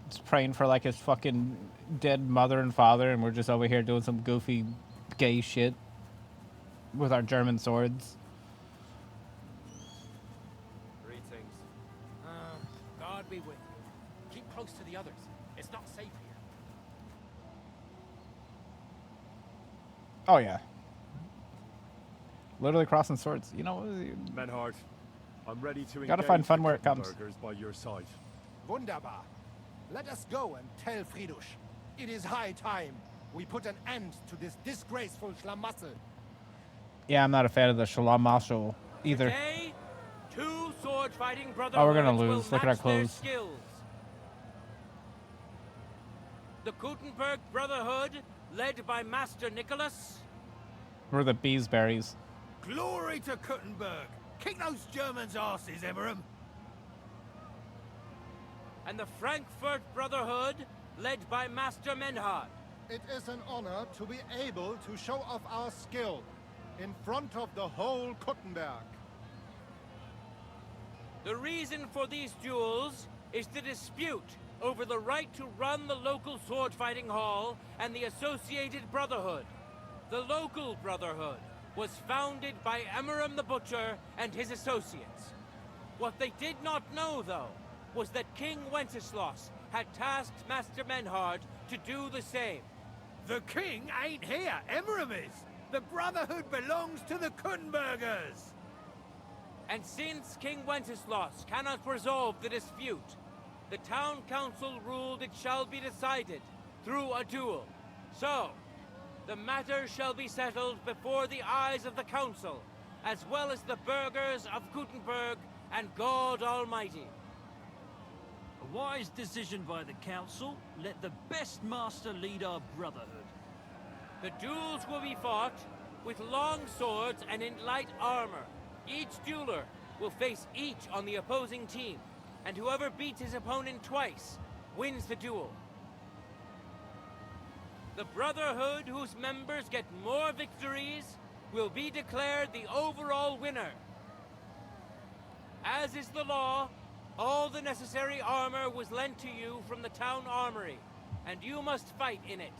Just praying for like his fucking dead mother and father, and we're just over here doing some goofy gay shit with our German swords. Greetings. God be with you. Keep close to the others. It's not safe here. Oh yeah. Literally crossing swords. You know, Menhart, I'm ready to Gotta engage find fun the where it comes. Kuttenbergers by your side. Wunderbar. Let us go and tell Friedusch. It is high time we put an end to this disgraceful schlamassel. yeah, I'm not a fan of the Schlamassel either. Today, two sword-fighting brotherhoods Oh, we're gonna will lose. Look at our match their clothes. skills. The Kuttenberg Brotherhood, led by Master Nicholas, We're the Beesberries. Glory to Kuttenberg! Kick those Germans' asses, Emmeram! and the Frankfurt Brotherhood, led by Master Menhard. It is an honor to be able to show off our skill in front of the whole Kuttenberg. The reason for these duels is the dispute over the right to run the local sword-fighting hall and the associated brotherhood. The local brotherhood was founded by Emmeram the Butcher and his associates. What they did not know, though, was that King Wenceslas had tasked Master Menhard to do the same. The king ain't here, Emmeram is! The Brotherhood belongs to the Kuttenbergers! And since King Wenceslas cannot resolve the dispute, the town council ruled it shall be decided through a duel. So, the matter shall be settled before the eyes of the council, as well as the burghers of Kuttenberg and God Almighty. A wise decision by the council. Let the best master lead our brotherhood. The duels will be fought with long swords and in light armor. Each dueler will face each on the opposing team, and whoever beats his opponent twice wins the duel. The Brotherhood whose members get more victories will be declared the overall winner. As is the law, all the necessary armor was lent to you from the town armory, and you must fight in it.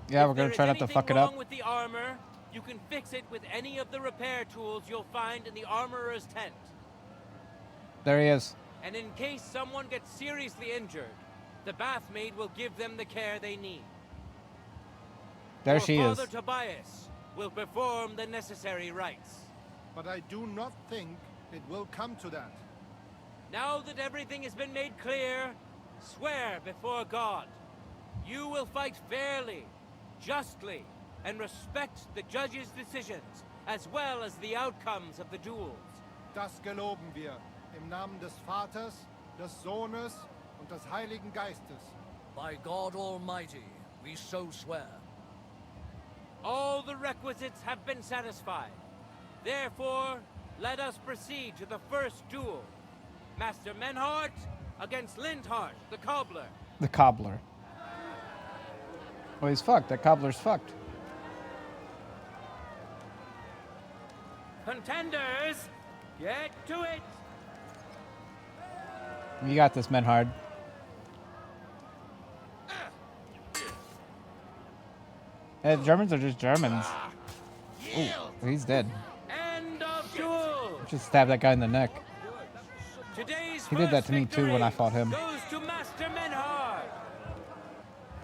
Yeah, If we're gonna there try is not to fuck it anything up. wrong with the armor, you can fix it with any of the repair tools you'll find in the armorer's tent. There he is. And in case someone gets seriously injured, the bathmaid will give them the care they need. There Or she is. Father Tobias will perform the necessary rites. But I do not think it will come to that. Now that everything has been made clear, swear before God. You will fight fairly, justly, and respect the judge's decisions, as well as the outcomes of the duels. Das geloben wir im Namen des Vaters, des Sohnes und des Heiligen Geistes. By God Almighty, we so swear. All the requisites have been satisfied. Therefore, let us proceed to the first duel. Master Menhart against Lindhart, the cobbler. The cobbler. Oh, he's fucked. That cobbler's fucked. Contenders, get to it! You got this, Menhard. Hey, the Germans are just Germans. Ooh, he's dead. End of duel! Just stab that guy in the neck. Today's He did that first to me too when I victory fought him. Goes to Master Menhard.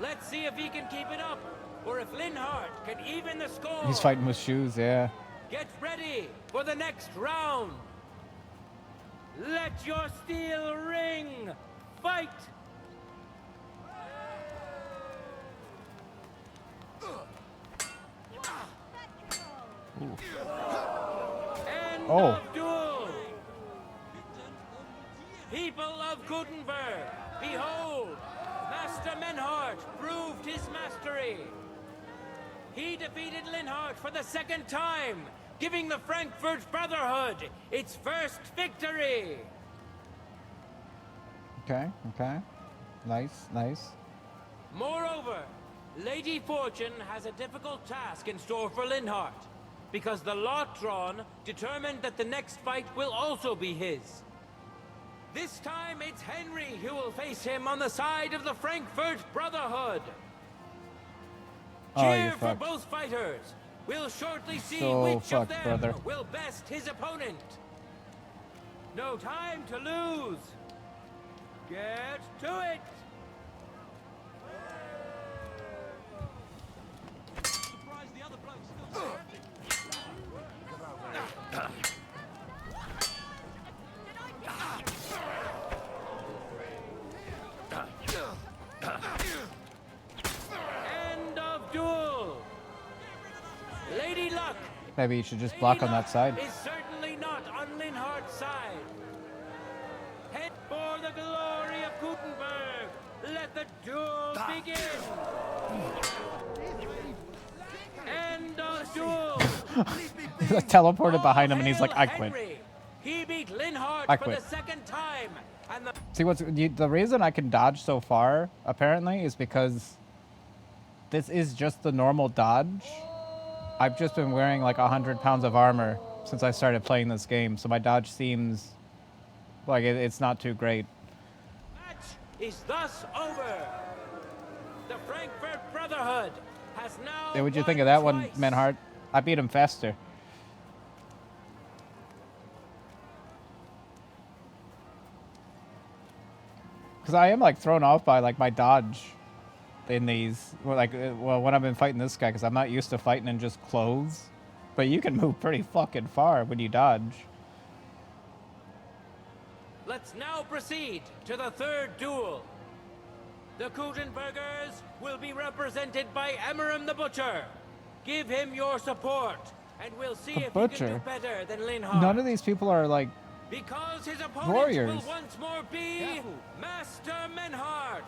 Let's see if he can keep it up, or if Linhardt can even the score. He's fighting with shoes, yeah. Get ready for the next round. Let your steel ring. Fight. End Oh. of duel. People of Gutenberg, behold, Master Menhard proved his mastery. He defeated Linhardt for the second time, giving the Frankfurt Brotherhood its first victory. Okay, okay. Nice, nice. Moreover, Lady Fortune has a difficult task in store for Linhardt, because the lot drawn determined that the next fight will also be his. This time it's Henry who will face him on the side of the Frankfurt Brotherhood. Oh, Cheer you're for fucked. both fighters. We'll shortly see So which of fucked, them brother. will best his opponent. No time to lose. Get to it. End of duel. Lady Luck Maybe you should just block on that side. is certainly not on Linhardt's side. Head for the glory of Gutenberg. Let the duel begin. End of duel. He's like teleported behind him and he's like, I quit. Henry. He beat Linhardt I for quit. the second time. And the See, the reason I can dodge so far, apparently, is because this is just the normal dodge. I've just been wearing like 100 pounds of armor since I started playing this game, so my dodge seems like it's not too great. match is thus over. The Frankfurt Brotherhood has now Hey, what'd you won think of that one, twice. Menhard? I beat him faster. Because I am like thrown off by like my dodge in these. Well, like, when I've been fighting this guy, because I'm not used to fighting in just clothes. But you can move pretty fucking far when you dodge. Let's now proceed to the third duel. The Gutenbergers will be represented by Emmeram the Butcher. Give him your support, and we'll see The if he Butcher? can do better than Linhardt. None of these people are like Because his opponent warriors. will once more be Master Menhard.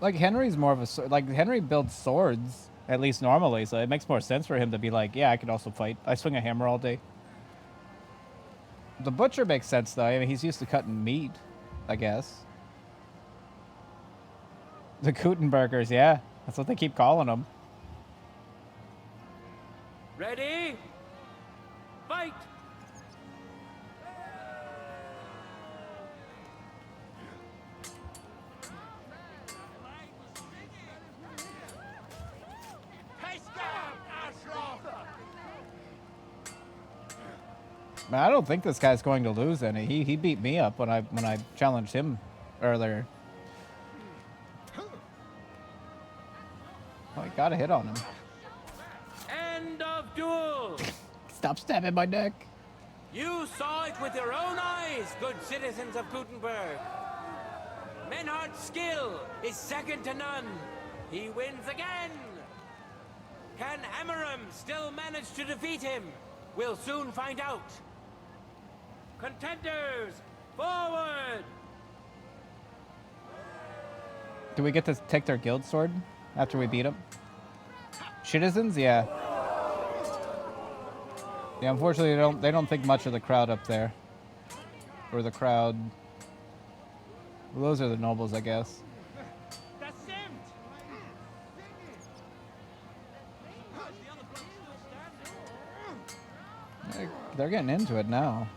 Like Henry's more of a like Henry builds swords at least normally, so it makes more sense for him to be like, yeah, I could also fight. I swing a hammer all day. The Butcher makes sense though. I mean, he's used to cutting meat, I guess. The Gutenbergers, yeah, that's what they keep calling them. Ready? Fight! Man, I don't think this guy's going to lose any. He beat me up when I challenged him earlier. Oh, he got a hit on him. End of duel! Stop stabbing my neck. You saw it with your own eyes, good citizens of Gutenberg. Menhardt's skill is second to none. He wins again. Can Emmeram still manage to defeat him? We'll soon find out. Contenders, forward! Do we get to take their guild sword after we beat them? Citizens, yeah. Yeah, unfortunately, they don't think much of the crowd up there. Or the crowd. Well, those are the nobles, I guess. They're getting into it now.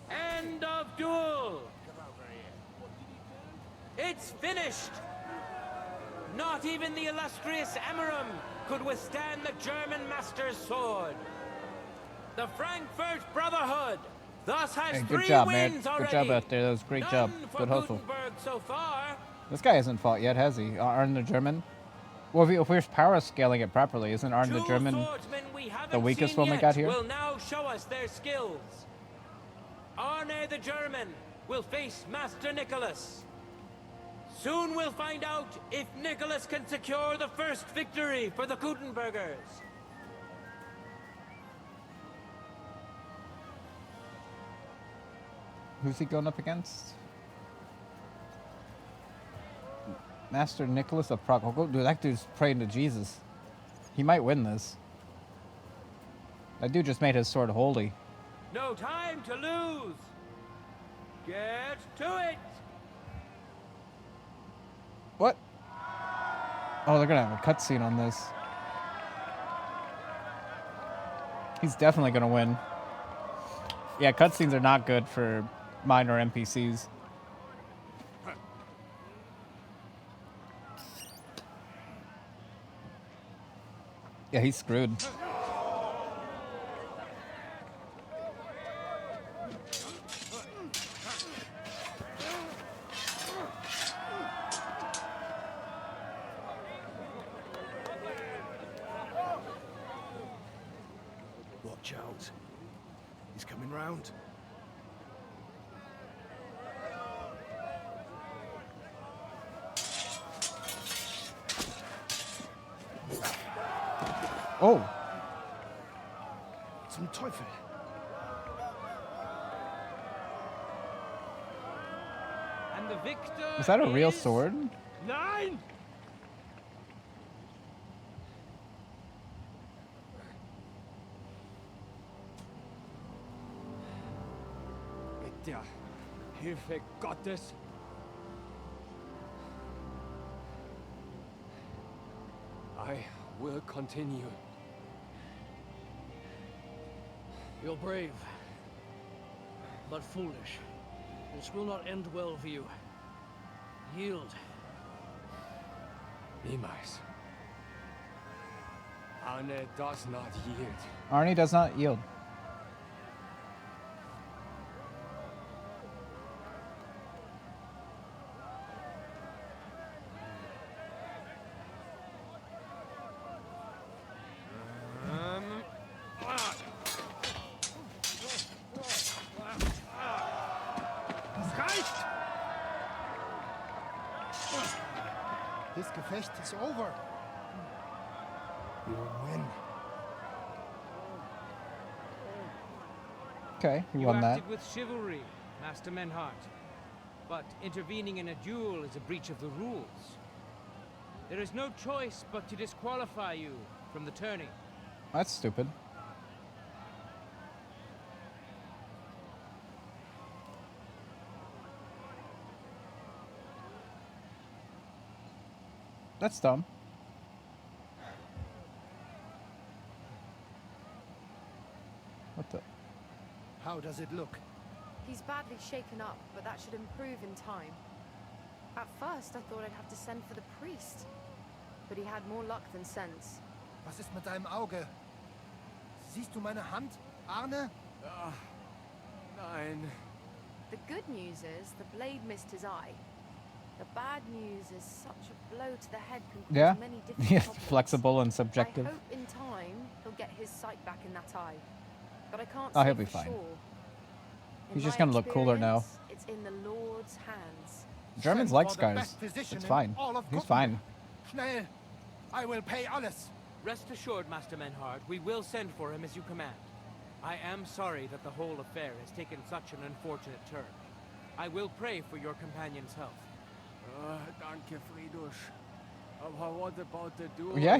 End of duel! It's finished! Not even the illustrious Emeram could withstand the German master's sword. The Frankfurt Brotherhood thus has Hey, good 3 job, man. wins Good already. job out there. That was a great job. None for Good hustle. Gutenberg so far. This guy hasn't fought yet, has he? Arn the German? Well, if we're power scaling it properly, isn't Arn the German Swordsmen we haven't the weakest seen one we yet got here? will now show us their skills. Arne the German will face Master Nicholas. Soon we'll find out if Nicholas can secure the first victory for the Gutenbergers. Who's he going up against? Master Nicholas of Prague. Oh, dude, that dude's praying to Jesus. He might win this. That dude just made his sword holy. No time to lose. Get to it. What? Oh, they're gonna have a cutscene on this. He's definitely gonna win. Yeah, cutscenes are not good for minor NPCs. Yeah, he's screwed. Watch out. He's coming round. Oh! Zum Teufel. And the victor Is that a real is- sword? Nein! Mit der Hilfe Gottes I will continue. You're brave, but foolish. This will not end well for you. Yield. Niemals. Arne does not yield. Arnie does not yield. Das reicht! This Gefecht is over. You win. Okay, he You won that. acted with chivalry, Master Menhart. But intervening in a duel is a breach of the rules. There is no choice but to disqualify you from the tourney. That's stupid. That's dumb. What the? How does it look? He's badly shaken up, but that should improve in time. At first, I thought I'd have to send for the priest. But he had more luck than sense. Was ist mit deinem Auge? Siehst du meine Hand, Arne? Nein. The good news is the blade missed his eye. The bad news is such a blow to the head can cause Yeah. many different Yeah, problems. flexible and I subjective. hope in time he'll get his sight back in that eye. But I can't Oh, say he'll be for fine. sure. In He's just my gonna look cooler now. experience, It's in the Lord's hands. Germans Send like for the scars. best physician It's in fine. all of He's Gutenberg. fine. Schnell! I will pay alles. Rest assured, Master Menhart, we will send for him as you command. I am sorry that the whole affair has taken such an unfortunate turn. I will pray for your companion's health. Danke, Friedrich. Aber what about the duel? Yeah,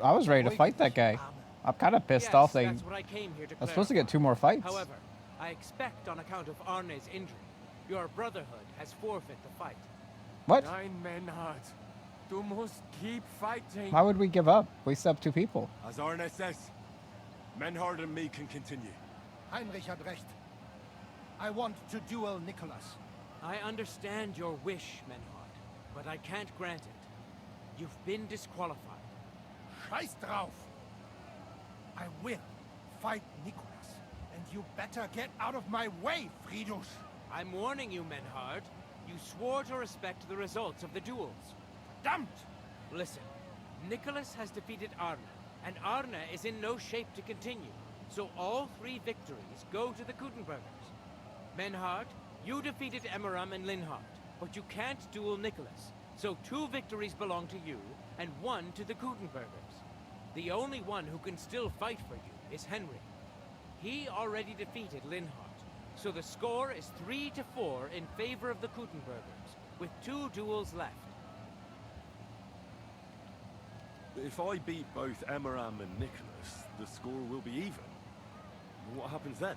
I was ready to fight that guy. I'm kind of pissed off they. That's what I came here to I'm supposed to get clarify. 2 more fights. However, I expect on account of Arne's injury, your brotherhood has forfeit the fight. What? Nein, Menhard. Du musst keep fighting. Why would we give up? We still have 2 people. As Arne says, Menhard and me can continue. Heinrich had recht. I want to duel Nicholas. I understand your wish, Menhard, but I can't grant it. You've been disqualified. Scheiß drauf! I will fight Nicholas, and you better get out of my way, Friedrich! I'm warning you, Menhard. You swore to respect the results of the duels. Damned! Listen, Nicholas has defeated Arne, and Arne is in no shape to continue. So all 3 victories go to the Kuttenbergers. Menhard, you defeated Emmeram and Linhard, but you can't duel Nicholas. So 2 victories belong to you, and 1 to the Kuttenbergers. The only one who can still fight for you is Henry. He already defeated Linhard, so the score is 3-4 in favor of the Kuttenbergers, with 2 duels left. If I beat both Emmeram and Nicholas, the score will be even. What happens then?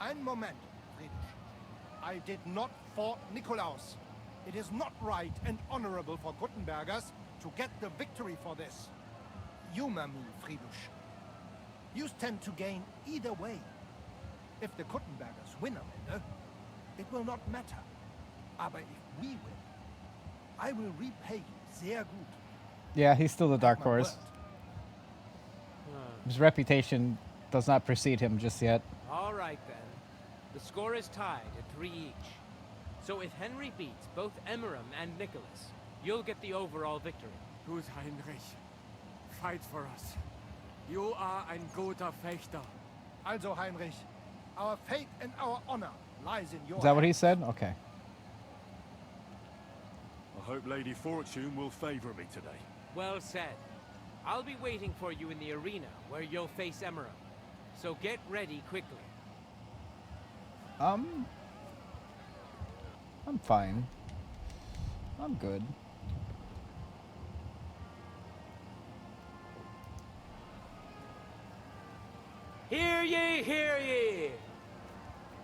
Ein Moment, Friedrich. I did not fought Nikolaus. It is not right and honorable for Kuttenbergers to get the victory for this. Humor me, Friedrich. You stand to gain either way. If the Kuttenbergers win am Ende, it will not matter. Aber if we win, I will repay you sehr gut. Yeah, he's still the dark horse. His reputation does not precede him just yet. All right, then. The score is tied at 3 each. So if Henry beats both Emmeram and Nicholas, you'll get the overall victory. Gut, Heinrich. Fight for us. You are ein guter Fechter. Also, Heinrich, our fate and our honor lies in your Is that what he hands. said? Okay. I hope Lady Fortune will favor me today. Well said. I'll be waiting for you in the arena where you'll face Emmeram. So get ready quickly. I'm fine. I'm good. Hear ye, hear ye!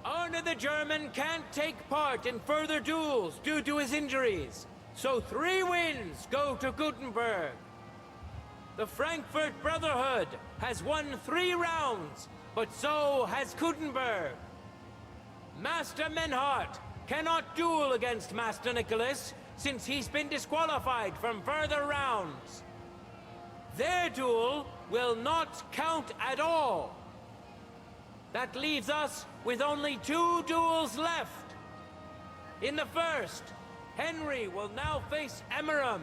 Arne the German can't take part in further duels due to his injuries, so 3 wins go to Gutenberg. The Frankfurt Brotherhood has won 3 rounds, but so has Gutenberg. Master Menhard cannot duel against Master Nicholas since he's been disqualified from further rounds. Their duel will not count at all. That leaves us with only 2 duels left. In the first, Henry will now face Emmeram.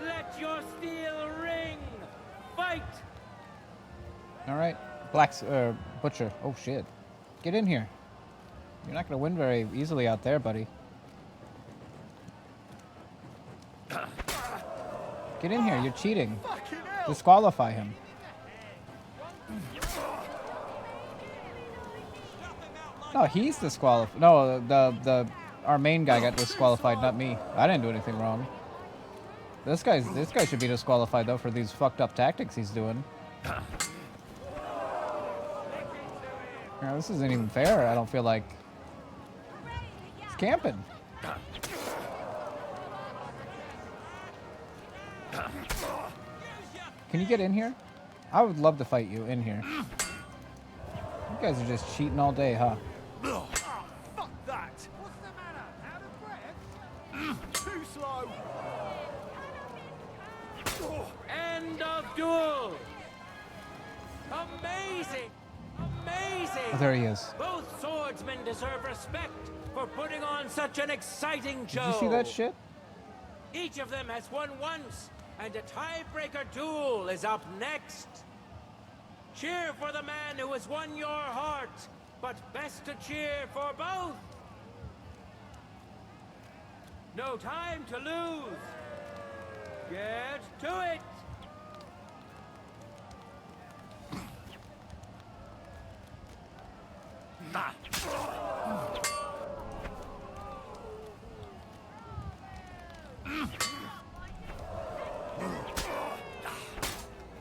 Let your steel ring! Fight! All right. Butcher. Oh, shit. Get in here. You're not going to win very easily out there, buddy. Get in here. You're cheating. Disqualify him. No, he's disqualified. No, our main guy got disqualified, not me. I didn't do anything wrong. This guy should be disqualified though for these fucked up tactics he's doing. This isn't even fair. I don't feel like it's camping. Can you get in here? I would love to fight you in here. You guys are just cheating all day, huh? Fuck that! What's the matter? Out of breath? Too slow! End of duel! Amazing! Amazing! Oh, there he is. Both swordsmen deserve respect for putting on such an exciting show. Did you see that shit? Each of them has won once, and a tiebreaker duel is up next. Cheer for the man who has won your heart, but best to cheer for both. No time to lose. Get to it.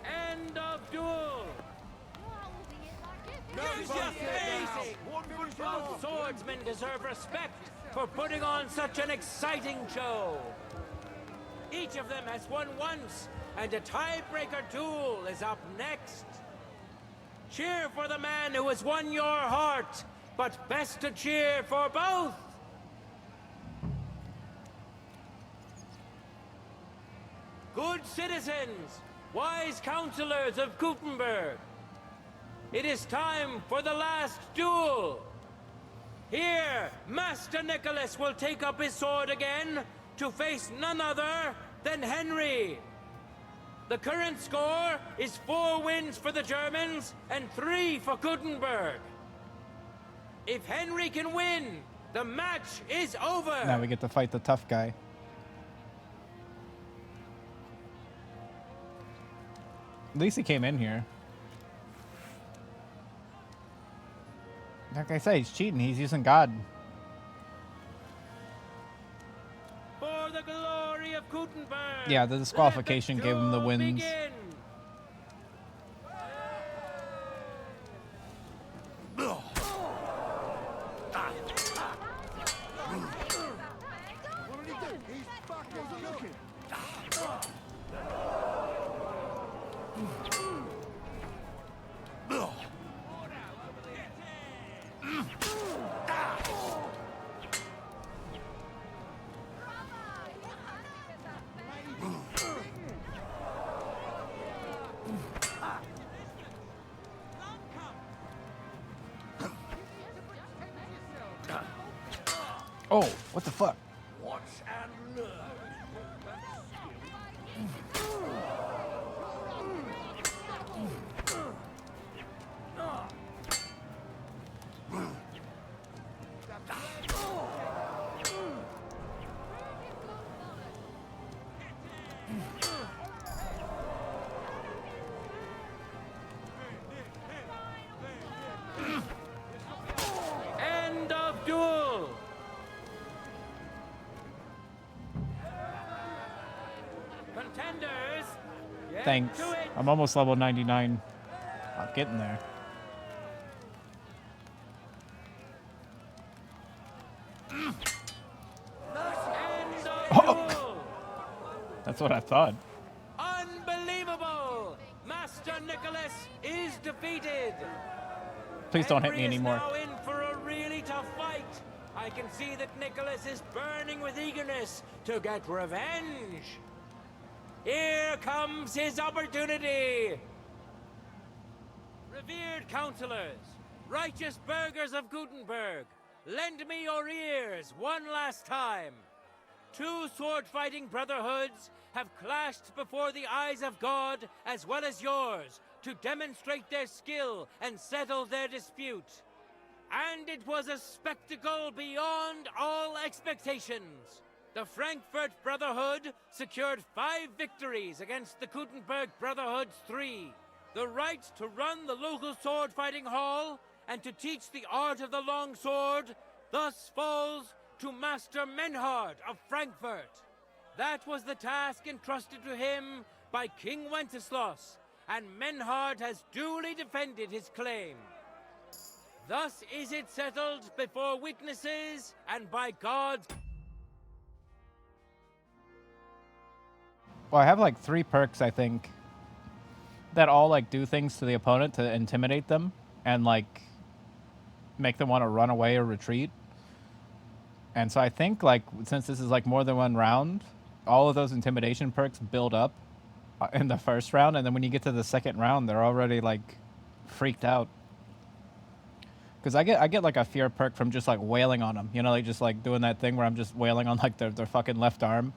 End of duel. Use your face! Both swordsmen deserve respect for putting on such an exciting show. Each of them has won once, and a tiebreaker duel is up next. Cheer for the man who has won your heart, but best to cheer for both. Good citizens, wise counselors of Gutenberg, it is time for the last duel. Here, Master Nicholas will take up his sword again to face none other than Henry. The current score is 4 wins for the Germans and 3 for Gutenberg. If Henry can win, the match is over. Now we get to fight the tough guy. At least he came in here. Like I say, he's cheating. He's using God. For the glory of Gutenberg. Yeah, the disqualification gave him the wins. Begin. Oh, what the fuck? Watch and learn. End of duel. Contenders, get Thanks. to it. I'm almost level 99. I'm getting there. End of Oh. duel. That's what I thought. Unbelievable! Master Nicholas is defeated. Please don't hit me Henry is anymore. now in for a really tough fight. I can see that Nicholas is burning with eagerness to get revenge. Here comes his opportunity. Revered counselors, righteous burghers of Gutenberg, lend me your ears one last time. 2 sword-fighting brotherhoods have clashed before the eyes of God as well as yours to demonstrate their skill and settle their dispute. And it was a spectacle beyond all expectations. The Frankfurt Brotherhood secured 5 victories against the Gutenberg Brotherhood's 3. The right to run the local sword-fighting hall and to teach the art of the long sword thus falls to Master Menhard of Frankfurt. That was the task entrusted to him by King Wenceslaus, and Menhard has duly defended his claim. Thus is it settled before witnesses and by God's... Well, I have like 3 perks, I think, that all like do things to the opponent to intimidate them and like make them want to run away or retreat. And so I think like since this is like more than 1 round, all of those intimidation perks build up in the first round, and then when you get to the second round, they're already like freaked out. Because I get like a fear perk from just like wailing on them, you know, like just like doing that thing where I'm just wailing on like their fucking left arm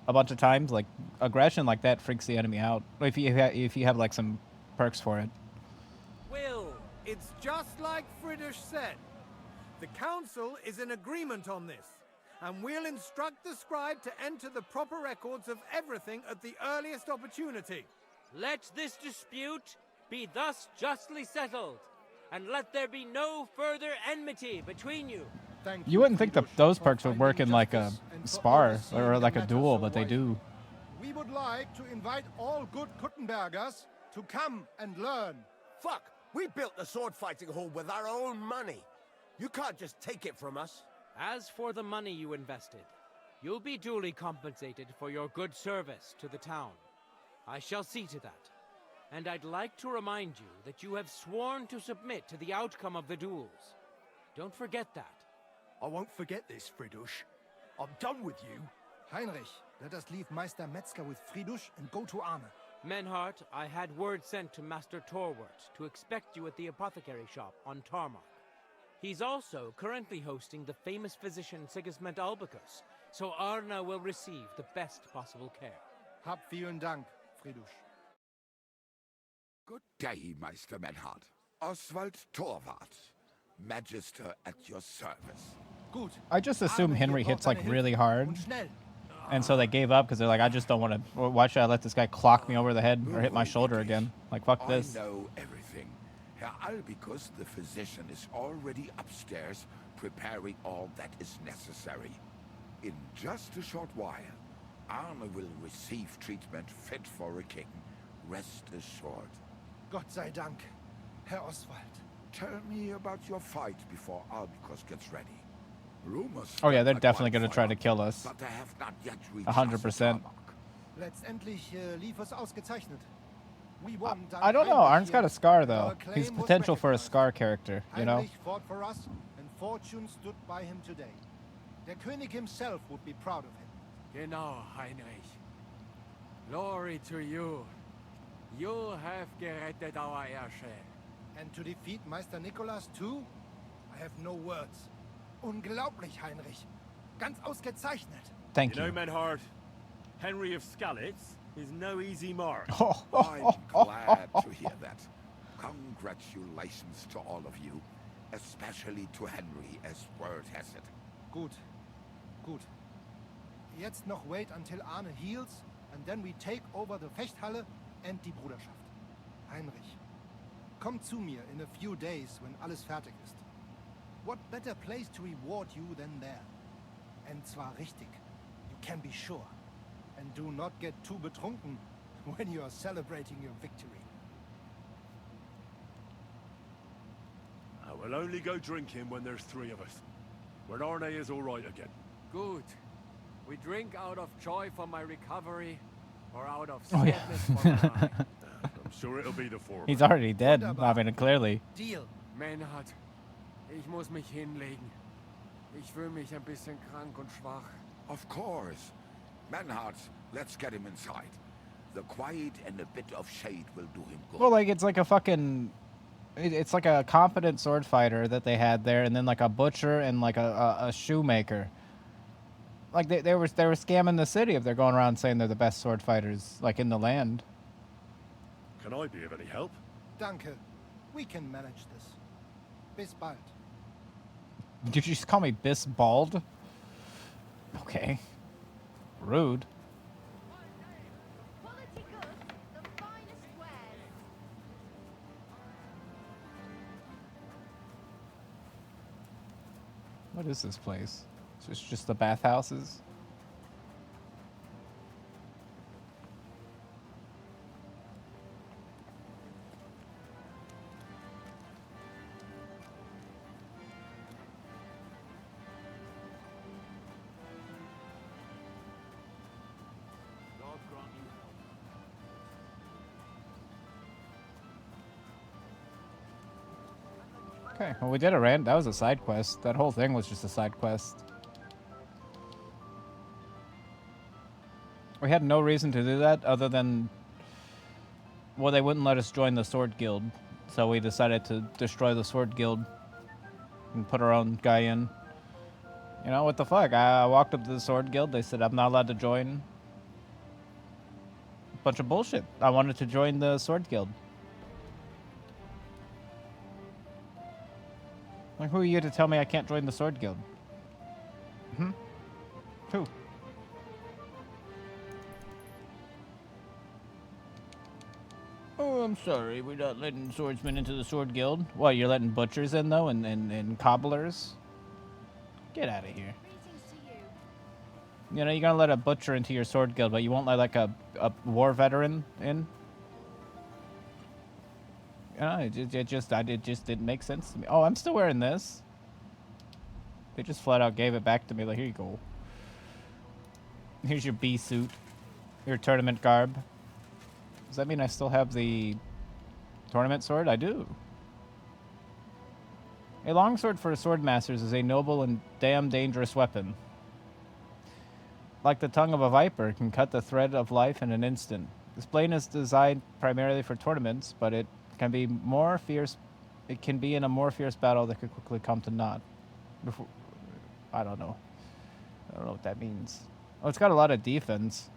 a bunch of times. Like aggression like that freaks the enemy out if you have like some perks for it. Will, it's just like Friedrich said. The council is in agreement on this, and we'll instruct the scribe to enter the proper records of everything at the earliest opportunity. Let this dispute be thus justly settled, and let there be no further enmity between you. You wouldn't think that those perks would work in like a spar or like a duel, but they do. We would like to invite all good Kuttenbergers to come and learn. Fuck! We built the sword fighting hall with our own money. You can't just take it from us. As for the money you invested, you'll be duly compensated for your good service to the town. I shall see to that. And I'd like to remind you that you have sworn to submit to the outcome of the duels. Don't forget that. I won't forget this, Fridush. I'm done with you. Heinrich, let us leave Meister Metzger with Fridush and go to Arne. Menhart, I had word sent to Master Torwart to expect you at the apothecary shop on Tarmark. He's also currently hosting the famous physician Sigismund Albicus, so Arne will receive the best possible care. Hab vielen Dank, Fridush. Good day, Meister Menhart. Oswald Torwart, Magister at your service. Gut. I just assume Henry hits like really hard, and so they gave up because they're like, I just don't want to. Why should I let this guy clock me over the head or hit my shoulder again? Like, fuck this. I know everything. Herr Albicus, the physician, is already upstairs preparing all that is necessary. In just a short while, Arne will receive treatment fit for a king. Rest assured. Gott sei Dank, Herr Oswald. Tell me about your fight before Albicus gets ready. Rumors. Oh yeah, they're definitely gonna try to kill us. But they have not yet reached 100%. Letztendlich lief es ausgezeichnet. We won. I don't know. Arne's got a scar though. He's potential for a scar character, you know. Heinrich fought for us, and fortune stood by him today. Der König himself would be proud of him. Genau, Heinrich. Glory to you. You have gerettet our heirship. And to defeat Meister Nicholas too? I have no words. Unglaublich, Heinrich. Ganz ausgezeichnet. Thank you. you. know, Menhard, Henry of Skalitz is no easy mark. I'm glad to hear that. Congratulations to all of you, especially to Henry, as word has it. Gut. Gut. Jetzt noch wait until Arne heals, and then we take over the Fechthalle and die Bruderschaft. Heinrich, komm zu mir in a few days when alles fertig ist. What better place to reward you than there? And zwar richtig. You can be sure. And do not get too betrunken when you are celebrating your victory. I will only go drinking when there's three of us. When Arne is all right again. Good. We drink out of joy for my recovery, or out of Oh, yeah. sadness for my... I'm sure it'll be the former. He's already dead. I mean, clearly. Deal. Menhard, ich muss mich hinlegen. Ich fühle mich ein bisschen krank und schwach. Of course. Menhard, let's get him inside. The quiet and a bit of shade will do him good. Well, like it's like a fucking. It's like a competent sword fighter that they had there, and then like a butcher and like a shoemaker. Like they were scamming the city if they're going around saying they're the best sword fighters like in the land. Can I be of any help? Danke. We can manage this. Bis bald. Did you just call me Bisbald? Okay. Rude. What is this place? It's just the bathhouses? God grant you health. Okay, well we did a that was a side quest. That whole thing was just a side quest. We had no reason to do that other than, well, they wouldn't let us join the Sword Guild, so we decided to destroy the Sword Guild and put our own guy in. You know, what the fuck? I walked up to the Sword Guild, they said I'm not allowed to join. Bunch of bullshit. I wanted to join the Sword Guild. Like, who are you to tell me I can't join the Sword Guild? Hmm? Who? Oh, I'm sorry. We're not letting swordsmen into the Sword Guild. What, you're letting butchers in, though, and cobblers? Get out of here. You know, you're gonna let a butcher into your Sword Guild, but you won't let, like, a war veteran in? It just didn't make sense to me. Oh, I'm still wearing this. They just flat out gave it back to me. Like, here you go. Here's your B suit, your tournament garb. Does that mean I still have the tournament sword? I do. A longsword for swordmasters is a noble and damn dangerous weapon. Like the tongue of a viper, it can cut the thread of life in an instant. This blade is designed primarily for tournaments, but it can be more fierce. It can be in a more fierce battle that could quickly come to naught. Before, I don't know. I don't know what that means. Oh, it's got a lot of defense.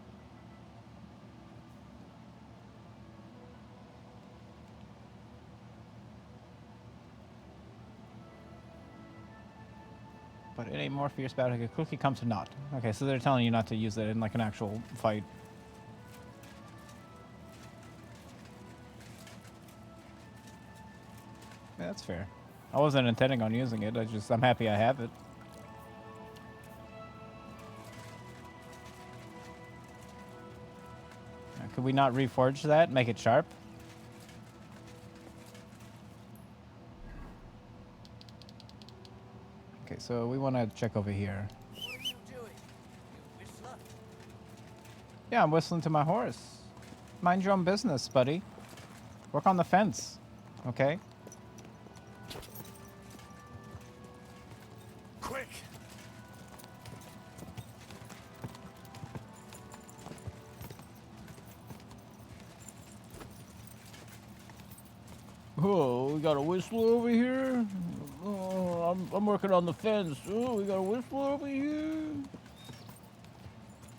But in a more fierce battle, it could quickly come to naught. Okay, so they're telling you not to use it in like an actual fight. Yeah, that's fair. I wasn't intending on using it. I'm happy I have it. Could we not reforge that? Make it sharp? Okay, so we want to check over here. Yeah, I'm whistling to my horse. Mind your own business, buddy. Work on the fence, okay? Quick! Oh, we got a whistler over here. Oh, I'm working on the fence. Oh, we got a whistler over here.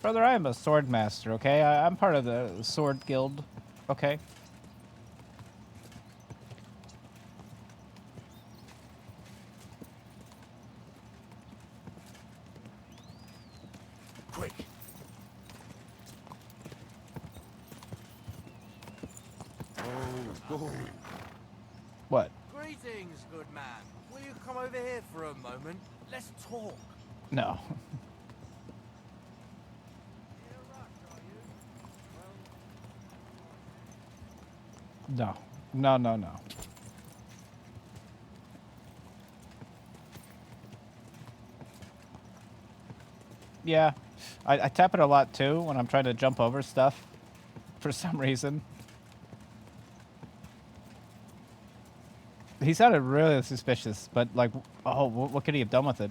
Brother, I am a sword master, okay? I'm part of the sword guild, okay? Quick! Oh. What? Greetings, good man. Will you come over here for a moment? Let's talk. No. No. No, no, no. Yeah. I tap it a lot too when I'm trying to jump over stuff for some reason. He sounded really suspicious, but like, oh, what could he have done with it?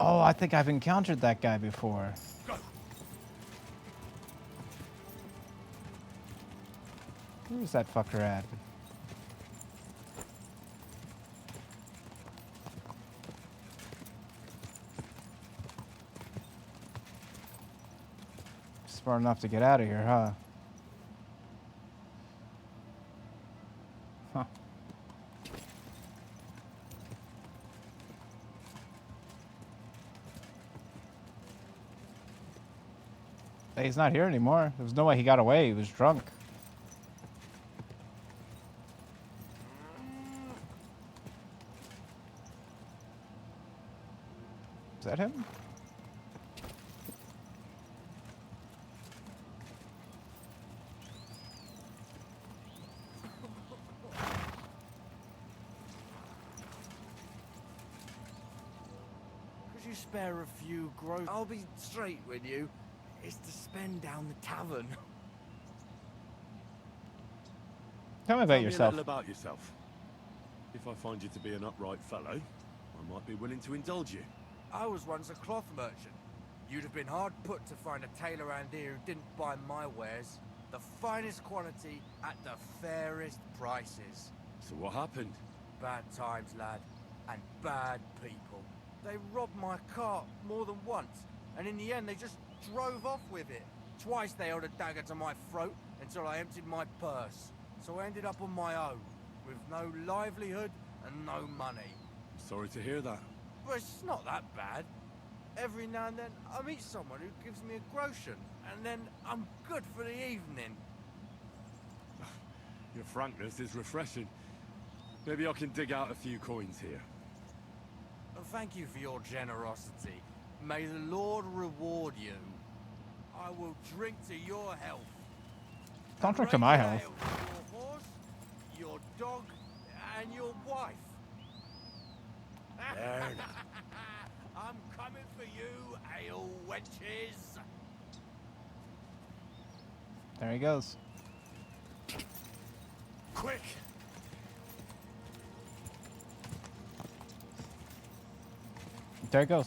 Oh, I think I've encountered that guy before. Where's that fucker at? Smart enough to get out of here, huh? Huh. Hey, he's not here anymore. There's no way he got away. He was drunk. Is that him? Could you spare a few gross? I'll be straight with you. It's to spend down the tavern. Tell me about yourself. A little about yourself. If I find you to be an upright fellow, I might be willing to indulge you. I was once a cloth merchant. You'd have been hard put to find a tailor around here who didn't buy my wares. The finest quality at the fairest prices. So what happened? Bad times, lad. And bad people. They robbed my cart more than once. And in the end, they just drove off with it. Twice they held a dagger to my throat until I emptied my purse. So I ended up on my own, with no livelihood and no money. Sorry to hear that. But it's not that bad. Every now and then, I meet someone who gives me a groschen, and then I'm good for the evening. Your frankness is refreshing. Maybe I can dig out a few coins here. Thank you for your generosity. May the Lord reward you. I will drink to your health. Don't drink to my health. Your horse, your dog, and your wife. There I'm coming for you, ale wenches. There he goes. Quick! There it goes.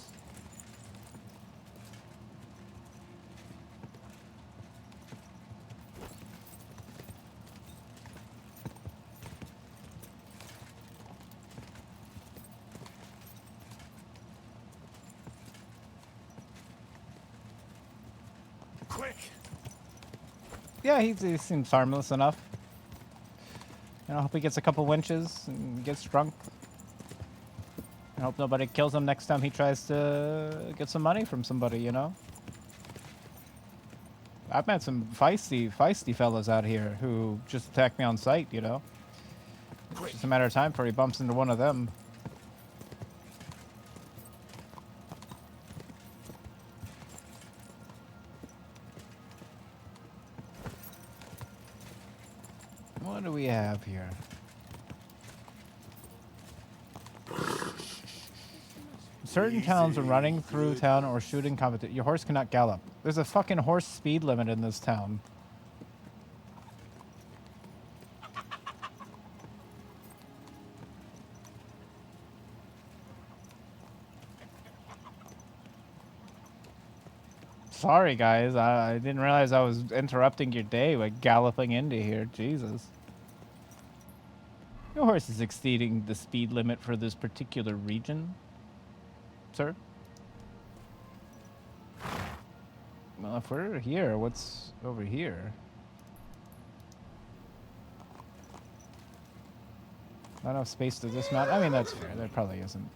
Quick! Yeah, he seems harmless enough. I hope he gets a couple winches and gets drunk. I hope nobody kills him next time he tries to get some money from somebody, you know? I've met some feisty fellas out here who just attack me on sight, you know? It's just a matter of time before he bumps into one of them. What do we have here? Certain towns are running through town or shooting competition. Your horse cannot gallop. There's a fucking horse speed limit in this town. Sorry, guys. I didn't realize I was interrupting your day by galloping into here. Jesus. Your horse is exceeding the speed limit for this particular region, sir. Well, if we're here, what's over here? Not enough space to dismount? I mean, that's fair. There probably isn't.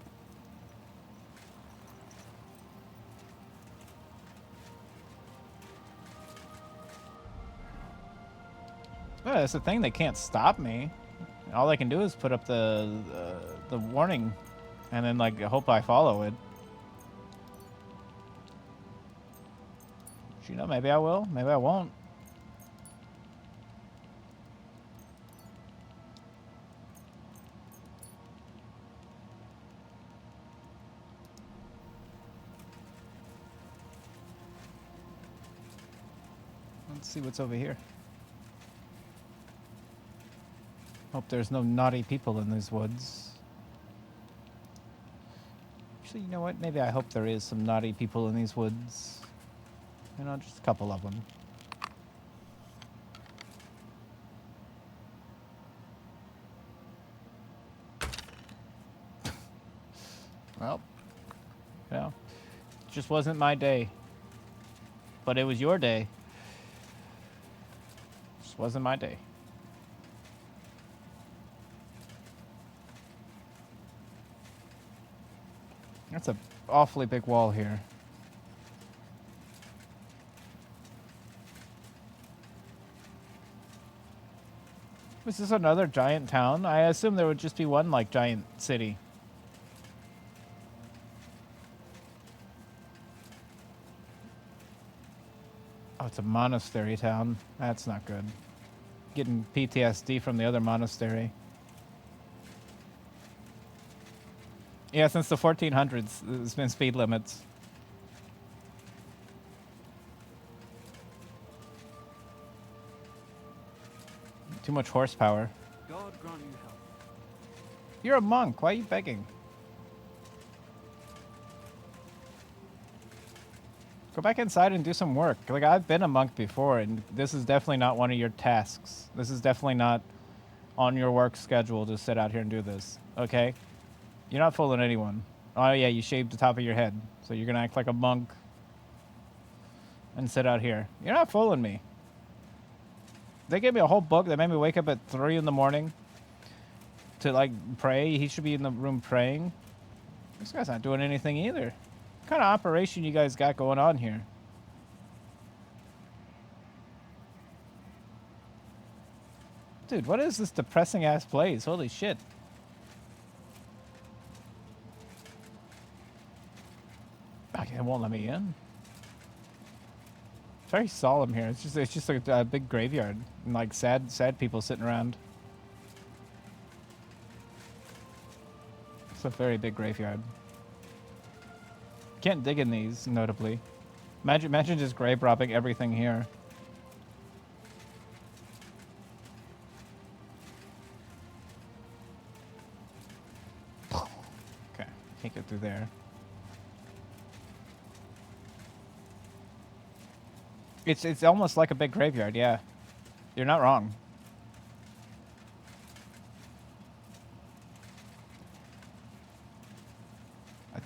Yeah, that's the thing. They can't stop me. All I can do is put up the warning, and then like hope I follow it. You know, maybe I will. Maybe I won't. Let's see what's over here. Hope there's no naughty people in these woods. Actually, you know what? Maybe I hope there is some naughty people in these woods. You know, just a couple of them. Well, you know, it just wasn't my day. But it was your day. Just wasn't my day. That's an awfully big wall here. Is this another giant town? I assume there would just be one, like, giant city. Oh, it's a monastery town. That's not good. Getting PTSD from the other monastery. Yeah, since the 1400s, there's been speed limits. Too much horsepower. God grant you health. You're a monk. Why are you begging? Go back inside and do some work. Like, I've been a monk before, and this is definitely not one of your tasks. This is definitely not on your work schedule to sit out here and do this. Okay? You're not fooling anyone. Oh, yeah, you shaved the top of your head. So you're going to act like a monk and sit out here. You're not fooling me. They gave me a whole book that made me wake up at 3 in the morning to, like, pray. He should be in the room praying. This guy's not doing anything either. What kind of operation you guys got going on here? Dude, what is this depressing-ass place? Holy shit. Okay, it won't let me in. It's very solemn here. It's just like a big graveyard and like sad people sitting around. It's a very big graveyard. Can't dig in these, notably. Imagine just grave robbing everything here. Okay, can't get through there. It's almost like a big graveyard, yeah. You're not wrong.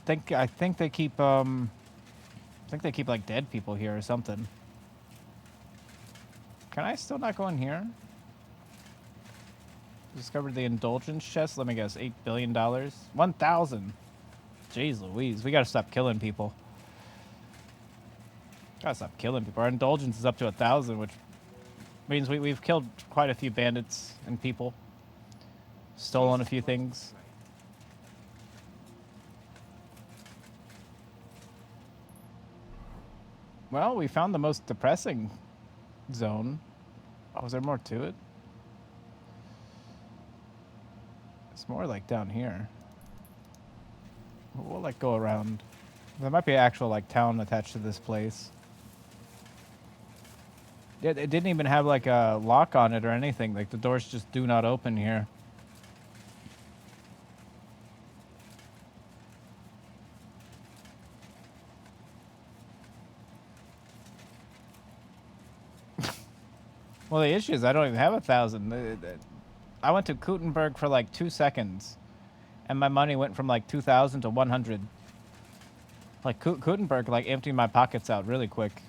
I think they keep like dead people here or something. Can I still not go in here? Discovered the indulgence chest. Let me guess, $8 billion, 1,000. Jeez Louise, we gotta stop killing people. Gotta stop killing people. Our indulgence is up to 1,000, which means we've killed quite a few bandits and people. Stolen a few things. Well, we found the most depressing zone. Oh, is there more to it? It's more like down here. We'll like go around. There might be an actual like town attached to this place. Yeah, it didn't even have like a lock on it or anything. Like the doors just do not open here. Well, the issue is I don't even have 1,000. I went to Kuttenberg for like 2 seconds, and my money went from like 2,000 to 100. Like Kuttenberg, like emptied my pockets out really quick.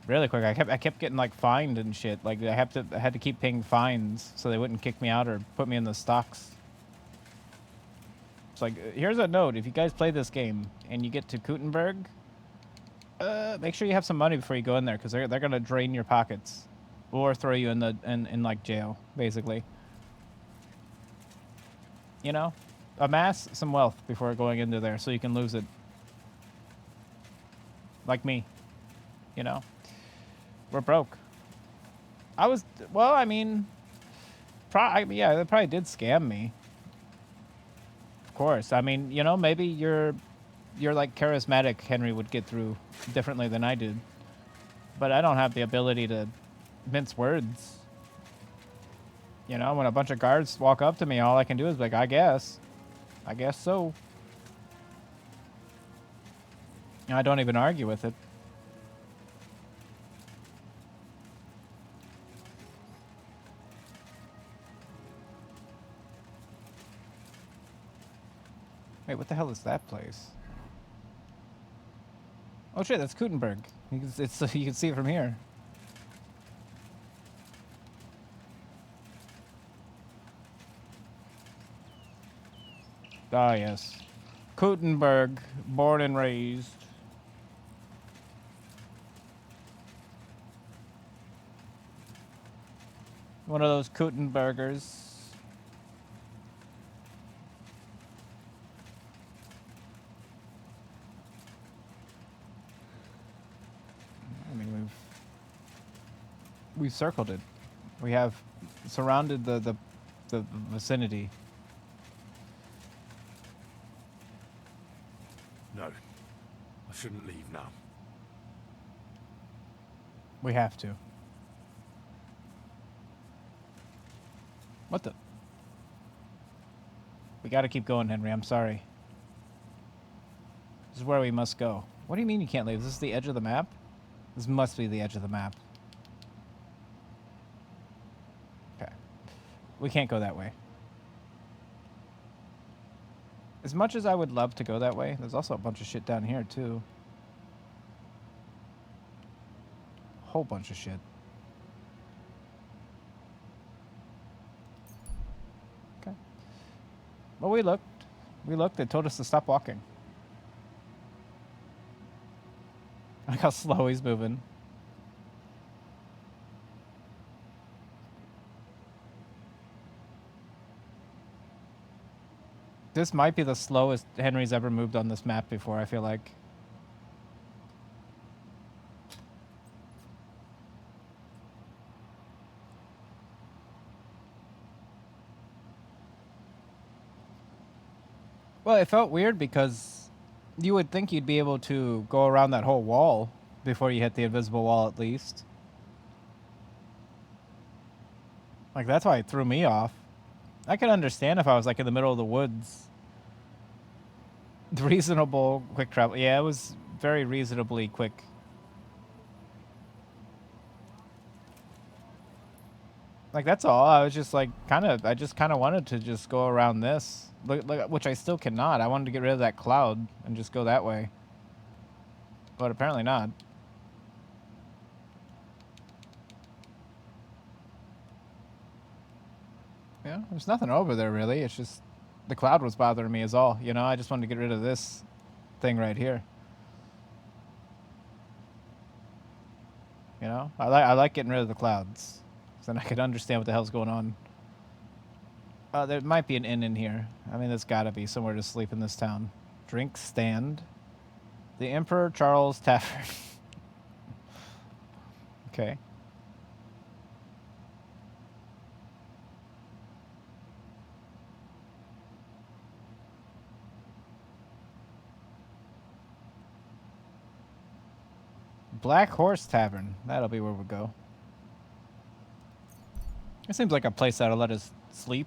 Really quick. I kept getting like fined and shit. Like I had to keep paying fines so they wouldn't kick me out or put me in the stocks. It's like, here's a note: if you guys play this game and you get to Kuttenberg, make sure you have some money before you go in there, because they're gonna drain your pockets, or throw you in like jail, basically. You know, amass some wealth before going into there, so you can lose it. Like me, you know, we're broke. I mean, yeah, they probably did scam me. Of course, I mean, you know, maybe you're like charismatic Henry would get through differently than I did. But I don't have the ability to mince words. You know, when a bunch of guards walk up to me, all I can do is be like, I guess so. And I don't even argue with it. Wait, what the hell is that place? Oh shit, that's Kuttenberg. You can see it from here. Ah yes, Kuttenberg, born and raised. One of those Kuttenbergers. We've circled it. We have surrounded the vicinity. No. I shouldn't leave now. We have to. What the? We gotta keep going, Henry. I'm sorry. This is where we must go. What do you mean you can't leave? Is this the edge of the map? This must be the edge of the map. Okay. We can't go that way. As much as I would love to go that way, there's also a bunch of shit down here, too. Whole bunch of shit. Okay. Well, we looked. We looked. They told us to stop walking. Look how slow he's moving. This might be the slowest Henry's ever moved on this map before, I feel like. Well, it felt weird because you would think you'd be able to go around that whole wall before you hit the invisible wall at least. Like, that's why it threw me off. I could understand if I was, like, in the middle of the woods. Reasonable quick travel. Yeah, it was very reasonably quick. Like, that's all. I was just, like, I just kind of wanted to just go around this. Look, which I still cannot. I wanted to get rid of that cloud and just go that way. But apparently not. Yeah, there's nothing over there, really. It's just the cloud was bothering me is all. You know, I just wanted to get rid of this thing right here. You know, I like getting rid of the clouds. So then I could understand what the hell's going on. There might be an inn in here. I mean, there's got to be somewhere to sleep in this town. Drink stand. The Emperor Charles Tavern. Okay. Black Horse Tavern. That'll be where we'll go. It seems like a place that'll let us sleep.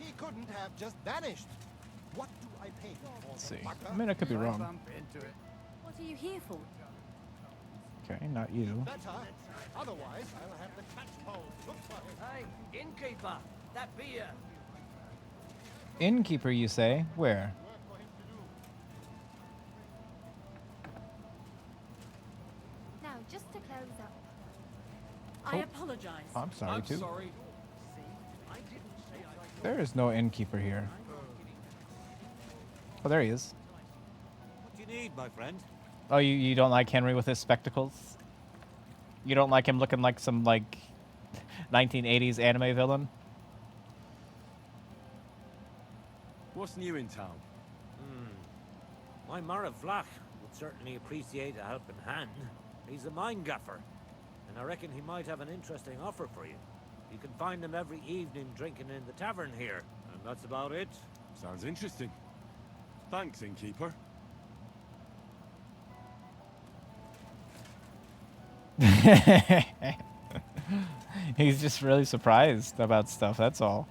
He couldn't have just vanished. What do I pay for? Let's see. I mean, I could be wrong. What are you here for? Okay, not you. Better. Otherwise, I'll have the catchpole. Look for him. Hey, innkeeper, that beer. Innkeeper, you say? Where? Now, just to close up. I apologize. Oh, I'm sorry, too. Sorry. There is no innkeeper here. Oh, there he is. What do you need, my friend? Oh, you don't like Henry with his spectacles? You don't like him looking like some, like, 1980s anime villain? What's new in town? My Mara Vlach would certainly appreciate a helping hand. He's a mine gaffer, and I reckon he might have an interesting offer for you. You can find him every evening drinking in the tavern here, and that's about it. Sounds interesting. Thanks, innkeeper. He's just really surprised about stuff, that's all.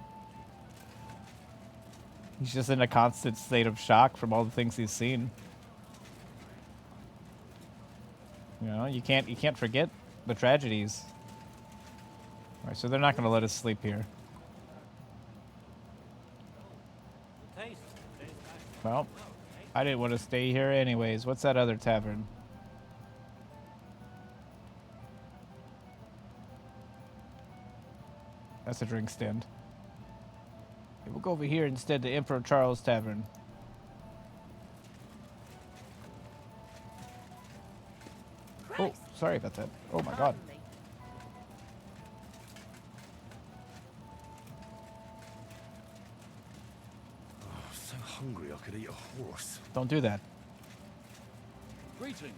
He's just in a constant state of shock from all the things he's seen. You know, you can't forget the tragedies. Alright, so they're not going to let us sleep here. Well, I didn't want to stay here anyways. What's that other tavern? That's a drink stand. Okay, we'll go over here instead to Emperor Charles Tavern. Oh, sorry about that. Oh my god. So hungry I could eat a horse. Don't do that. Greetings.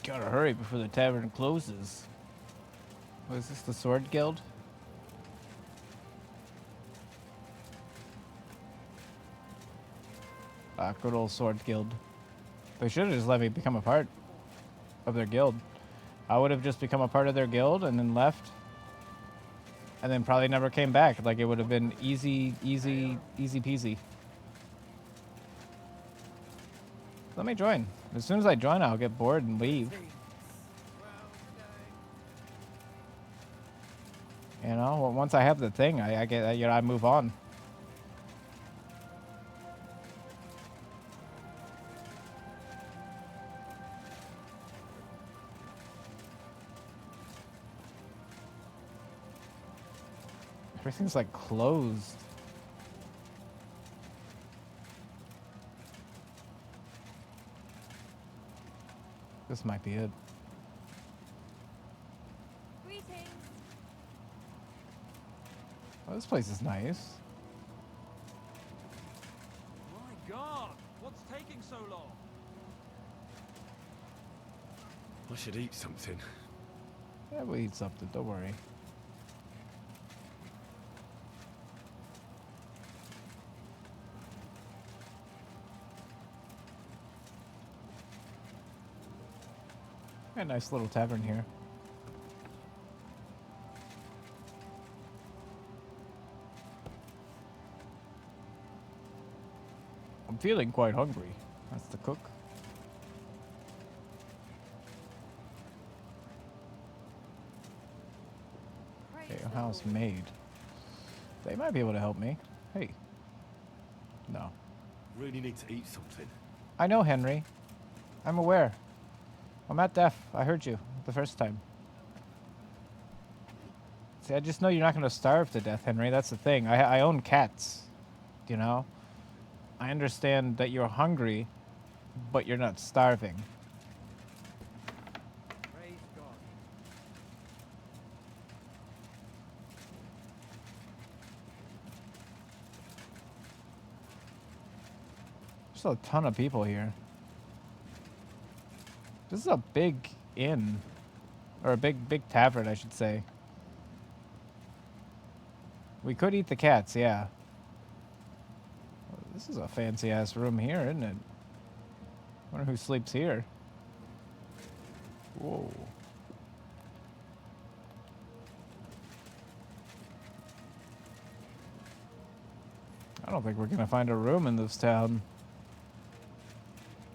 Gotta hurry before the tavern closes. What is this, the Sword Guild? Ah, good old Sword Guild. They should have just let me become a part of their guild. I would have just become a part of their guild and then left. And then probably never came back. Like, it would have been easy peasy. Let me join. As soon as I join, I'll get bored and leave. You know, well, once I have the thing, I get, you know, I move on. Everything's like closed. This might be it. Greetings. Oh, this place is nice. My God, what's taking so long? I should eat something. Yeah, we'll eat something, don't worry. A nice little tavern here. I'm feeling quite hungry. That's the cook. Okay, house maid. They might be able to help me. Hey. No. Really need to eat something. I know, Henry. I'm aware. I'm not deaf. I heard you the first time. See, I just know you're not going to starve to death, Henry. That's the thing. I own cats, you know? I understand that you're hungry, but you're not starving. Praise God. There's a ton of people here. This is a big inn. Or a big tavern, I should say. We could eat the cats, yeah. This is a fancy-ass room here, isn't it? Wonder who sleeps here. Whoa. I don't think we're gonna find a room in this town.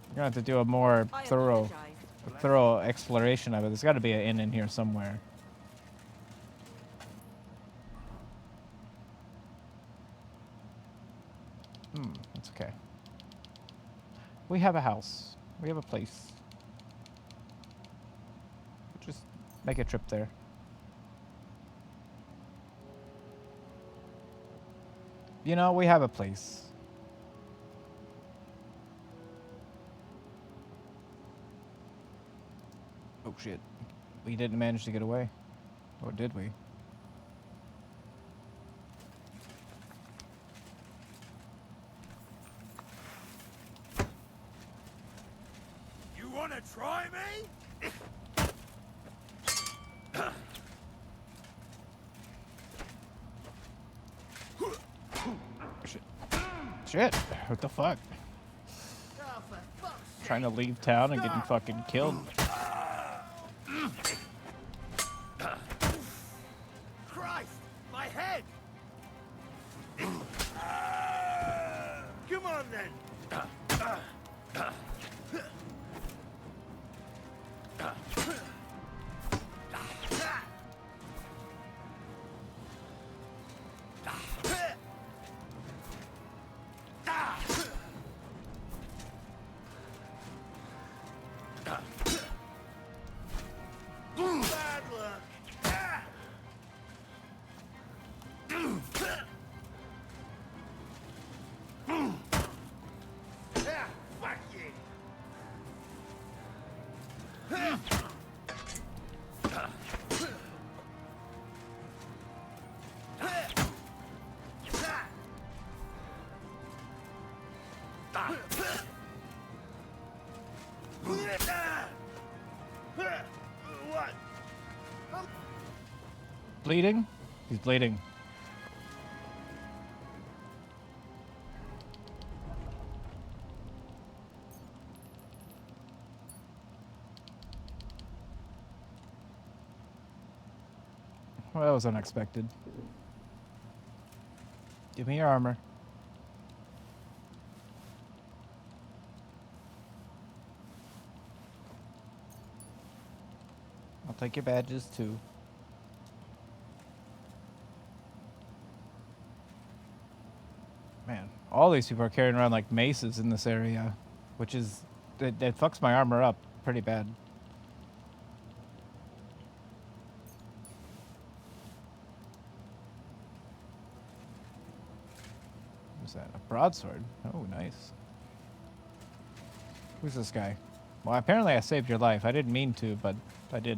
We're gonna have to do a more thorough exploration of it. There's got to be an inn in here somewhere. That's okay. We have a house. We have a place. Just make a trip there. You know, we have a place. Oh shit. We didn't manage to get away. Or did we? You wanna try me? Shit. What the fuck? Trying to leave town and getting fucking killed. Christ! My head! Come on then! Bad luck! Fuck you! What? Bleeding? He's bleeding. Well, that was unexpected. Give me your armor. I'll take your badges too. Man, all these people are carrying around like maces in this area, which is that fucks my armor up pretty bad. broadsword. Oh, nice. Who's this guy? Well, apparently I saved your life. I didn't mean to, but I did.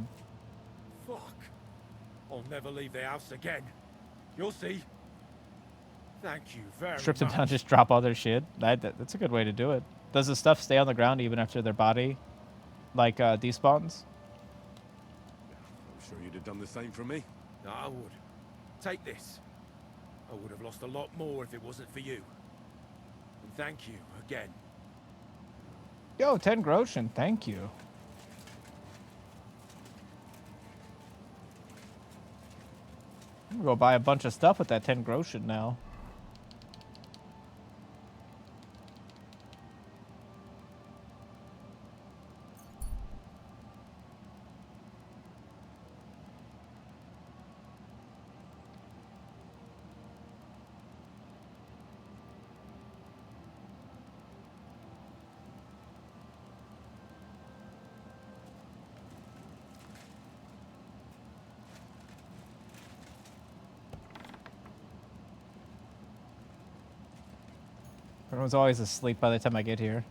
Fuck. I'll never leave the house again. You'll see. Thank you very Strip them much. down, just drop all their shit. That's a good way to do it. Does the stuff stay on the ground even after their body, like, despawns? I'm sure you'd have done the same for me. No, I would. Take this. I would have lost a lot more if it wasn't for you. And thank you again. Yo, 10 Groshen, thank you. I'm gonna go buy a bunch of stuff with that 10 Groshen now. Everyone's always asleep by the time I get here.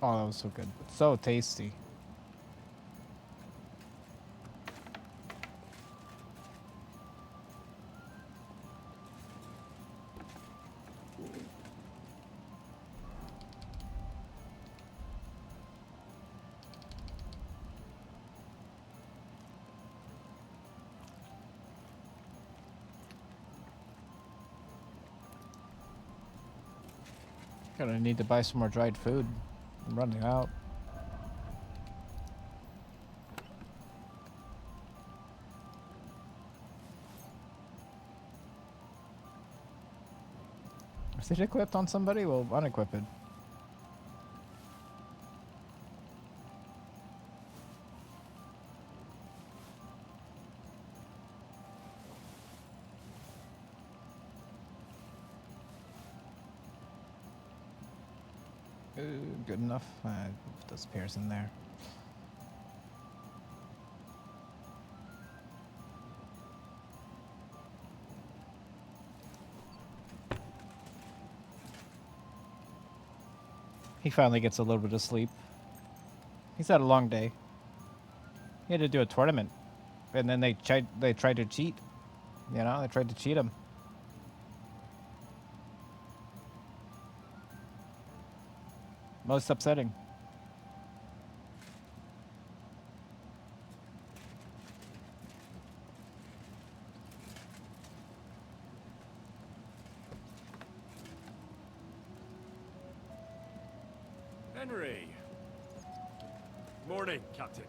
Oh, that was so good. So tasty. Gonna need to buy some more dried food. I'm running out. Is it equipped on somebody? Well, unequipped. Good enough. Those pairs in there. He finally gets a little bit of sleep. He's had a long day. He had to do a tournament, and then they tried to cheat. You know, they tried to cheat him. Most upsetting. Henry. Morning, Captain.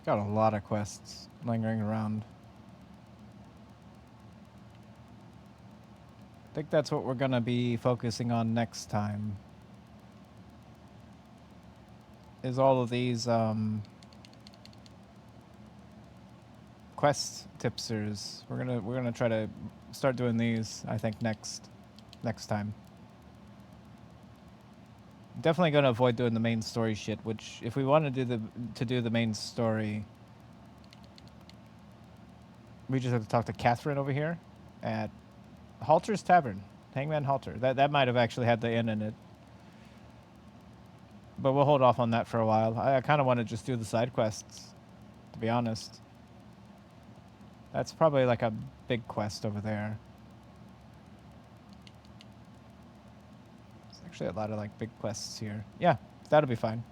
Got a lot of quests lingering around. I think that's what we're gonna be focusing on next time. Is all of these quest tipsters. We're gonna try to start doing these, I think, next time. Definitely gonna avoid doing the main story shit, which if we want to do the main story, we just have to talk to Catherine over here at Halter's Tavern. Hangman Halter. That might have actually had the inn in it. But we'll hold off on that for a while. I kind of want to just do the side quests, to be honest. That's probably like a big quest over there. There's actually a lot of like big quests here. Yeah, that'll be fine.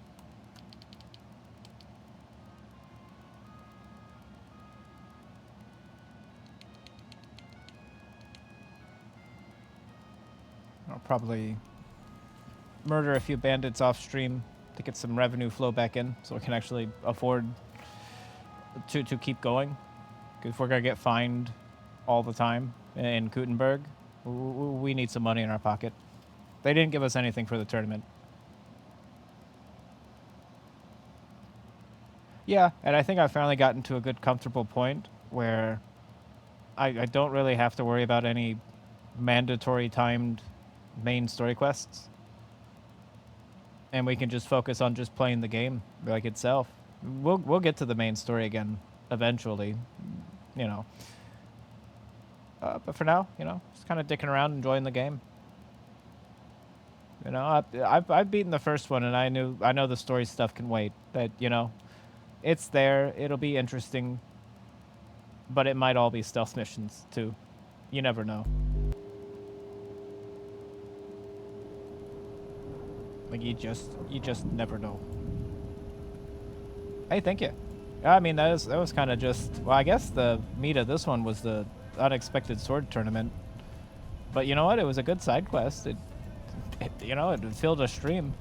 I'll probably murder a few bandits off stream to get some revenue flow back in, so we can actually afford to keep going. Because if we're gonna get fined all the time in Gutenberg, we need some money in our pocket. They didn't give us anything for the tournament. Yeah, and I think I've finally gotten to a good, comfortable point where I don't really have to worry about any mandatory timed main story quests. And we can just focus on just playing the game like itself. We'll get to the main story again eventually, you know. But for now, you know, just kind of dicking around, enjoying the game. You know, I've beaten the first one, and I know the story stuff can wait. That, you know, it's there. It'll be interesting, but it might all be stealth missions too. You never know. Like you just never know. Hey, thank you. Yeah, I mean that was kind of just, well, I guess the meat of this one was the unexpected sword tournament. But you know what? It was a good side quest. It you know, it filled a stream.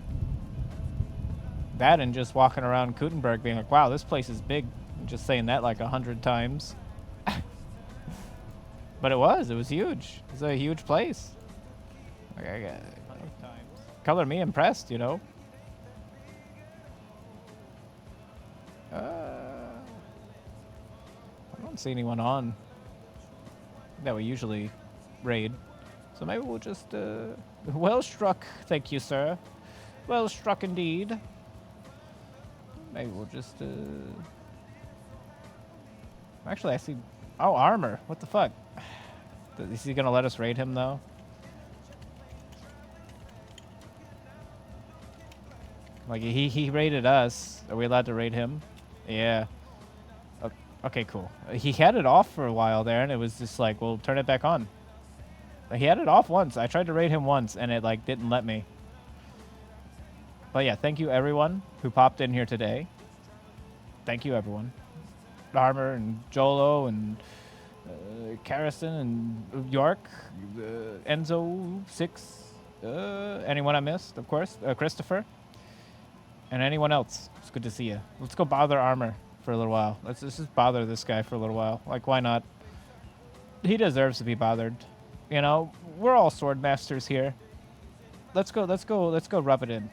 That and just walking around Gutenberg being like, wow, this place is big. Just saying that like 100 times. But it was huge. It's a huge place. Okay, color me impressed, you know. I don't see anyone on that we usually raid. So maybe we'll just, well struck, thank you, sir. Well struck indeed. Maybe we'll just, actually, I see, oh, armor, what the fuck? Is he gonna let us raid him, though? Like, he raided us. Are we allowed to raid him? Yeah. Okay, cool. He had it off for a while there, and it was just like, well, turn it back on. He had it off once. I tried to raid him once, and it, like, didn't let me. But yeah, thank you, everyone who popped in here today. Thank you, everyone. Armor and Jolo and Carrison and York, Enzo 6, anyone I missed, of course, Christopher, and anyone else. It's good to see you. Let's go bother Armor for a little while. Let's just bother this guy for a little while. Like, why not? He deserves to be bothered. You know, we're all sword masters here. Let's go rub it in.